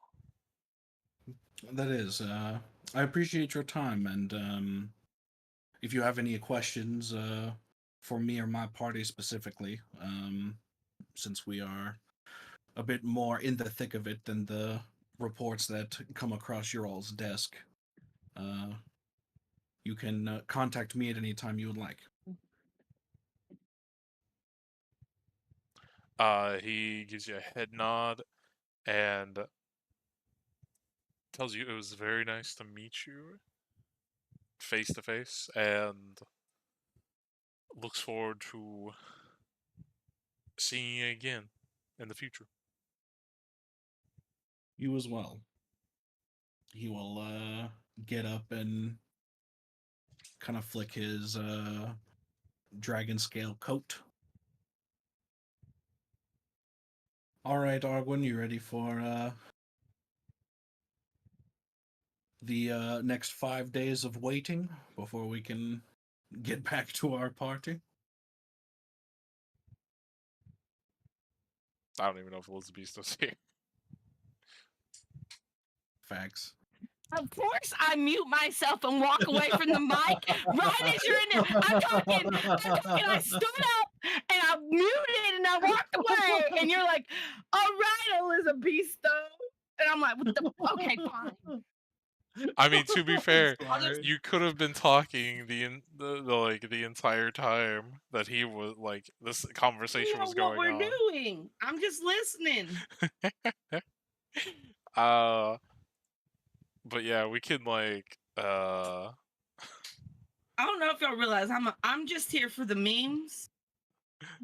Speaker 2: That is. I appreciate your time, and if you have any questions for me or my party specifically, since we are a bit more in the thick of it than the reports that come across your all's desk, you can contact me at any time you would like.
Speaker 3: He gives you a head nod and tells you it was very nice to meet you face to face, and looks forward to seeing you again in the future.
Speaker 2: You as well. He will get up and kind of flick his dragon scale coat. All right, Arwen, you ready for the next 5 days of waiting before we can get back to our party?
Speaker 3: I don't even know if Elizabeth's still here.
Speaker 2: Facts.
Speaker 1: Of course, I mute myself and walk away from the mic right as you're in there. I'm talking. I stood up and I muted and I walked away, and you're like, "All right, Elizabesto," and I'm like, "What the? Okay, fine."
Speaker 3: I mean, to be fair,
Speaker 2: Sorry.
Speaker 3: you could have been talking the entire time that he was like this conversation
Speaker 1: You know
Speaker 3: was
Speaker 1: what
Speaker 3: going
Speaker 1: we're
Speaker 3: on.
Speaker 1: doing. I'm just listening.
Speaker 3: But yeah, we can like
Speaker 1: I don't know if y'all realize I'm just here for the memes.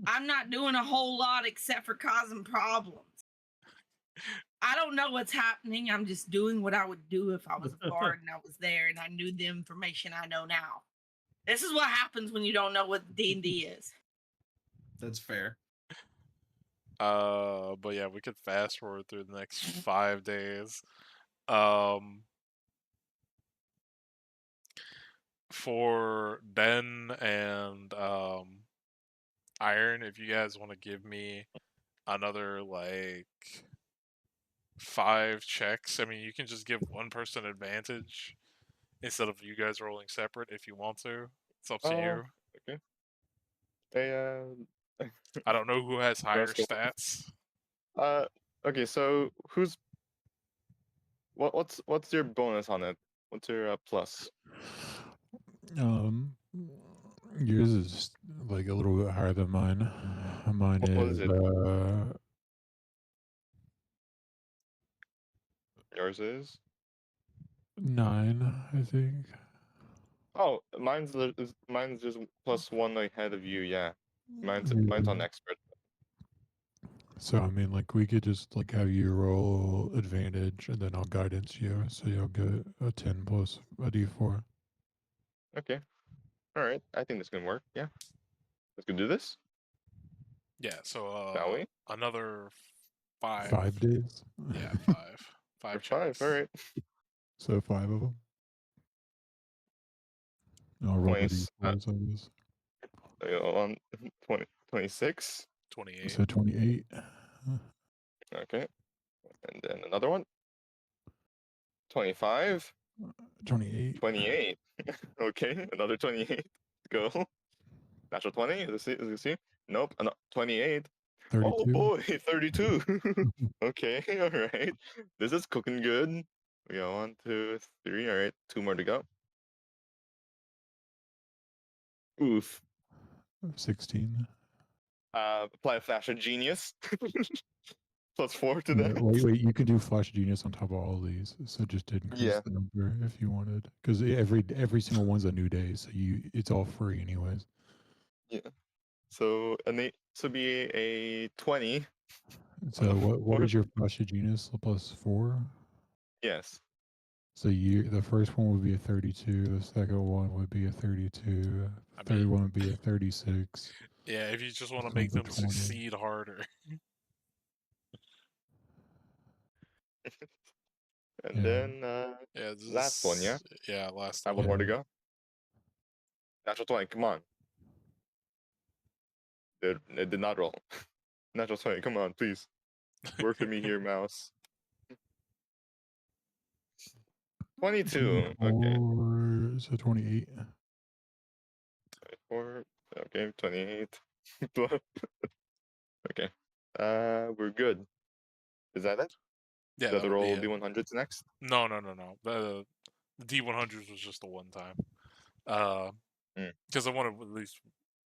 Speaker 1: I'm not doing a whole lot except for causing problems. I don't know what's happening. I'm just doing what I would do if I was a bard and I was there and I knew the information I know now. This is what happens when you don't know what D&D is.
Speaker 2: That's fair.
Speaker 3: but yeah, we could fast forward through the next 5 days. For Den and Iron, if you guys want to give me another like 5 checks, I mean, you can just give one person advantage instead of you guys rolling separate if you want to. It's up to you.
Speaker 5: Okay. Hey,
Speaker 3: I don't know who has higher
Speaker 5: Rascal.
Speaker 3: stats.
Speaker 5: Okay. So what's your bonus on it? What's your plus?
Speaker 4: Yours is like a little bit higher than mine. Mine
Speaker 5: What
Speaker 4: is
Speaker 5: is it? Yours is?
Speaker 4: 9, I think.
Speaker 5: Oh, mine's just +1 ahead of you. Yeah, mine's on
Speaker 4: Yeah.
Speaker 5: expert.
Speaker 4: So I mean, like we could just like have you roll advantage, and then I'll guidance you, so you'll get a 10 plus a d4.
Speaker 5: Okay. All right. I think this can work. Yeah. Let's go do this.
Speaker 3: Yeah, so
Speaker 5: Shall we?
Speaker 3: another 5.
Speaker 4: 5 days.
Speaker 3: Yeah, 5. 5
Speaker 5: For
Speaker 3: checks.
Speaker 5: 5. All right.
Speaker 4: So 5 of them. I'll roll the
Speaker 5: 20,
Speaker 4: d4s, I guess.
Speaker 5: on 26.
Speaker 3: 28.
Speaker 4: So 28.
Speaker 5: Okay. And then another one. 25.
Speaker 4: 28.
Speaker 5: 28. Okay. Another 28. Go. Natural 20. Is this see? Nope. 28.
Speaker 4: 32.
Speaker 5: Oh boy, 32. Okay, all right. This is cooking good. We got 1, 2, 3. All right, 2 more to go. Oof.
Speaker 4: 16.
Speaker 5: Apply a flash of genius. +4 to
Speaker 4: Yeah,
Speaker 5: that.
Speaker 4: wait. You can do Flash Genius on top of all these, so just increase
Speaker 5: Yeah.
Speaker 4: the number if you wanted, because every single one's a new day, so it's all free anyways.
Speaker 5: Yeah. So be a 20.
Speaker 4: So
Speaker 5: the
Speaker 4: what
Speaker 5: fourth.
Speaker 4: is your Flash Genius +4?
Speaker 5: Yes.
Speaker 4: So the first one would be a 32, the second one would be a 32, the third one would be a 36.
Speaker 3: Yeah, if you just want to
Speaker 4: This
Speaker 3: make
Speaker 4: one's a
Speaker 3: them
Speaker 4: 20.
Speaker 3: succeed harder.
Speaker 5: And
Speaker 4: Yeah.
Speaker 5: then
Speaker 3: Yeah,
Speaker 5: last one, yeah?
Speaker 3: Yeah, last
Speaker 5: I have
Speaker 3: one.
Speaker 5: 1 more to go. Natural 20, come on. It did not roll. Natural 20, come on, please. Work with me here, mouse. 22. Okay.
Speaker 4: 24, so 28.
Speaker 5: 24. Okay, 28. Okay. We're good. Is that it?
Speaker 3: Yeah,
Speaker 5: Is that the
Speaker 3: that'll be
Speaker 5: roll
Speaker 3: it.
Speaker 5: D100s next?
Speaker 3: No. The D100s was just the one time. Because I wanted at least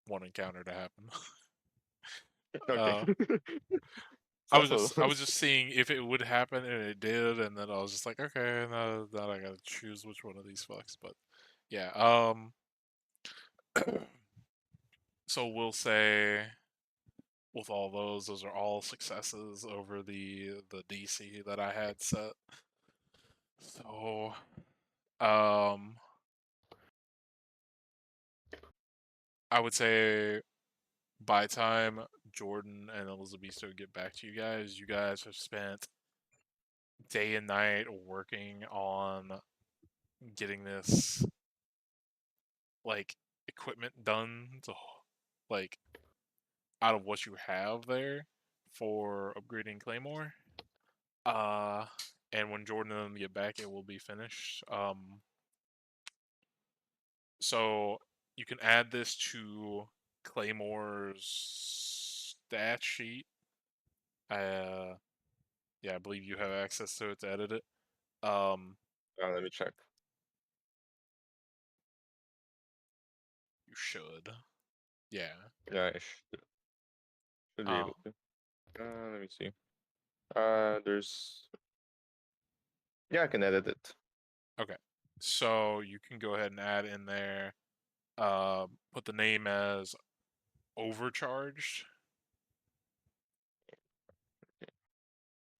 Speaker 3: one encounter to happen.
Speaker 5: Okay.
Speaker 3: I was just seeing if it would happen, and it did, and then I was just like, okay, now I gotta choose which one of these fucks. But yeah, so we'll say with all those are all successes over the DC that I had set. So, I would say by the time Jordan and Elizabesto get back to you guys have spent day and night working on getting this like equipment done to like out of what you have there for upgrading Claymore. And when Jordan and them get back, it will be finished. So you can add this to Claymore's stat sheet. Yeah, I believe you have access to it to edit it.
Speaker 5: Let me check.
Speaker 3: You should. Yeah.
Speaker 5: Yeah, I should be able to. Let me see. There's. Yeah, I can edit it.
Speaker 3: Okay. So you can go ahead and add in there. Put the name as overcharged.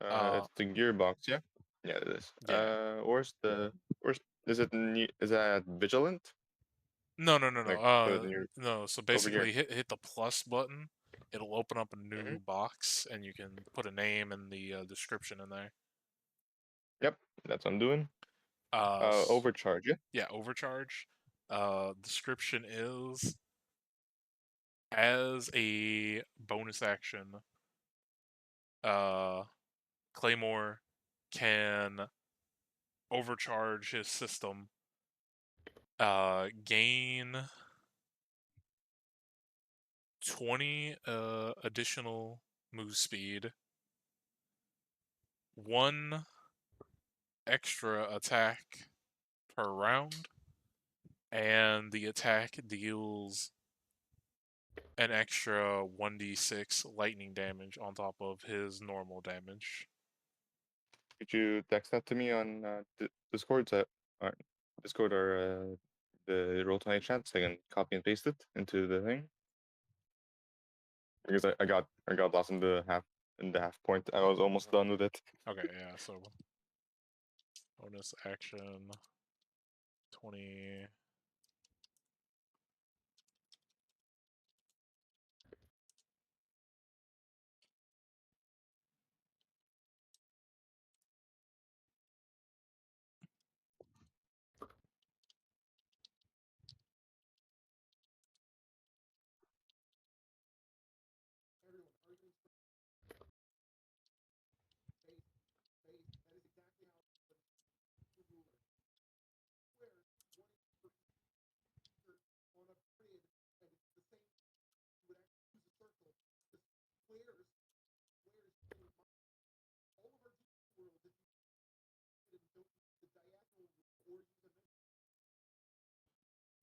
Speaker 5: It's the gearbox, yeah. Yeah, it is.
Speaker 3: Yeah.
Speaker 5: Where's is it? Is that vigilant?
Speaker 3: No.
Speaker 5: Like put it in your
Speaker 3: No. So
Speaker 5: over here.
Speaker 3: basically, hit the plus button. It'll open up a new
Speaker 5: Mhm.
Speaker 3: box, and you can put a name and the description in there.
Speaker 5: Yep, that's what I'm doing.
Speaker 3: Uh,
Speaker 5: Overcharge, yeah.
Speaker 3: yeah, overcharge. Description is as a bonus action. Claymore can overcharge his system. Gain 20 additional move speed, 1 extra attack per round, and the attack deals an extra 1d6 lightning damage on top of his normal damage.
Speaker 5: Could you text that to me on Discord? Discord or the Roll20 chat, so I can copy and paste it into the thing. Because I got lost in the half point. I was almost done with it.
Speaker 3: Okay, yeah, so bonus action 20.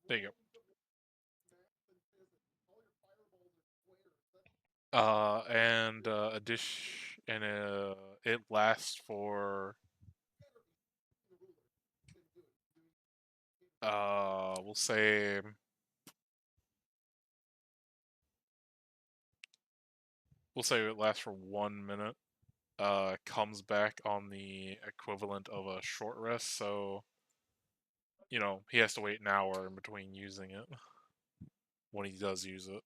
Speaker 3: There you go. And it lasts for we'll say it lasts for 1 minute. Comes back on the equivalent of a short rest, so he has to wait an hour in between using it when he does use it.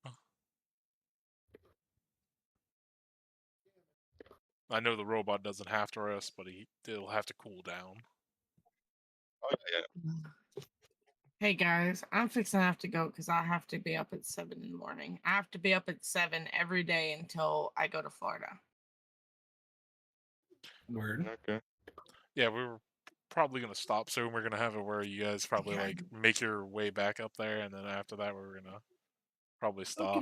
Speaker 3: I know the robot doesn't have to rest, but he'll have to cool down.
Speaker 5: Oh yeah.
Speaker 1: Hey guys, I'm fixing to have to go because I have to be up at 7 in the morning. I have to be up at 7 every day until I go to Florida.
Speaker 2: Word.
Speaker 5: Okay.
Speaker 3: Yeah, we were probably gonna stop soon. We're gonna have it where you guys probably
Speaker 1: Okay.
Speaker 3: like make your way back up there, and then after that we're gonna probably stop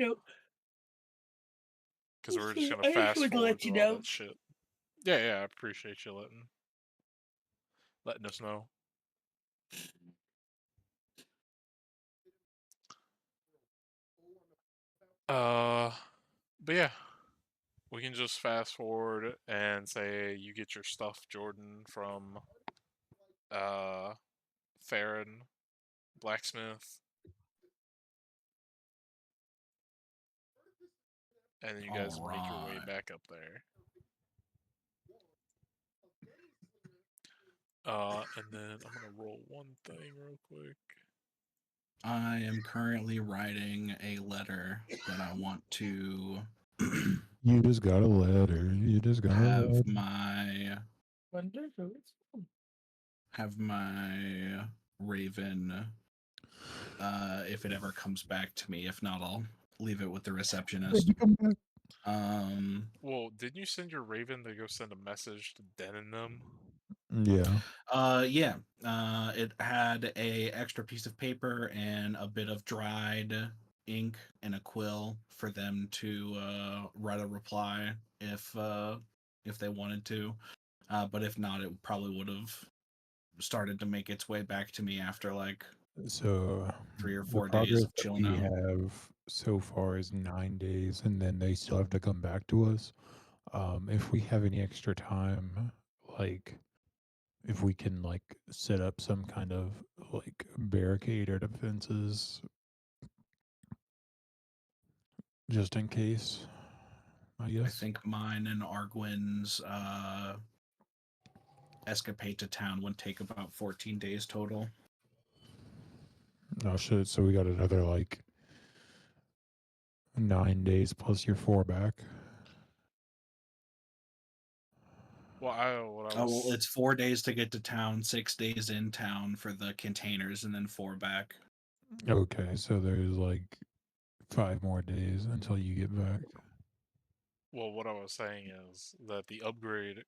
Speaker 3: because we're just gonna
Speaker 1: I just
Speaker 3: fast
Speaker 1: wanted to
Speaker 3: forward
Speaker 1: let you
Speaker 3: through all
Speaker 1: know.
Speaker 3: that shit. Yeah, I appreciate you letting us know. But yeah, we can just fast forward and say you get your stuff, Jordan, from Farron Blacksmith, and then you guys
Speaker 2: All
Speaker 3: make your way
Speaker 2: right.
Speaker 3: back up there. And then I'm gonna roll one thing real quick.
Speaker 2: I am currently writing a letter that I want to
Speaker 4: You just got a letter. You just got a
Speaker 2: have
Speaker 4: letter.
Speaker 2: my
Speaker 1: Wonderful.
Speaker 2: Raven, if it ever comes back to me. If not, I'll leave it with the receptionist.
Speaker 4: You come back.
Speaker 3: Well, didn't you send your Raven to go send a message to Den and them?
Speaker 4: Yeah.
Speaker 2: Yeah. It had a extra piece of paper and a bit of dried ink and a quill for them to write a reply if they wanted to. But if not, it probably would have started to make its way back to me after like
Speaker 4: So
Speaker 2: 3 or
Speaker 4: the
Speaker 2: 4 days
Speaker 4: progress
Speaker 2: of
Speaker 4: that
Speaker 2: chilling
Speaker 4: we
Speaker 2: out.
Speaker 4: have so far is 9 days, and then they still have to come back to us. If we have any extra time, like if we can like set up some kind of like barricade or defenses just in case, I guess.
Speaker 2: I think mine and Arguin's escapade to town would take about 14 days total.
Speaker 4: Oh shit! So we got another like 9 days plus your 4 back.
Speaker 3: Well,
Speaker 2: Well, it's 4 days to get to town, 6 days in town for the containers, and then 4 back.
Speaker 4: Okay, so there's like 5 more days until you get back.
Speaker 3: well, what I was saying is that the upgrade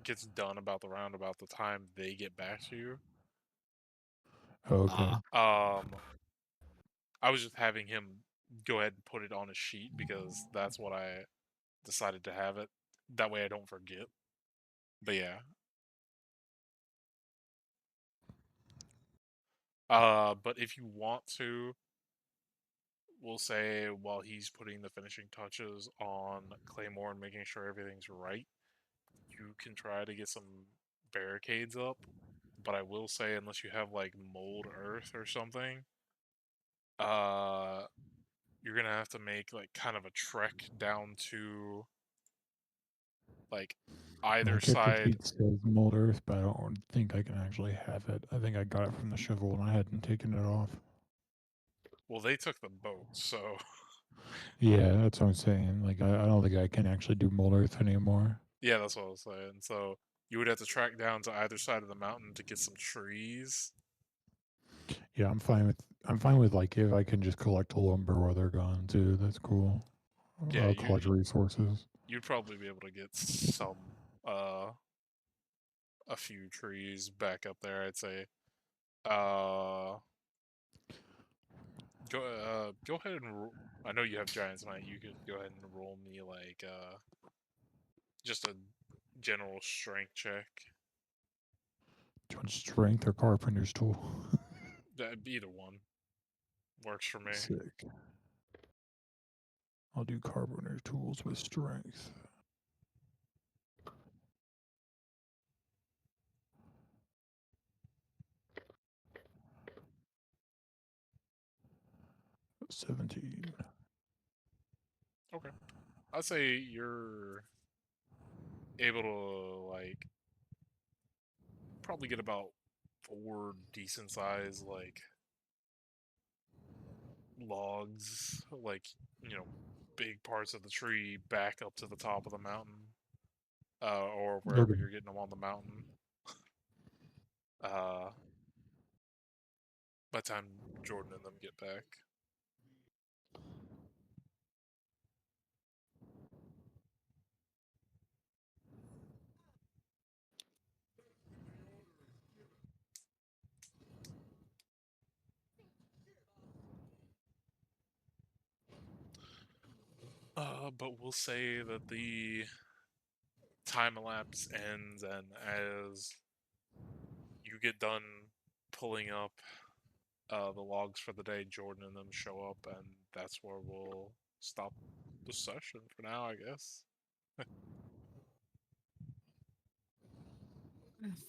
Speaker 3: gets done about the time they get back to you.
Speaker 4: Okay.
Speaker 3: I was just having him go ahead and put it on a sheet because that's what I decided to have it. That way I don't forget. But yeah. But if you want to, we'll say while he's putting the finishing touches on Claymore and making sure everything's right, you can try to get some barricades up. But I will say, unless you have like mold earth or something, you're gonna have to make like kind of a trek down to like
Speaker 4: My
Speaker 3: either
Speaker 4: character
Speaker 3: side.
Speaker 4: sheet says mold earth, but I don't think I can actually have it. I think I got it from the shovel and I hadn't taken it off.
Speaker 3: Well, they took the boat, so
Speaker 4: Yeah, that's what I'm saying. Like, I don't think I can actually do mold earth anymore.
Speaker 3: yeah, that's what I was saying. So you would have to track down to either side of the mountain to get some trees.
Speaker 4: Yeah, I'm fine with like if I can just collect the lumber while they're gone too. That's cool.
Speaker 3: Yeah,
Speaker 4: I'll collect resources.
Speaker 3: you'd probably be able to get some a few trees back up there, I'd say. Go ahead and I know you have Giant's Might. You could go ahead and roll me like just a general strength check.
Speaker 4: Do you want strength or carpenter's tool?
Speaker 3: Either one works for me.
Speaker 4: Sick. I'll do carpenter's tools with strength. $17.
Speaker 3: Okay, I'd say you're able to like probably get about 4 decent size like logs, like big parts of the tree back up to the top of the mountain, or wherever
Speaker 4: Okay.
Speaker 3: you're getting them on the mountain. Uh, by the time Jordan and them get back. But we'll say that the time elapse ends, and as you get done pulling up the logs for the day, Jordan and them show up, and that's where we'll stop the session for now, I guess.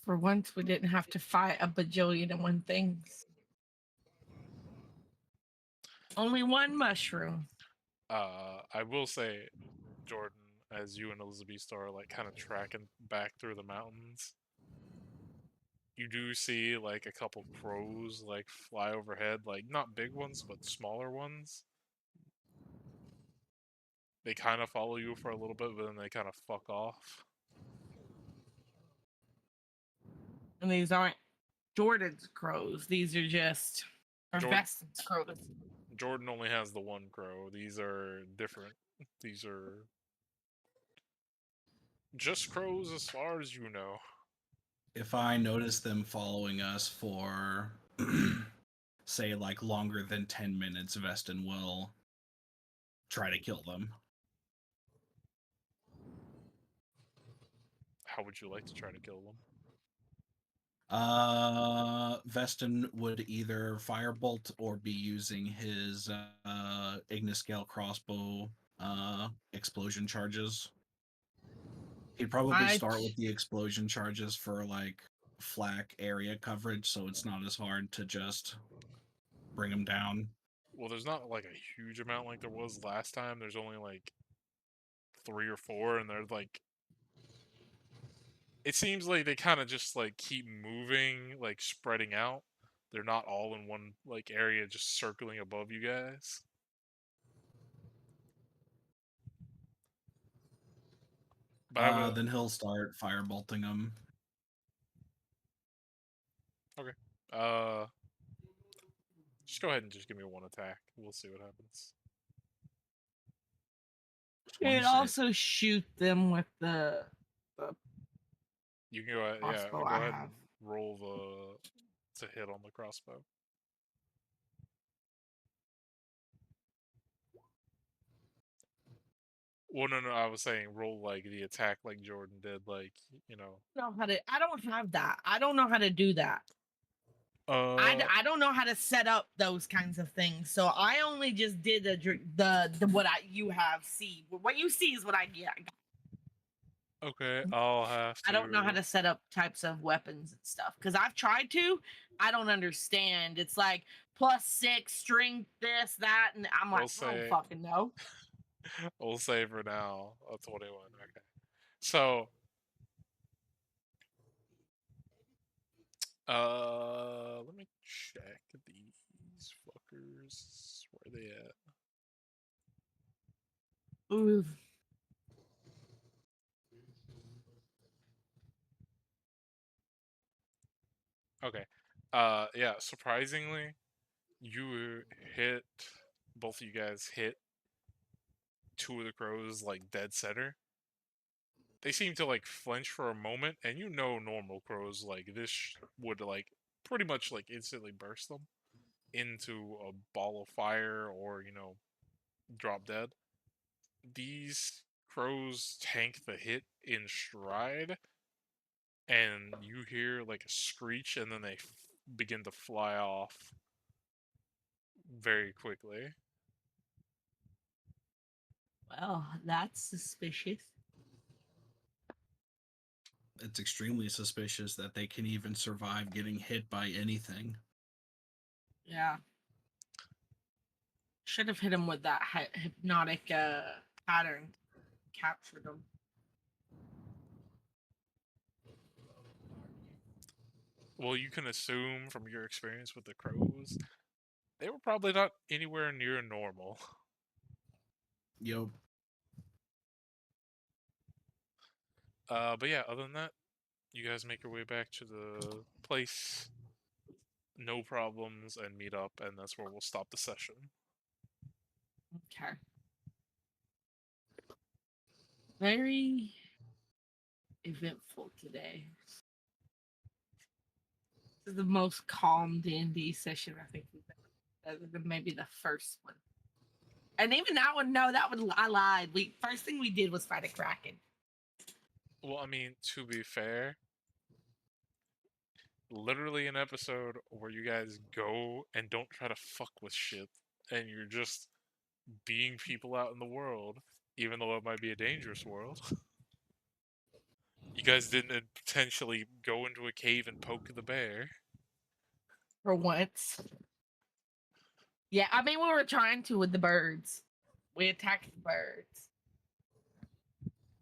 Speaker 1: For once, we didn't have to fight a bajillion and one things. Only one mushroom.
Speaker 3: I will say, Jordan, as you and Elizabeth are like kind of tracking back through the mountains, you do see like a couple crows like fly overhead, like not big ones, but smaller ones. They kind of follow you for a little bit, but then they kind of fuck off.
Speaker 1: And these aren't Jordan's crows. These are just
Speaker 3: Jordan,
Speaker 1: Veston's crows.
Speaker 3: Jordan only has the one crow. These are different. These are just crows as far as you know.
Speaker 2: If I notice them following us for say like longer than 10 minutes, Vestin will try to kill them.
Speaker 3: How would you like to try to kill them?
Speaker 2: Vestin would either firebolt or be using his Igniscale crossbow explosion charges. He'd probably start with the explosion charges for like flak area coverage, so it's not as hard to just bring them down.
Speaker 3: Well, there's not like a huge amount like there was last time. There's only like 3 or 4, and they're like, it seems like they kind of just like keep moving, like spreading out. They're not all in one like area, just circling above you guys. But I would.
Speaker 2: Then he'll start firebolting them.
Speaker 3: Okay. Just go ahead and just give me 1 attack. We'll see what happens.
Speaker 1: It also shoot them with the
Speaker 3: You can go ahead, yeah,
Speaker 1: crossbow
Speaker 3: go
Speaker 1: I
Speaker 3: ahead
Speaker 1: have.
Speaker 3: and roll to hit on the crossbow. Well, no, I was saying roll like the attack like Jordan did, like, you know.
Speaker 1: I don't have that. I don't know how to do that. I don't know how to set up those kinds of things. So I only just did the what you have see. What you see is what I get.
Speaker 3: Okay, I'll have to.
Speaker 1: I don't know how to set up types of weapons and stuff because I've tried to. I don't understand. It's like +6 strength, this, that, and I'm like, I don't fucking know.
Speaker 3: We'll say for now a 21. Okay, so let me check these fuckers. Where are they at?
Speaker 1: Ooh.
Speaker 3: Okay, yeah. Surprisingly, you hit both of you guys hit 2 of the crows like dead center. They seem to like flinch for a moment, and you know normal crows like this would like pretty much like instantly burst them into a ball of fire or, you know, drop dead. These crows tank the hit in stride, and you hear like a screech, and then they begin to fly off very quickly.
Speaker 1: Well, that's suspicious.
Speaker 2: It's extremely suspicious that they can even survive getting hit by anything.
Speaker 1: Yeah. Should have hit him with that hypnotic pattern. Captured him.
Speaker 3: Well, you can assume from your experience with the crows, they were probably not anywhere near normal.
Speaker 2: Yo.
Speaker 3: But yeah, other than that, you guys make your way back to the place, no problems, and meet up, and that's where we'll stop the session.
Speaker 1: Okay. Very eventful today. This is the most calm D&D session I think we've had, other than maybe the first one. And even that one, no, I lied. First thing we did was fight a kraken.
Speaker 3: Well, I mean, to be fair, literally an episode where you guys go and don't try to fuck with shit, and you're just being people out in the world, even though it might be a dangerous world. You guys didn't potentially go into a cave and poke the bear.
Speaker 1: For once. Yeah, I mean, we were trying to with the birds. We attacked the birds.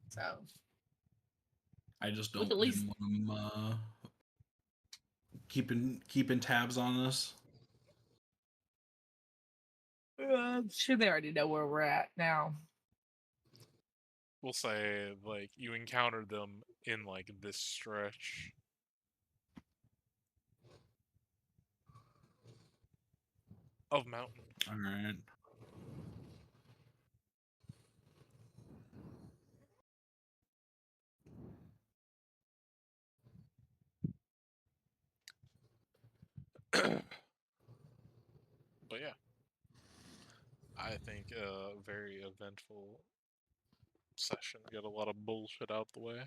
Speaker 1: So.
Speaker 2: I just
Speaker 1: Look,
Speaker 2: don't
Speaker 1: at least
Speaker 2: want them keeping tabs on us.
Speaker 1: I'm sure they already know where we're at now.
Speaker 3: We'll say, like, you encountered them in, like, this stretch. Of mountain.
Speaker 2: Alright.
Speaker 3: But yeah, I think a very eventful session. Get a lot of bullshit out the way.